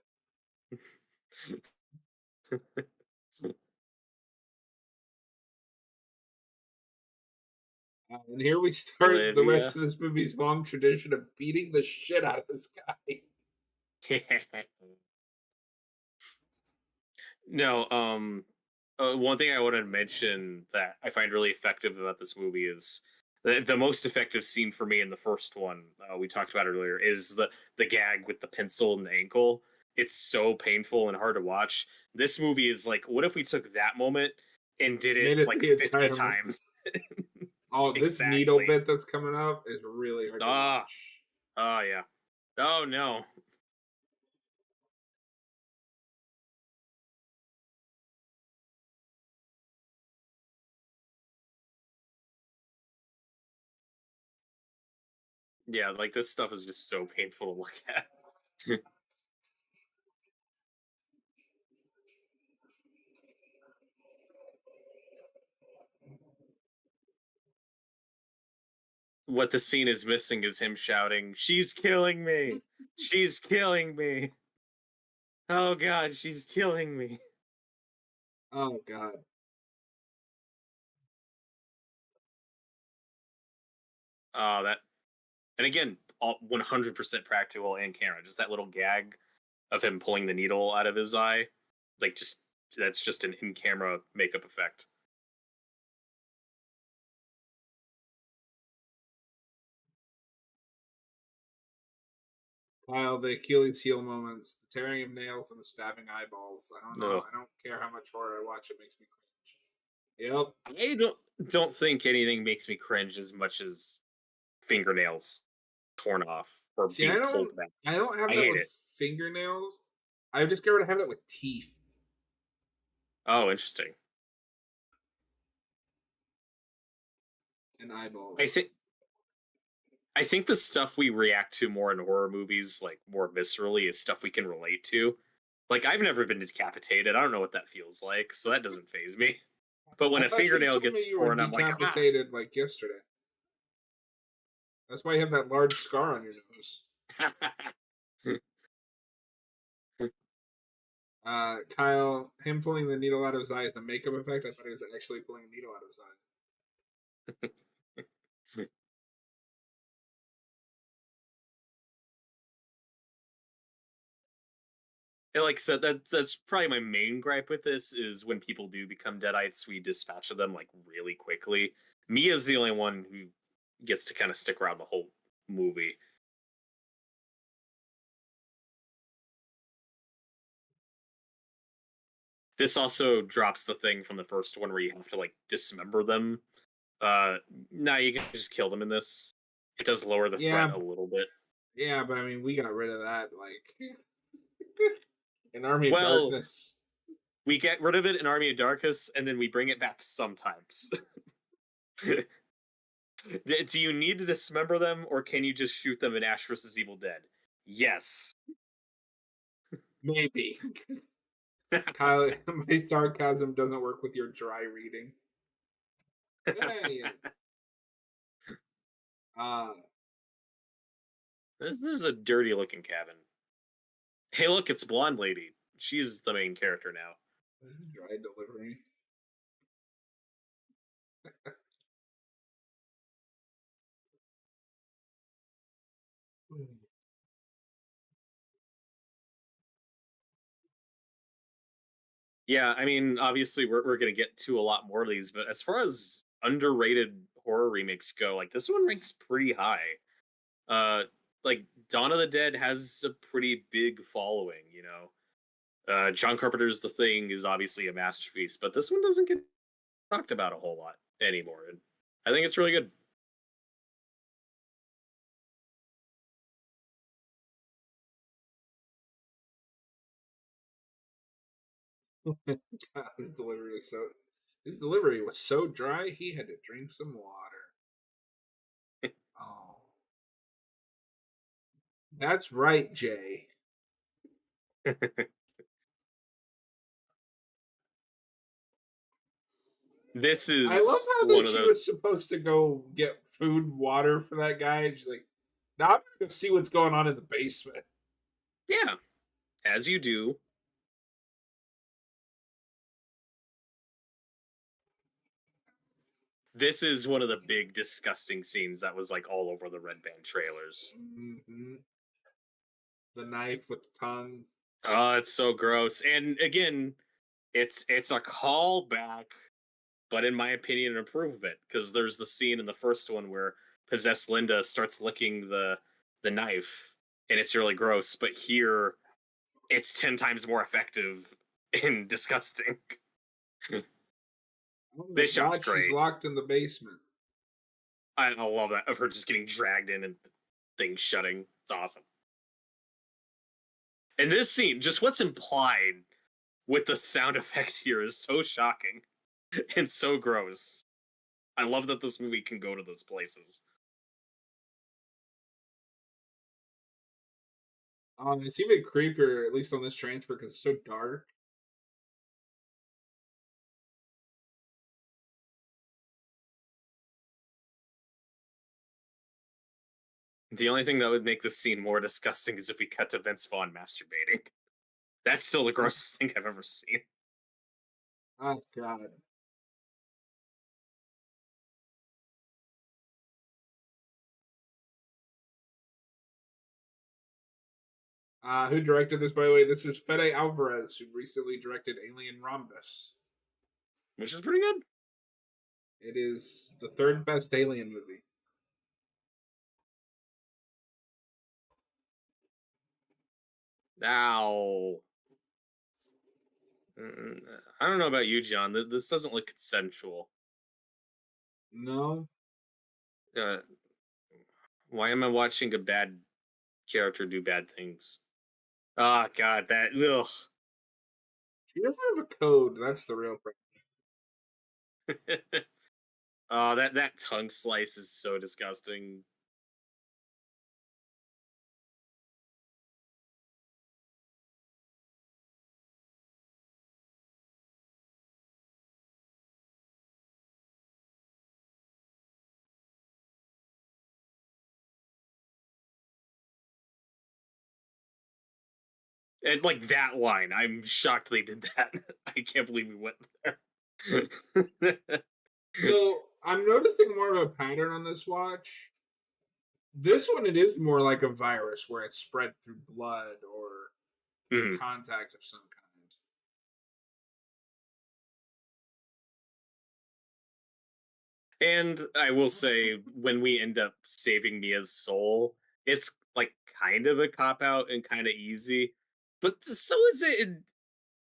and here we start the Olivia. rest of this movie's long tradition of beating the shit out of this guy. No, one thing I wanted to mention that I find really effective about this movie is the most effective scene for me in the first one we talked about earlier is the gag with the pencil and the ankle. It's so painful and hard to watch. This movie is like, what if we took that moment and did it Made it like the 50 entire times? Oh, this needle Exactly. bit that's coming up is really hard to Ah, watch. oh yeah. Oh no. Yeah, like this stuff is just so painful to look at. What the scene is missing is him shouting, "She's killing me! She's killing me! Oh god, she's killing me!" Oh god. Oh, that, and again, all 100% practical and camera. Just that little gag of him pulling the needle out of his eye, like just that's just an in-camera makeup effect. Kyle, the Achilles heel moments, the tearing of nails and the stabbing eyeballs. I don't know. No, I don't care how much horror I watch, it makes me cringe. Yep. I don't think anything makes me cringe as much as fingernails torn off or See, I being don't pulled back. I don't have I that hate with it. fingernails. I've discovered I have that with teeth Oh, interesting. and I eyeballs. think I think the stuff we react to more in horror movies, like more viscerally, is stuff we can relate to. Like I've never been decapitated. I don't know what that feels like, so that doesn't phase me. But when I a thought you fingernail told me gets you were torn, I'm like, ah. decapitated like yesterday. That's why you have that large scar on your nose. Kyle, him pulling the needle out of his eye is a makeup effect. I thought he was actually pulling a needle out of his eye. And like I said, that's probably my main gripe with this is when people do become deadites, we dispatch of them like really quickly. Mia's the only one who gets to kind of stick around the whole movie. This also drops the thing from the first one where you have to like dismember them. Uh, now you can just kill them in this. It does lower the threat Yeah, a little bit. yeah, but I mean, we got rid of that like in Army of Well, Darkness. we get rid of it in Army of Darkness, and then we bring it back sometimes. Do you need to dismember them, or can you just shoot them in Ash vs. Evil Dead? Yes. Maybe. Kyle, my sarcasm doesn't work with your dry reading. Hey, uh, This is a dirty looking cabin. Hey, look, it's Blonde Lady. She's the main character now. dry delivery. Yeah, I mean, obviously, we're going to get to a lot more of these, but as far as underrated horror remakes go, like this one ranks pretty high. Uh, like Dawn of the Dead has a pretty big following, you know. John Carpenter's The Thing is obviously a masterpiece, but this one doesn't get talked about a whole lot anymore. And I think it's really good. God, his delivery was so dry he had to drink some water. Oh, that's right, Jay. This I love is how one that of she those. was supposed to go get food, water for that guy. And she's like, "Now I'm gonna go see what's going on in the basement." Yeah, as you do. This is one of the big disgusting scenes that was like all over the Red Band trailers. Hmm. The knife with the tongue. Oh, it's so gross. And again, it's a callback, but in my opinion, an improvement because there's the scene in the first one where possessed Linda starts licking the knife, and it's really gross. But here, it's 10 times more effective and disgusting. Oh my This shot's God, she's great. locked in the basement. I love that of her just getting dragged in and things shutting. It's awesome. And this scene, just what's implied with the sound effects here is so shocking and so gross. I love that this movie can go to those places. It's even creepier, at least on this transfer, because it's so dark. The only thing that would make this scene more disgusting is if we cut to Vince Vaughn masturbating. That's still the grossest thing I've ever seen. Oh God. Who directed this, by the way? This is Fede Alvarez, who recently directed Alien Rhombus. Which is pretty good. It is the third best Alien movie. Now, I don't know about you, John. This doesn't look consensual. No, Uh, why am I watching a bad character do bad things? Oh God, that ugh. she doesn't have a code. That's the real problem. Oh, that tongue slice is so disgusting. And like that line, I'm shocked they did that. I can't believe we went there. So I'm noticing more of a pattern on this watch. This one, it is more like a virus where it's spread through blood or through Mhm. contact of some kind. And I will say, when we end up saving Mia's soul, it's like kind of a cop out and kind of easy. But so is it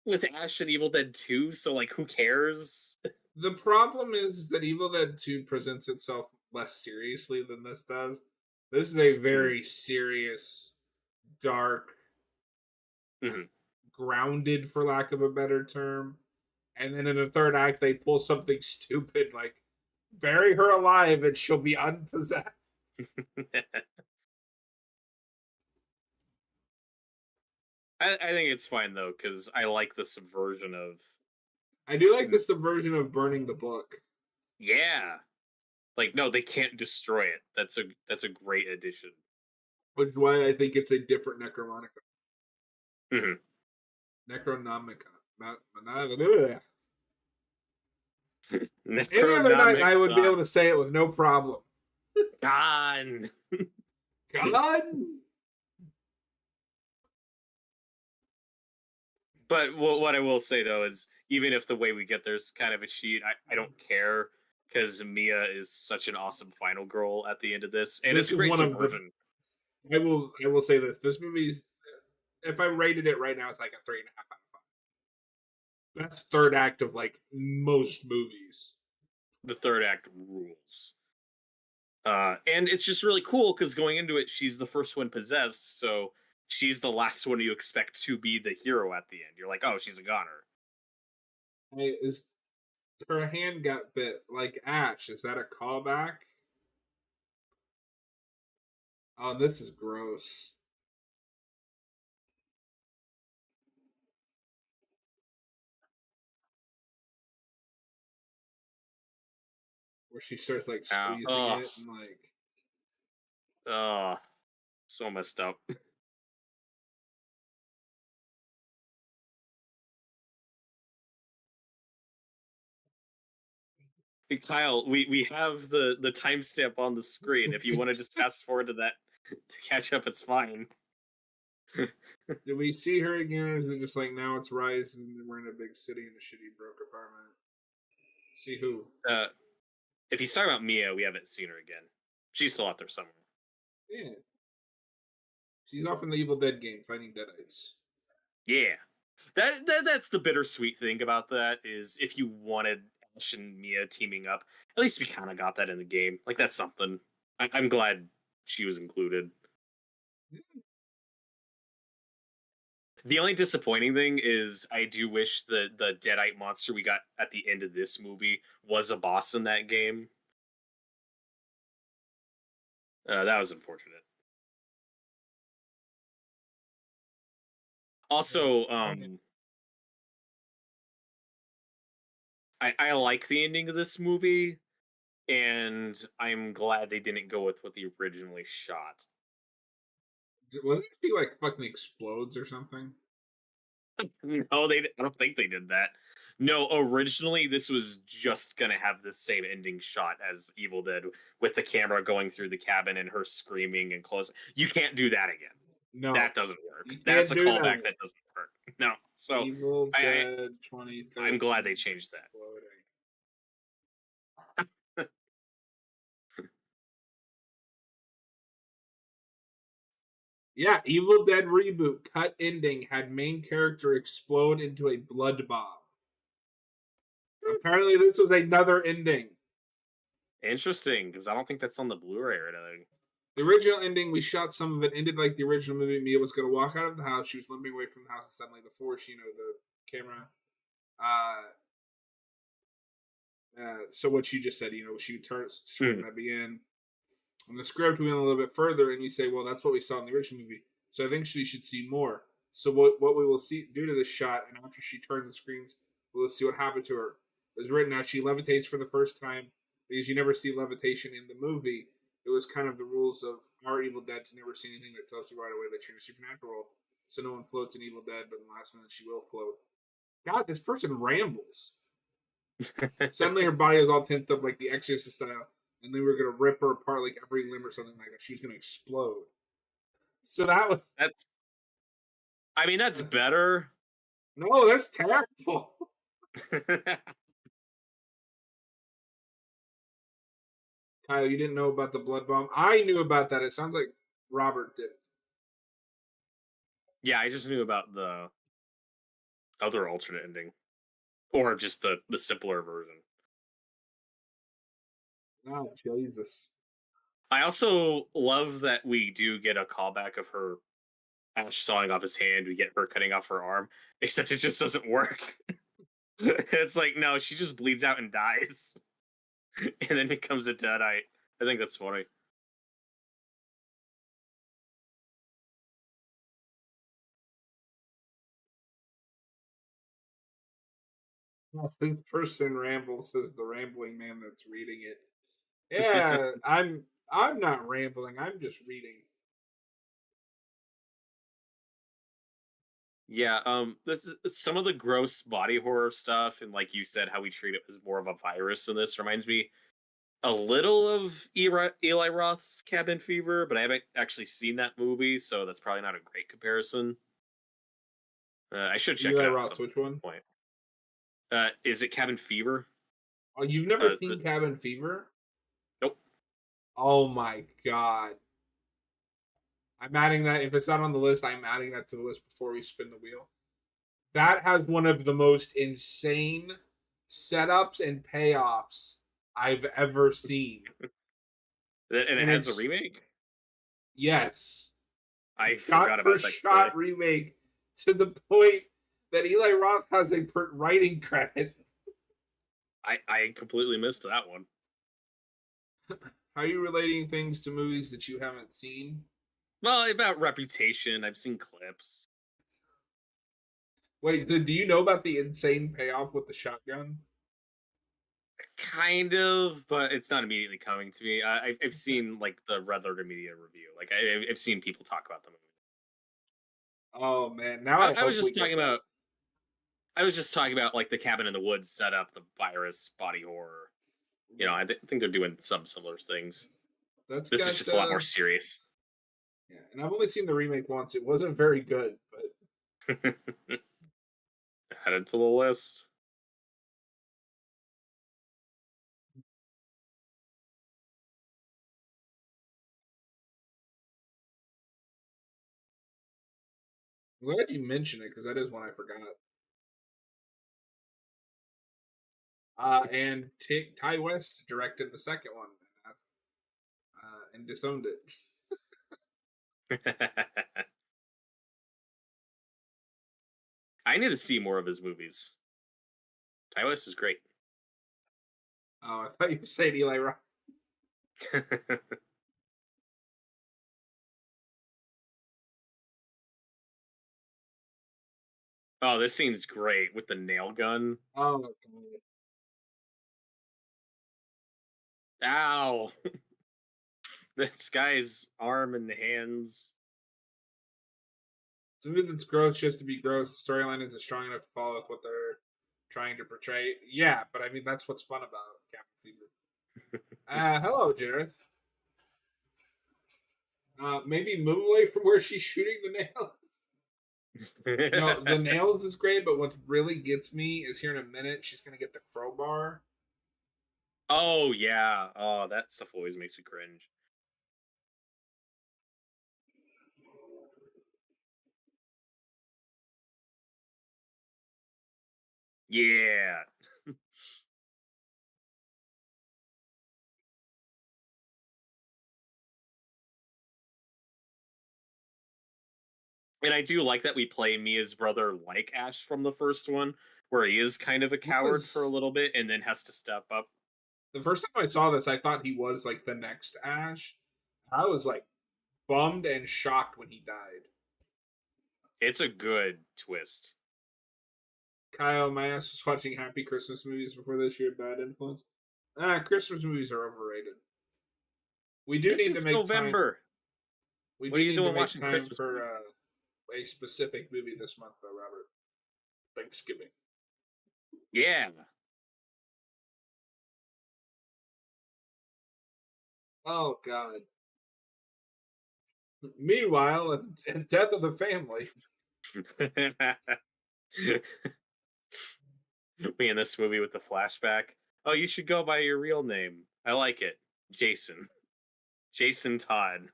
with Ash and Evil Dead 2. So like, who cares? The problem is that Evil Dead 2 presents itself less seriously than this does. This is a Mhm. very serious, dark, Mhm. grounded, for lack of a better term. And then in the third act, they pull something stupid like bury her alive and she'll be unpossessed. I think it's fine though because I like the subversion of I do like the subversion of burning the book, yeah. Like no, they can't destroy it. That's a great addition. which is why I think it's a different Necromonica. Mhm. Necronomica. Any other night, Necronomic I would be God. able to say it with no problem. God. God! But what I will say though is, even if the way we get there's kind of a cheat, I don't care because Mia is such an awesome final girl at the end of this, and This it's a is great one of the. subversion. I will say this. This movie's. If I rated it right now, it's like a 3.5 out of 5. That's third act of like most movies. The third act rules, and it's just really cool because going into it, she's the first one possessed, so she's the last one you expect to be the hero at the end. You're like, oh, she's a goner. Hey, is her hand got bit like Ash? Is that a callback? Oh, this is gross. Where she starts like squeezing Oh, it and like oh, so messed up. Hey, Kyle, we have the timestamp on the screen. If you want to just fast forward to that to catch up, it's fine. do we see her again, or is it just like now it's Rise and we're in a big city in a shitty broke apartment? See who? uh, if he's talking about Mia, we haven't seen her again. She's still out there somewhere. Yeah. She's off in the Evil Dead game fighting Deadites. Yeah, that's the bittersweet thing about that is if you wanted Ash and Mia teaming up, at least we kind of got that in the game. Like that's something. I'm glad she was included. The only disappointing thing is I do wish the Deadite monster we got at the end of this movie was a boss in that game. That was unfortunate. Also, I like the ending of this movie, and I'm glad they didn't go with what they originally shot. Wasn't she like fucking explodes or something? No, they. I don't think they did that. No, originally this was just gonna have the same ending shot as Evil Dead, with the camera going through the cabin and her screaming and closing. You can't do that again. No, That doesn't work. you That's can't a do callback that. that doesn't work. No. So Evil I Dead 2013. I'm glad they changed that. Exploding. Yeah, Evil Dead Reboot cut ending had main character explode into a blood bomb. Apparently, this was another ending. Interesting, because I don't think that's on the Blu-ray or anything. The original ending, we shot some of it, ended like the original movie. Mia was going to walk out of the house. She was limping away from the house, and suddenly the force, the camera. So what you just said, she turns screaming at the end. In the script, we went a little bit further, and you say, well, that's what we saw in the original movie. So I think she should see more. So what we will see due to this shot, and after she turns and screams, we'll see what happened to her. It was written out. She levitates for the first time because you never see levitation in the movie. It was kind of the rules of our Evil Dead to never see anything that tells you right away that you're in a supernatural. So no one floats in Evil Dead, but in the last minute she will float. God, this person rambles. Suddenly her body was all tensed up like the Exorcist style, and they were gonna rip her apart like every limb or something like that. She was gonna explode. So that was That's. I mean, that's better. no, that's terrible. Kyle, you didn't know about the blood bomb. I knew about that. It sounds like Robert did. Yeah, I just knew about the other alternate ending, or just the simpler version. Oh, Jesus. I also love that we do get a callback of her Ash sawing off his hand. We get her cutting off her arm, except it just doesn't work. It's like no, she just bleeds out and dies, and then becomes a deadite. I think that's funny. This person rambles says the rambling man that's reading it. Yeah, I'm not rambling. I'm just reading. Yeah, this is some of the gross body horror stuff, and like you said, how we treat it as more of a virus. And this reminds me a little of Eli Roth's Cabin Fever, but I haven't actually seen that movie, so that's probably not a great comparison. I should check it Eli out at Roth's some which one? point. Is it Cabin Fever? Oh, you've never The, seen Cabin Fever? nope. Oh my god. I'm adding that. If it's not on the list, I'm adding that to the list before we spin the wheel. That has one of the most insane setups and payoffs I've ever seen. And it And has a it's remake. yes, I shot forgot for about that completely. shot remake to the point that Eli Roth has a writing credit. I completely missed that one. How are you relating things to movies that you haven't seen? Well, about Reputation, I've seen clips. Wait, do you know about the insane payoff with the shotgun? Kind of, but it's not immediately coming to me. I've seen like the Red Letter Media review. Like I've seen people talk about the movie. Oh man, now I I was hope we just get talking that. about. I was just talking about like the cabin in the woods setup, the virus, body horror. You know, Yeah, I think they're doing some similar things. that's This is got just a lot more serious. yeah, and I've only seen the remake once. It wasn't very good, but Add it to the list. I'm glad you mentioned it because that is one I forgot. And Ty West directed the second one, and disowned it. I need to see more of his movies. Ty West is great. Oh, I thought you were saying Eli Roth. Oh, this scene's great with the nail gun. Oh, God. Ow! This guy's arm and hands. Something that's gross just to be gross. The storyline isn't strong enough to follow with what they're trying to portray. Yeah, but I mean that's what's fun about Cabin Fever. Hello, Jareth. Maybe move away from where she's shooting the nails. No, the nails is great, but what really gets me is here in a minute she's gonna get the crowbar. Oh yeah. Oh, that stuff always makes me cringe. Yeah. And I do like that we play Mia's brother like Ash from the first one, where he is kind of a He coward for a was little bit and then has to step up. the first time I saw this, I thought he was like the next Ash. I was like bummed and shocked when he died. It's a good twist. Kyle, my ass was watching Happy Christmas movies before this year. Bad influence. Christmas movies are overrated. We do need to It's make time. November. We What are do you need to doing make watching time Christmas for movies? a specific movie this month, though, Robert. Thanksgiving. Yeah. Oh God. Meanwhile, Death of the Family. Me in this movie with the flashback. Oh, you should go by your real name. I like it. Jason. Jason Todd.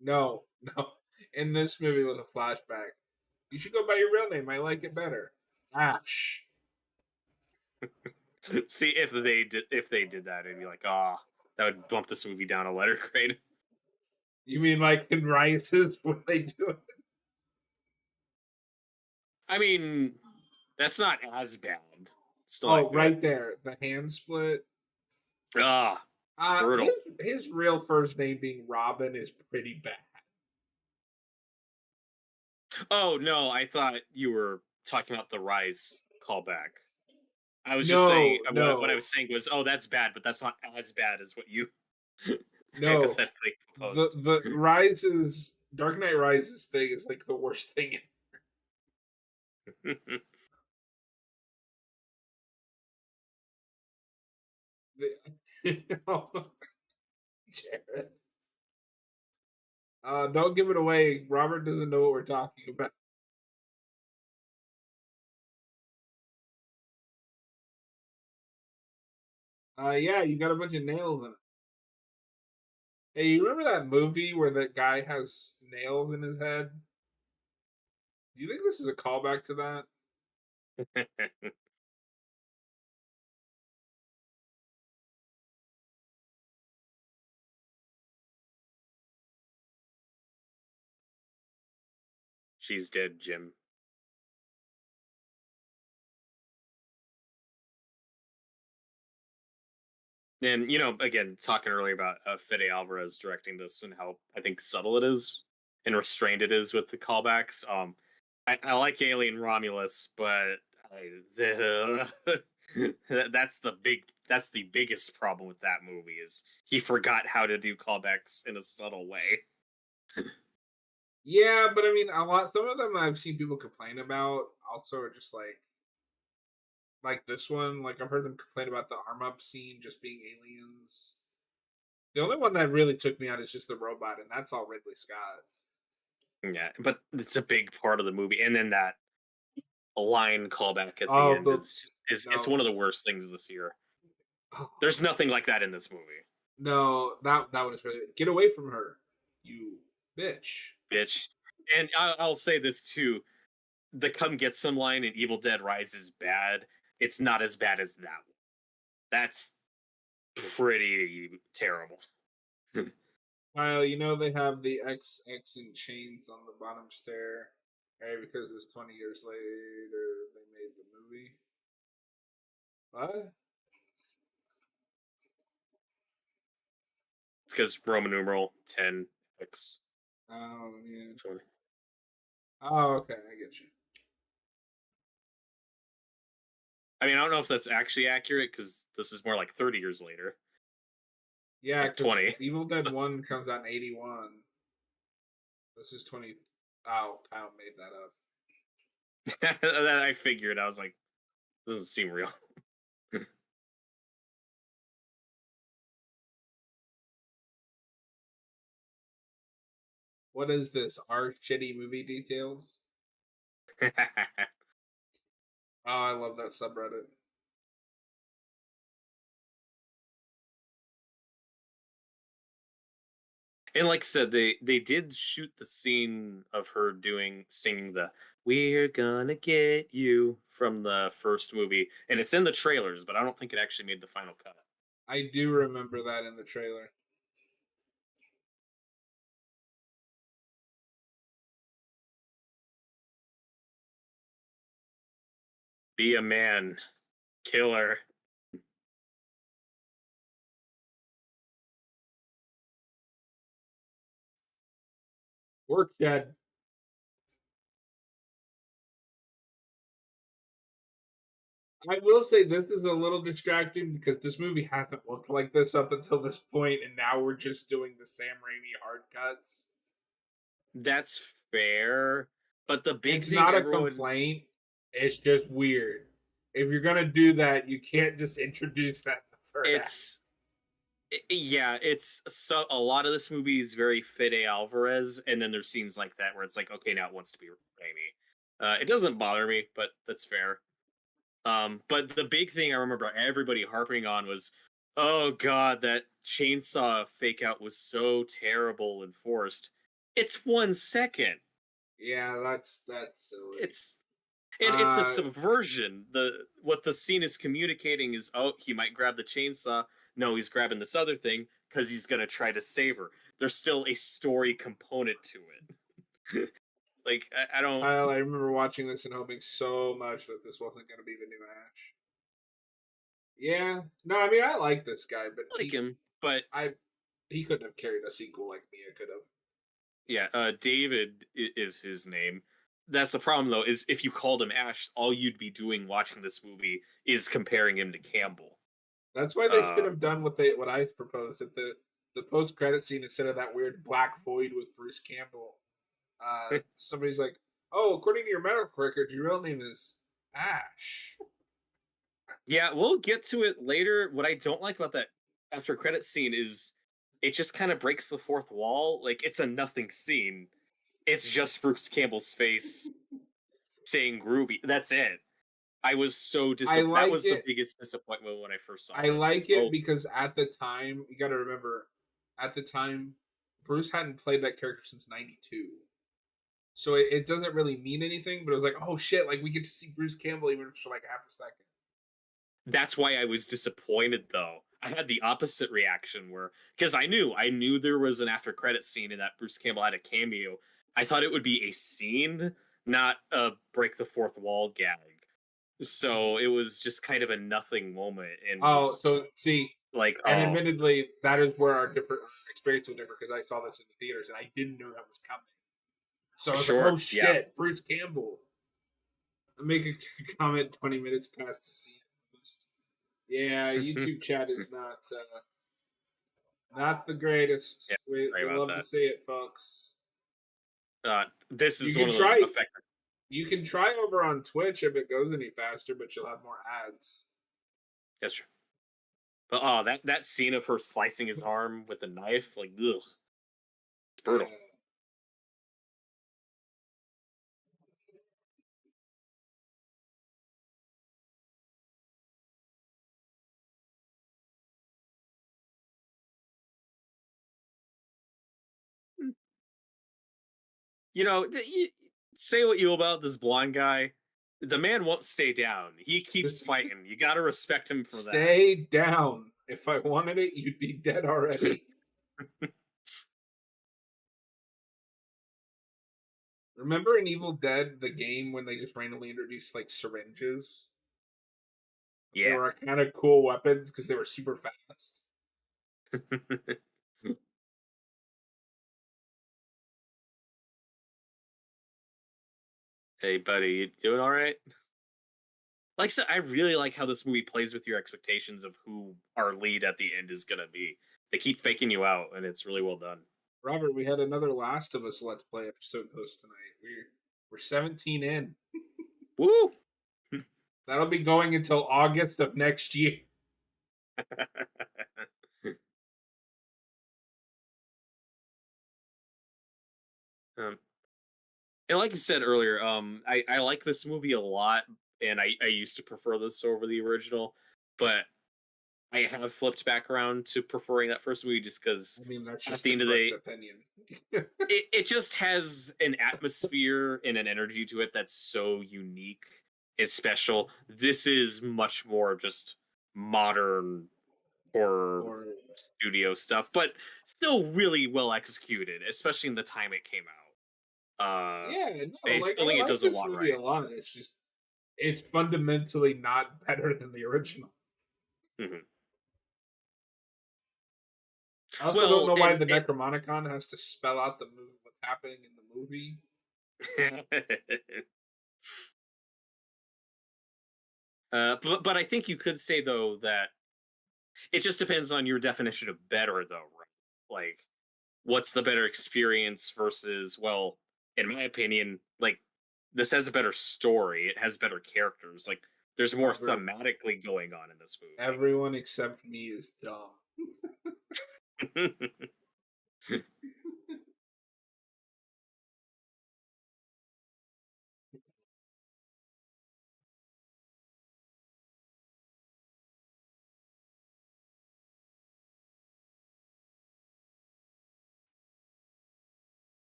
No, no. In this movie with a flashback, you should go by your real name. I like it better. Ash. See if they did that, it'd be like, ah, oh, that would bump this movie down a letter grade. You mean like in Rises when they do it? I mean, that's not as bad. It's still Oh, not good. right there, the hand split. Ah, it's His brutal. his real first name being Robin is pretty bad. Oh no, I thought you were talking about the Rise callback. I was just saying No, what I no, was saying was, oh, that's bad, but that's not as bad as what you no. hypothetically The proposed. the Rises Dark Knight Rises thing is like the worst thing. Oh, Jared. Don't give it away. Robert doesn't know what we're talking about. Yeah, you got a bunch of nails in it. Hey, you remember that movie where that guy has nails in his head? Do you think this is a callback to that? She's dead, Jim. And again, talking earlier about Fede Alvarez directing this and how I think subtle it is and restrained it is with the callbacks. I like Alien Romulus, but that's the biggest problem with that movie is he forgot how to do callbacks in a subtle way. Yeah, but I mean, some of them I've seen people complain about also are just like this one. Like I've heard them complain about the arm up scene just being aliens. The only one that really took me out is just the robot, and that's all Ridley Scott. Yeah, but it's a big part of the movie, and then that line callback at the Oh, end is it's no, one of the worst things this year. oh, There's nothing like that in this movie. no, that one is really get away from her, you bitch. Bitch. And I'll say this too: the "come get some" line in Evil Dead Rise is bad. It's not as bad as that one. That's pretty terrible. Well, they have the XX in chains on the bottom stair, right? Because it's 20 years later they made the movie. What? It's because Roman numeral 10x Oh yeah. 20. Oh, okay, I get you. I mean, I don't know if that's actually accurate because this is more like 30 years later, Yeah, like because 20. Evil Dead 1 comes out in 81. This is 20. Oh, Kyle made that up. I figured. I was like, doesn't seem real. What is this? Our shitty movie details? Oh, I love that subreddit. And like I said, they did shoot the scene of her singing the "We're gonna get you" from the first movie, and it's in the trailers, but I don't think it actually made the final cut. I do remember that in the trailer. Be a man, killer. Work, Chad. I will say this is a little distracting because this movie hasn't looked like this up until this point, and now we're just doing the Sam Raimi hard cuts. That's fair, but the big It's thing not a everyone complaint. It's just weird. If you're gonna do that, you can't just introduce that in the third act. it's yeah, it's so a lot of this movie is very Fede Alvarez, and then there's scenes like that where it's like, okay, now it wants to be Raimi. It doesn't bother me, but that's fair. But the big thing I remember everybody harping on was, oh god, that chainsaw fake out was so terrible and forced. It's 1 second. Yeah, that's silly. It's and it's a Uh, subversion. What the scene is communicating is, oh, he might grab the chainsaw. No, he's grabbing this other thing because he's gonna try to save her. There's still a story component to it. Like I don't Kyle, I remember watching this and hoping so much that this wasn't gonna be the new Ash. Yeah, no, I mean I like this guy, but like him, but I, he couldn't have carried a sequel like Mia could have. yeah, David is his name. That's the problem, though. Is if you called him Ash, all you'd be doing watching this movie is comparing him to Campbell. That's why they should Uh, have done what I proposed at the post credit scene instead of that weird black void with Bruce Campbell. Somebody's like, "Oh, according to your medical record, your real name is Ash." yeah, we'll get to it later. What I don't like about that after credit scene is it just kind of breaks the fourth wall. Like it's a nothing scene. It's just Bruce Campbell's face saying "groovy." That's it. I was so I disappointed. That like was the it. biggest disappointment when I first saw I this. Was like it oh, because at the time, you got to remember, at the time, Bruce hadn't played that character since '92. So it doesn't really mean anything, but it was like, oh shit, like we get to see Bruce Campbell even for like half a second. that's why I was disappointed though. I had the opposite reaction where because I knew there was an after credit scene and that Bruce Campbell had a cameo. I thought it would be a scene, not a break the fourth wall gag. So it was just kind of a nothing moment and Oh, was so see, Like, And oh admittedly, that is where our different experience will differ because I saw this in the theaters and I didn't know that was coming. So I was like, sure, "Oh yeah. shit, Bruce Campbell!" I make a comment 20 minutes past the scene. Yeah, YouTube chat is not the greatest. Yeah, We sorry about love to that. see it, folks. This You is can one of those try. effective. You can try over on Twitch if it goes any faster, but you'll have more ads. That's true. But oh, that scene of her slicing his arm with a knife, like, ugh, it's Yeah. brutal. You know, say what you will about this blonde guy, the man won't stay down. He keeps fighting. You got to respect him for that. Stay down. If I wanted it, you'd be dead already. Remember in Evil Dead, the game, when they just randomly introduced like syringes? They Yeah. were kind of cool weapons because they were super fast. Hey, buddy, you doing all right? Like I said, I really like how this movie plays with your expectations of who our lead at the end is gonna be. They keep faking you out, and it's really well done. Robert, we had another Last of Us Let's Play episode post tonight. We're 17 in. Woo! That'll be going until August of next year. um, and like I said earlier, I like this movie a lot, and I used to prefer this over the original, but I have flipped back around to preferring that first movie just because I mean, that's at just the the end of the correct day, opinion. it just has an atmosphere and an energy to it that's so unique and special. This is much more just modern horror Or studio stuff, but still really well executed, especially in the time it came out. yeah, no, I like still I think it like does a this lot movie right. a lot. It's just it's fundamentally not better than the original. Mhm. I also don't Well, know why and the Necromonicon has to spell out what's happening in the movie. but I think you could say though that it just depends on your definition of better, though, right? Like, what's the better experience versus, well, in my opinion, like, this has a better story. It has better characters. Like, there's more Robert, thematically going on in this everyone except me is dumb. movie.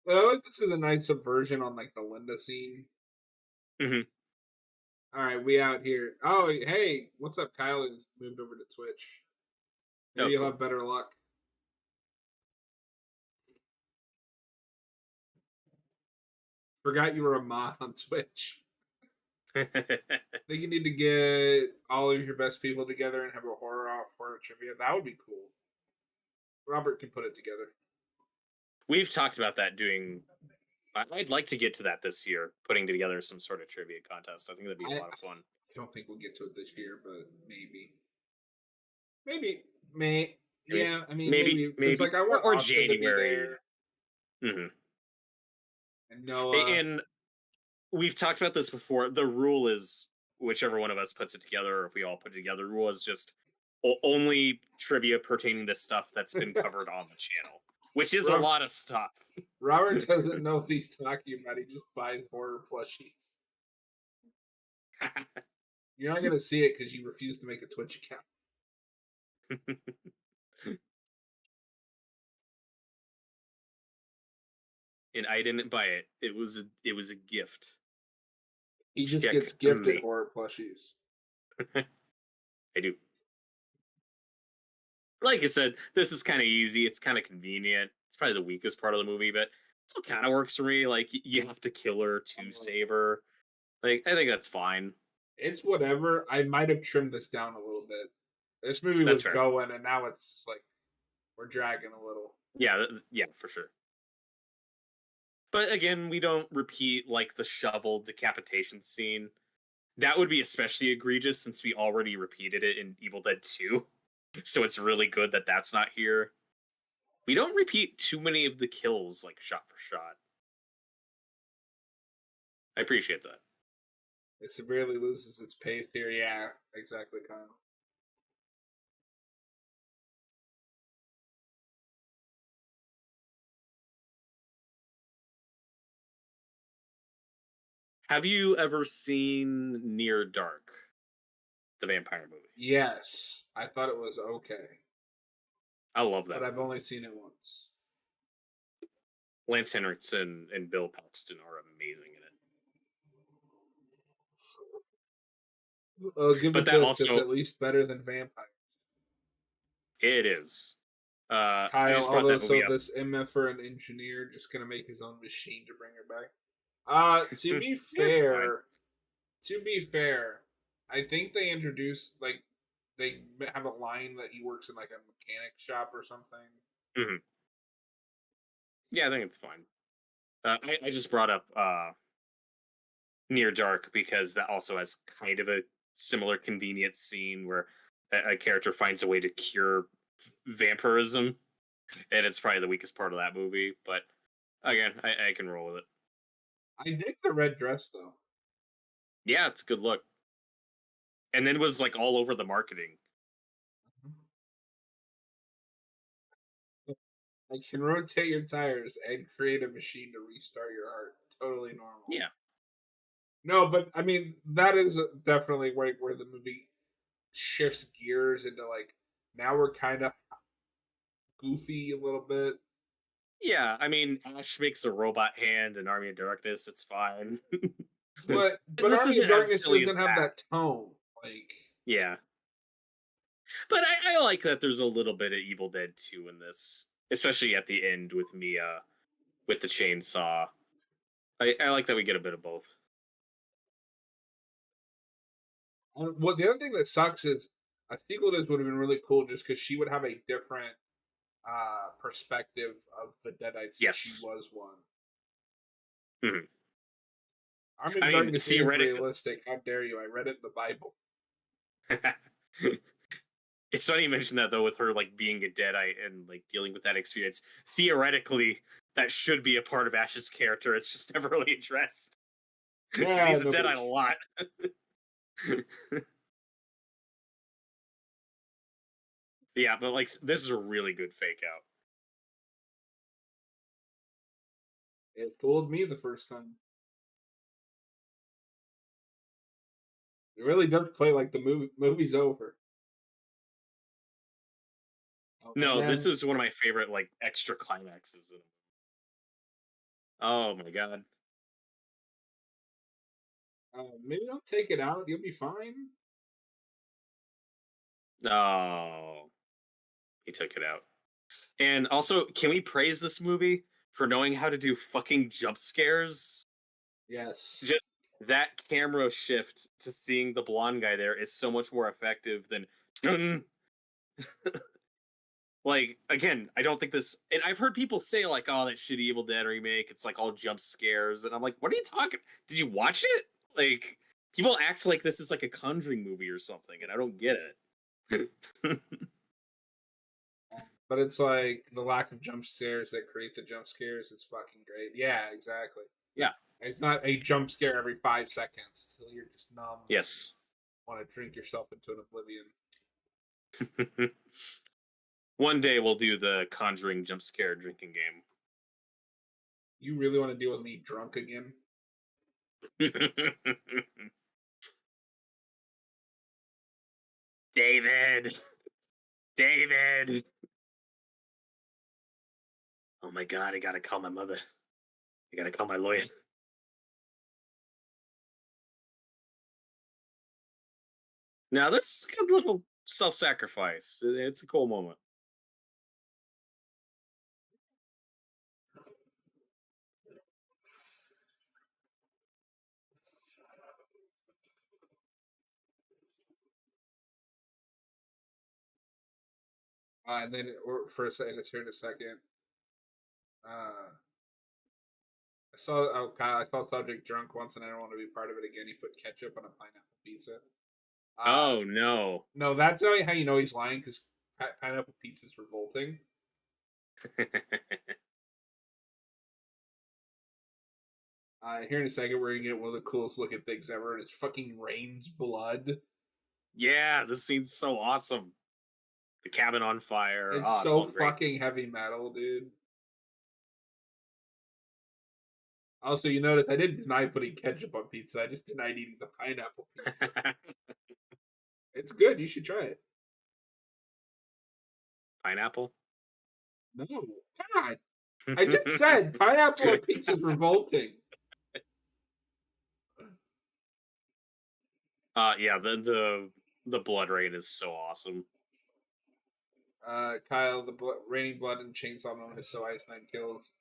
But I like this is a nice subversion on like the Linda scene. Mhm. All right, we out here. Oh, hey, what's up? Kyle has moved over to Twitch. Oh, Maybe you'll cool. have better luck. Forgot you were a mod on Twitch. I think you need to get all of your best people together and have a horror trivia. That would be cool. Robert can put it together. We've talked about that doing. I'd like to get to that this year, putting together some sort of trivia contest. I think that'd be a I lot of fun. don't think we'll get to it this year, but maybe. Maybe. May. Maybe, Yeah, I mean, maybe, maybe. Because, maybe, like, I want or Austin to be January. there Hmm. and Noah. And we've talked about this before. The rule is whichever one of us puts it together, or if we all put it together, the rule is just only trivia pertaining to stuff that's been covered on the channel, which is a Rob, lot of stuff. Robert doesn't know what he's talking about. He just buys horror plushies. You're not going to see it because you refuse to make a Twitch account. And I didn't buy it. It was a gift. He just Check gets gifted me. horror plushies. I do. Like I said, this is kind of easy. It's kind of convenient. It's probably the weakest part of the movie, but it still kind of works for me. Like you have to kill her to save her. Like, I think that's fine. It's whatever. I might have trimmed this down a little bit. This movie That's was fair. going, and now it's just like we're dragging a little. Yeah, yeah, for sure. But again, we don't repeat like the shovel decapitation scene. That would be especially egregious since we already repeated it in Evil Dead 2. So it's really good that that's not here. We don't repeat too many of the kills like shot for shot. I appreciate that. It severely loses its pace here. Yeah, exactly, Kyle. Have you ever seen Near Dark, the vampire movie? Yes, I thought it was okay, I love but that I've movie. only seen it once. Lance Henriksen and Bill Paxton are amazing in it. I'll give But it that this. It's also at least better than Vampire. it is. I Kyle, just brought although that movie so up. this MF an engineer just gonna make his own machine to bring her back. To be It's fine. fair, to be fair, I think they introduced like they have a line that he works in like a mechanic shop or something. Mhm. Yeah, I think it's fine. I just brought up Near Dark because that also has kind of a similar convenient scene where a character finds a way to cure vampirism, and it's probably the weakest part of that movie. But again, I can roll with it. I dig the red dress though. Yeah, it's a good look, and then was like all over the marketing. I can rotate your tires and create a machine to restart your heart. Totally normal. Yeah, No, but I mean that is definitely where the movie shifts gears into like now we're kind of goofy a little bit. yeah. I mean, Ash makes a robot hand in Army of Darkness. It's fine. But This Army of isn't as Darkness silly as doesn't have that. that tone. Like Yeah, but I like that there's a little bit of Evil Dead 2 in this, especially at the end with Mia with the chainsaw. I like that we get a bit of both. well, the other thing that sucks is a sequel to this would have been really cool just because she would have a different perspective of the Deadites since she Yes. was one. Mhm. Army I of mean, Darkness is theoretically, realistic. How dare you? I read it in the Bible. it's funny you mention that though, with her like being a deadite and like dealing with that experience. Theoretically, that should be a part of Ash's character. It's just never really addressed because Yeah, he's a nobody. deadite a lot. Yeah, but like this is a really good fake out. It fooled me the first time. It really does play like the movie's over. Oh, and No, this then is one of my favorite like extra climaxes. Oh my god. maybe don't take it out. You'll be fine. Oh, he took it out. And also, can we praise this movie for knowing how to do fucking jump scares? Yes. Just that camera shift to seeing the blonde guy there is so much more effective than "Dun." Like again, I don't think this and I've heard people say like, oh, that shitty Evil Dead remake, it's like all jump scares. And I'm like, what are you talking? Did you watch it? Like people act like this is like a conjuring movie or something, and I don't get it. But it's like the lack of jump scares that create the jump scares. It's fucking great. Yeah, exactly. Yeah. It's not a jump scare every 5 seconds till you're just numb. Yes. Want to drink yourself into an oblivion. One day we'll do the conjuring jump scare drinking You really want to deal with me drunk again? game. David. David. Oh my god, I gotta call my mother. I gotta call my lawyer. Now this is a good little self-sacrifice. It's a cool moment. And then or for a second, here in a second. I saw Kyle, I saw Subject drunk once, and I don't want to be part of it again. He put ketchup on a pineapple pizza. Uh, Oh no. no, that's how you know he's lying because pineapple pizza is revolting. Here in a second, we're gonna get one of the coolest looking things ever, and it's fucking rains blood. Yeah, this scene's so awesome. The cabin on fire. It's Oh, it's all so great. fucking heavy metal, dude. Also, you notice I didn't deny putting ketchup on pizza. I just denied eating the pineapple pizza. It's good. You should try it. Pineapple? No, God, I just said pineapple on pizza is revolting. Yeah, the blood rain is so awesome. Kyle, the raining blood and chainsaw moment is so ice nine kills.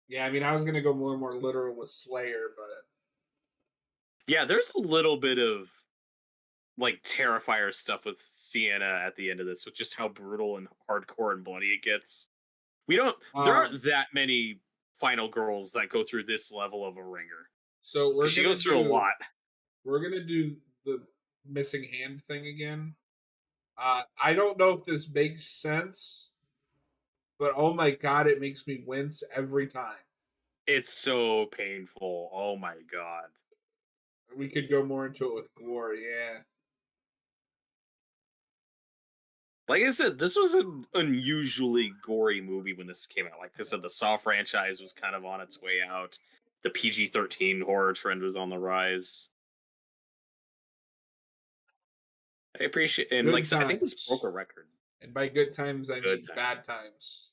Yeah, I mean, I was gonna go more literal with Slayer, but Yeah, there's a little bit of like Terrifier stuff with Sienna at the end of this, with just how brutal and hardcore and bloody it gets. There aren't that many final girls that go through this level of a ringer. So She goes through a lot. We're gonna do the missing hand thing again. I don't know if this makes sense, but oh my god, it makes me wince every time. It's so painful. Oh my god. We could go more into it with gore, yeah. Like I said, this was an unusually gory movie when this came out. Like I said, the Saw franchise was kind of on its way out. The PG-13 horror trend was on the rise. I appreciate, and like I said, I think this broke a record. And by good times, I mean time. bad times.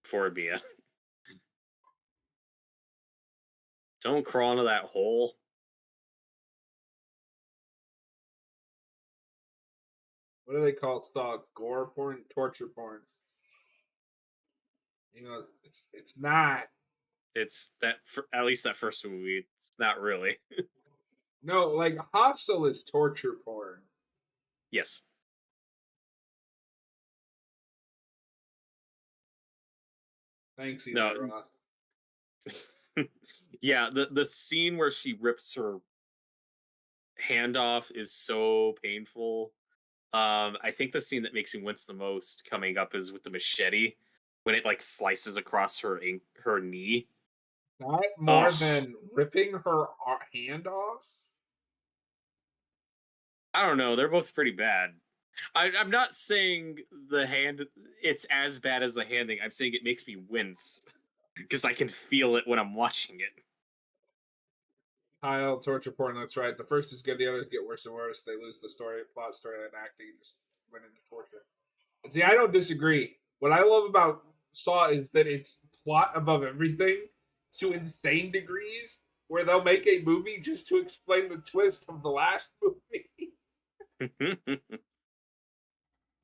For Mia. Don't crawl into that hole. What do they call dog? Gore porn, torture porn. You know, it's not. It's that at least that first movie. It's not really. No, like Hostel is torture porn. Yes. Thanks, Eli Roth. Yeah, the scene where she rips her hand off is so painful. I think the scene that makes me wince the most coming up is with the machete when it like slices across her knee. That more than ripping her hand off? I don't know. They're both pretty bad. I'm not saying the hand. It's as bad as the handing. I'm saying it makes me wince because I can feel it when I'm watching it. Kyle, torture porn. That's right. The first is good. The others get worse and worse. They lose the plot, storyline, acting, just went into torture. And see, I don't disagree. What I love about Saw is that it's plot above everything to insane degrees, where they'll make a movie just to explain the twist of the last movie.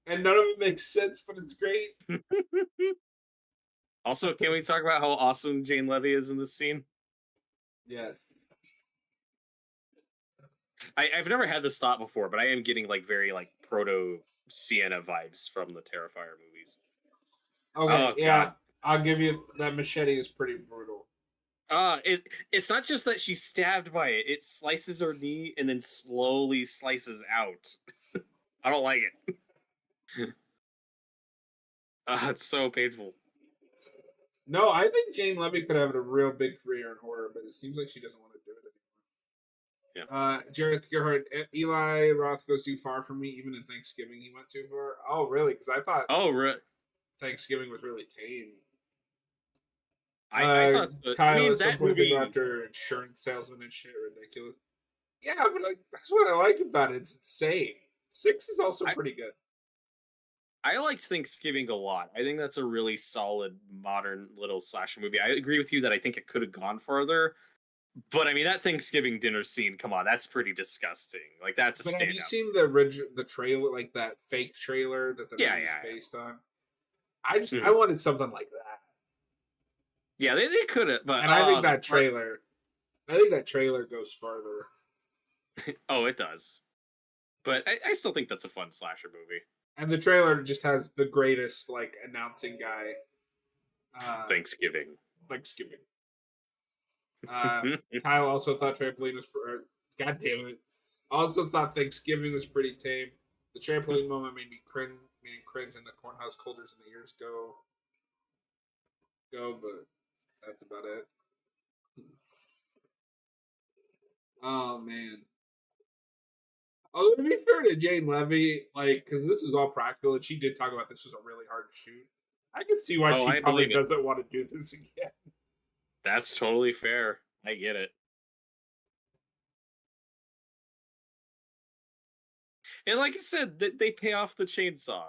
And none of it makes sense, but it's great. Also, can we talk about how awesome Jane Levy is in this scene? Yes. I've never had this thought before, but I am getting like very like proto Sienna vibes from the Terrifier movies. Okay, yeah, God. I'll give you that machete is pretty brutal. It's not just that she's stabbed by it; it slices her knee and then slowly slices out. I don't like it. It's so painful. No, I think Jane Levy could have a real big career in horror, but it seems like she doesn't want to do it anymore. Yeah. Jared Gerhardt, Eli Roth goes too far for me. Even in Thanksgiving, he went too far. Oh, really? Because I thought. Oh, really? Thanksgiving was really tame. I thought so. Kyle, I mean, at some point, about her insurance salesman and shit, ridiculous. Yeah, but that's what I like about it. It's insane. 6 is also pretty good. I liked Thanksgiving a lot. I think that's a really solid modern little slasher movie. I agree with you that I think it could have gone further. But I mean, that Thanksgiving dinner scene, come on, that's pretty disgusting. Like, that's a standout. Have you seen the trailer, like that fake trailer that the movie is based on? I wanted something like that. Yeah, they could have, but and I think that trailer goes further. Oh, it does. But I still think that's a fun slasher movie. And the trailer just has the greatest like announcing guy. Thanksgiving. Thanksgiving. Kyle also thought trampoline was. God damn it! Also thought Thanksgiving was pretty tame. The trampoline moment made me cringe, and the cornhouse colders in the ears go, but that's about it. Oh man. Oh, to be fair to Jane Levy, like, because this is all practical, and she did talk about this was a really hard shoot. I can see why Oh, she I probably believe it. doesn't want to do this again. That's totally fair. I get it. And like I said, they pay off the chainsaw.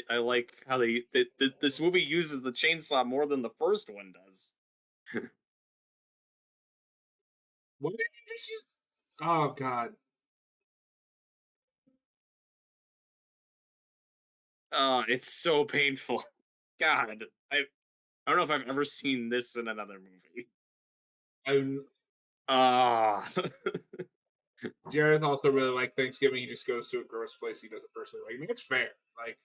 I like how this movie uses the chainsaw more than the first one does. Why did you just use? Oh God. It's so painful. God, I don't know if I've ever seen this in another movie. I Ah, Jared also really like Thanksgiving. He just goes to a gross place he doesn't personally like. I mean, it's fair. Like,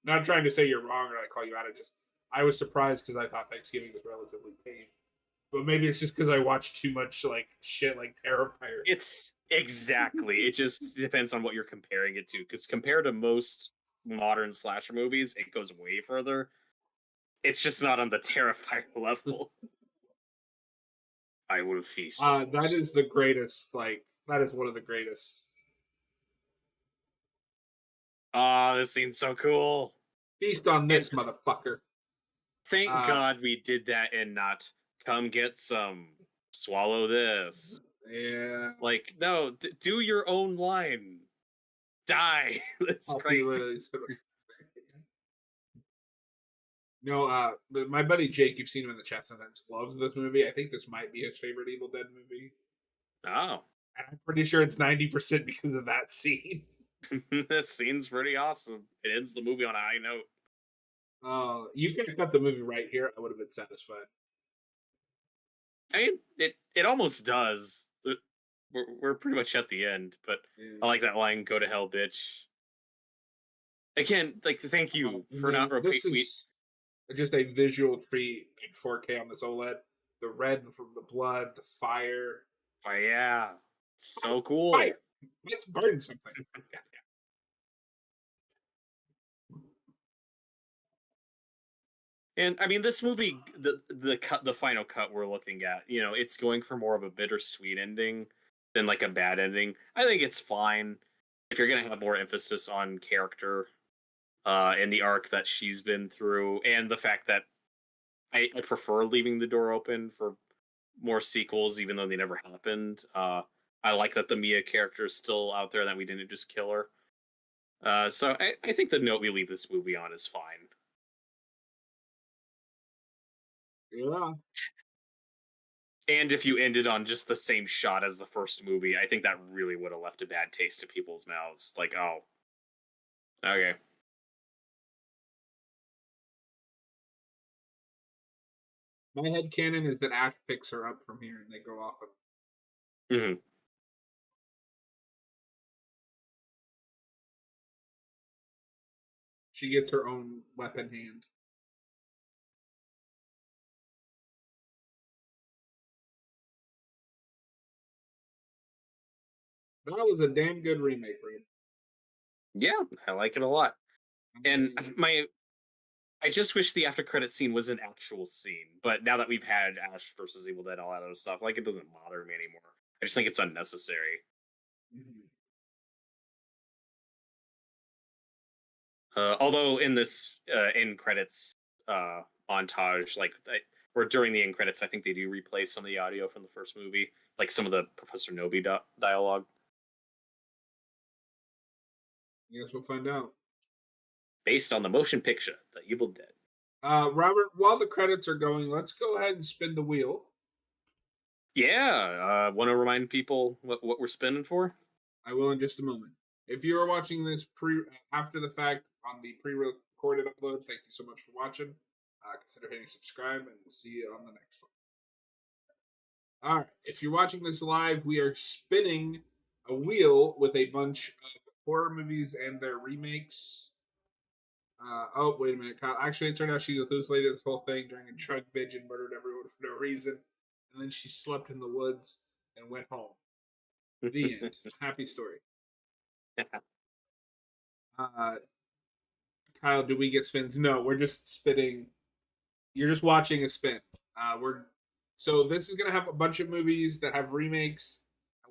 not trying to say you're wrong or like call you out. I was surprised because I thought Thanksgiving was relatively tame. But maybe it's just because I watched too much like shit like Terrifier. it's exactly. It just depends on what you're comparing it to. Because compared to most modern slasher movies, it goes way further. It's just not on the Terrifier level. I will feast on That this. is the greatest. Like, that is one of the greatest. Ah, this scene's so cool. Feast on And this, motherfucker. thank Uh, God we did that and not come get some, swallow this. yeah. Like, no, do your own line. Die. That's Puppy great. literally said, no, but my buddy Jake, you've seen him in the chat sometimes, loves this movie. I think this might be his favorite Evil Dead movie. Oh, And I'm pretty sure it's 90% because of that scene. this scene's pretty awesome. It ends the movie on a high note. You could have cut the movie right here. I would have been satisfied. I mean, it almost does. We're pretty much at the end, but Yeah. I like that line, "Go to hell, bitch." Again, like, thank you for not This repeat. is just a visual treat in 4K on this OLED. The red from the blood, the fire. Yeah, so cool. Fire! Let's burn something. Yeah. And I mean, this movie, the final cut we're looking at, it's going for more of a bittersweet ending than like a bad ending. I think it's fine if you're gonna have more emphasis on character, and the arc that she's been through, and the fact that I prefer leaving the door open for more sequels, even though they never happened. I like that the Mia character is still out there, that we didn't just kill her. So I think the note we leave this movie on is fine. Yeah. And if you ended on just the same shot as the first movie, I think that really would have left a bad taste in people's mouths. Like, oh, okay. My head canon is that Ash picks her up from here and they go off. Hmm. She gets her own weapon hand. That was a damn good remake, Reed. Yeah, I like it a lot. And Mm. I just wish the after credit scene was an actual scene. But now that we've had Ash versus Evil Dead, all that other stuff, like, it doesn't bother me anymore. I just think it's unnecessary. Mhm. Although in this end credits montage, like, or during the end credits, I think they do replay some of the audio from the first movie, like some of the Professor Nobi dialogue, I guess we'll find out. based on the motion picture, The Evil Dead. Robert, while the credits are going, let's go ahead and spin the wheel. Yeah, want to remind people what we're spinning for? I will in just a moment. If you are watching this after the fact on the pre-recorded upload, thank you so much for watching. Consider hitting subscribe, and we'll see you on the next one. All right. If you're watching this live, we are spinning a wheel with a bunch of horror movies and their remakes. Oh, wait a minute. Kyle. Actually, it turned out she hallucinated this whole thing during a drug binge and murdered everyone for no reason. And then she slept in the woods and went home. The end. Happy story. Uh, Kyle, do we get spins? No, we're just spitting. You're just watching a spin. We're so this is gonna have a bunch of movies that have remakes.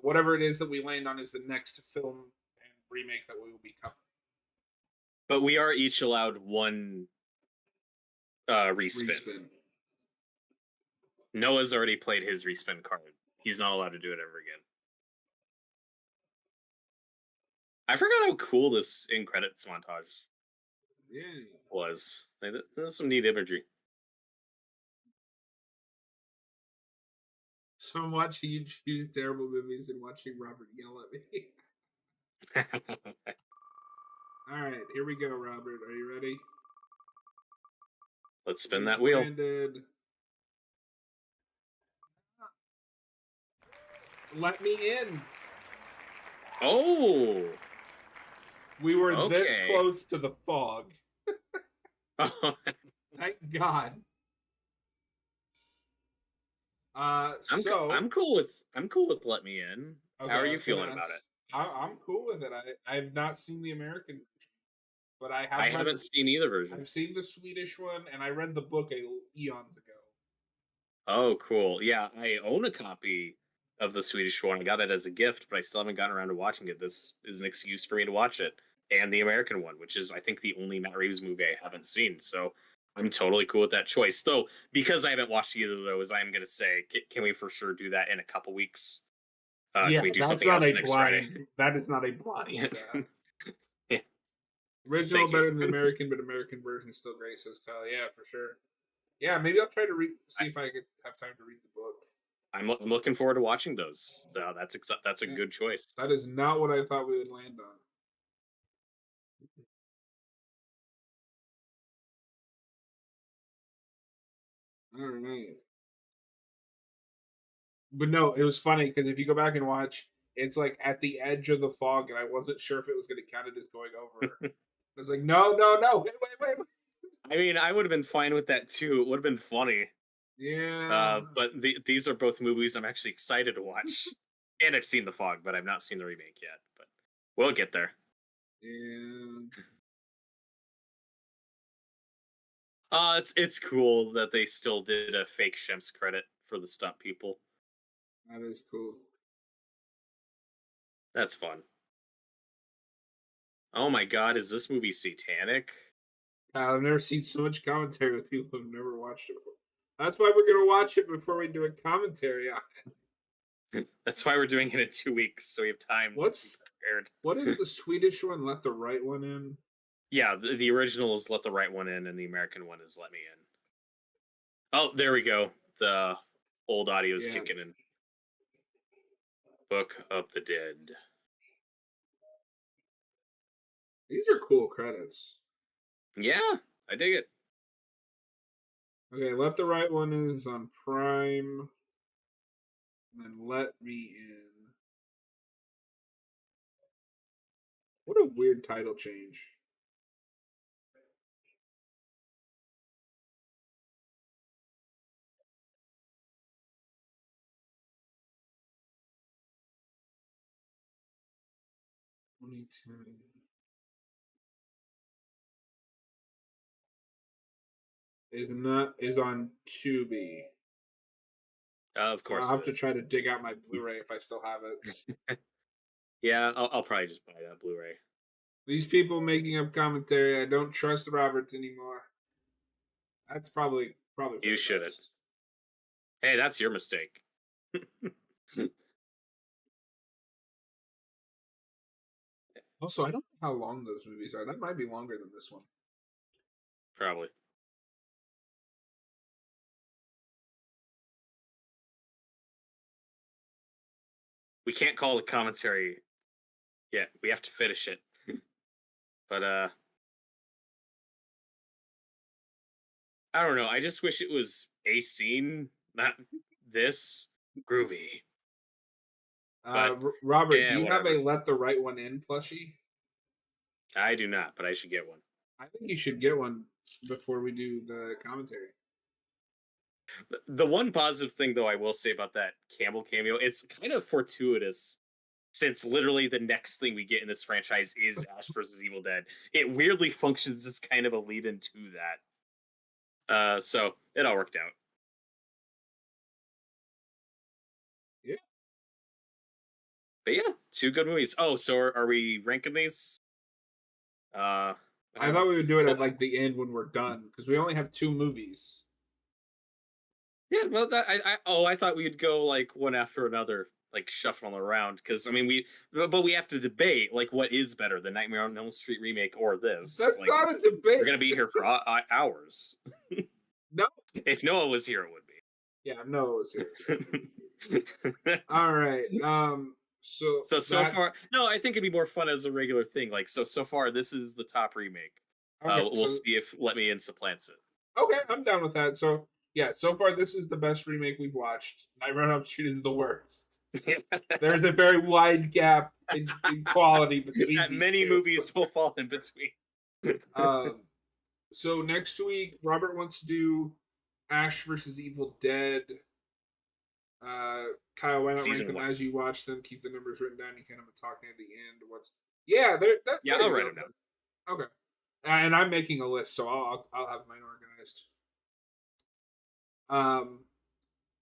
Whatever it is that we land on is the next film and remake that we will be covering. But we are each allowed one respin. Respin. Noah's already played his respin card. He's not allowed to do it ever again. I forgot how cool this in credits montage was. Like, there's some neat imagery. So I'm watching you choose terrible movies and watching Robert yell at me. All right, here we go, Robert. Are you ready? Let's spin that wheel. Let Me In. Oh. We were this close to the fog. Thank God. I'm cool with Let Me In. Okay, how are you feeling about it? I'm cool with it. I've not seen the American version, but I haven't seen either version. I've seen the Swedish one, and I read the book eons ago. Oh, cool. Yeah, I own a copy of the Swedish one. I got it as a gift, but I still haven't gotten around to watching it. This is an excuse for me to watch it. And the American one, which is, I think, the only Matt Reeves movie I haven't seen. So I'm totally cool with that choice. Though, because I haven't watched either of those, I'm going to say, can we for sure do that in a couple weeks? Can we do something else next Friday? That is not a blind. Yeah. Original better than the American, but American version is still great, says Kyle. Yeah, for sure. Yeah, maybe I'll try to see if I could have time to read the book. I'm looking forward to watching those. So that's a good choice. That is not what I thought we would land on. All right. But no, it was funny because if you go back and watch, it's like at the edge of the fog, and I wasn't sure if it was going to count it as going over. I was like, no, wait. I mean, I would have been fine with that too. It would have been funny. Yeah. But these are both movies I'm actually excited to watch. And I've seen The Fog, but I've not seen the remake yet. But we'll get there. Yeah. It's cool that they still did a fake Shemps credit for the stunt people. That is cool. That's fun. Oh my God, is this movie satanic? I've never seen so much commentary with people who've never watched it before. That's why we're gonna watch it before we do a commentary on it. That's why we're doing it in 2 weeks, so we have time. What is the Swedish one? Let the Right One In? Yeah, the original is Let the Right One In, and the American one is Let Me In. Oh, there we go. The old audio is kicking in. Book of the Dead. These are cool credits. Yeah, I dig it. Okay, Let the Right One In is on Prime. And then Let Me In. What a weird title change. Is on Tubi. Of course, so I'll have to try to dig out my Blu-ray if I still have it. Yeah, I'll probably just buy that Blu-ray. These people making up commentary, I don't trust Roberts anymore. That's probably you shouldn't. Hey, that's your mistake. Also, I don't know how long those movies are. That might be longer than this one. Probably. We can't call the commentary yet. We have to finish it. But I don't know. I just wish it was a scene, not this groovy. Robert, do you have a Let the Right One In plushie? I do not, but I should get one. I think you should get one before we do the commentary. The one positive thing, though, I will say about that Campbell cameo, it's kind of fortuitous since literally the next thing we get in this franchise is Ash versus Evil Dead. It weirdly functions as kind of a lead into that. So it all worked out. Yeah. But yeah, 2 good movies. Oh, so are we ranking these? I thought we would do it at like the end when we're done because we only have 2 movies. Yeah, well, I thought we'd go like one after another, like shuffling around. Because I mean, but we have to debate like what is better, the Nightmare on Elm Street remake or this? That's like, not a debate. We're gonna be here for hours. No. If Noah was here, it would be. Yeah, Noah was here. All right. So far, no, I think it'd be more fun as a regular thing. Like so far, this is the top remake. Okay, we'll see if Let Me In supplants it. Okay, I'm down with that. So yeah, so far this is the best remake we've watched. Nightmare on Elm Street is the worst. There's a very wide gap in quality between that these many 2. movies will fall in between. So next week, Robert wants to do Ash versus Evil Dead. Kyle, why not rank them as you watch them? Keep the numbers written down. You can have a talk near the end. I'll write them down. Okay, and I'm making a list, so I'll have mine organized.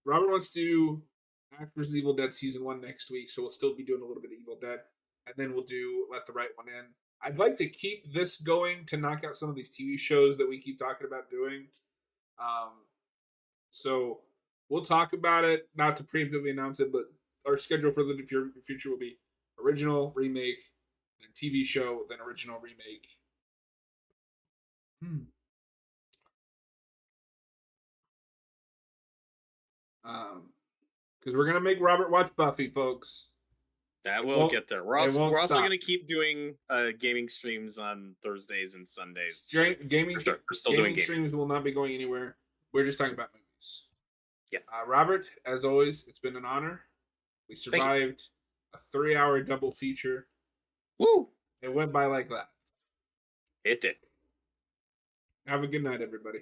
Robert wants to do Ash vs. Evil Dead season 1 next week, so we'll still be doing a little bit of Evil Dead, and then we'll do Let the Right One In. I'd like to keep this going to knock out some of these TV shows that we keep talking about doing. So we'll talk about it, not to preemptively announce it, but our schedule for the future will be original, remake, then TV show, then original, remake. Because we're gonna make Robert watch Buffy, folks. That will get there. We're also going to keep doing gaming streams on Thursdays and Sundays. Gaming streams will not be going anywhere. We're just talking about movies. Yeah. Robert, as always, it's been an honor. We survived a 3-hour double feature. Woo! It went by like that. It did. Have a good night, everybody.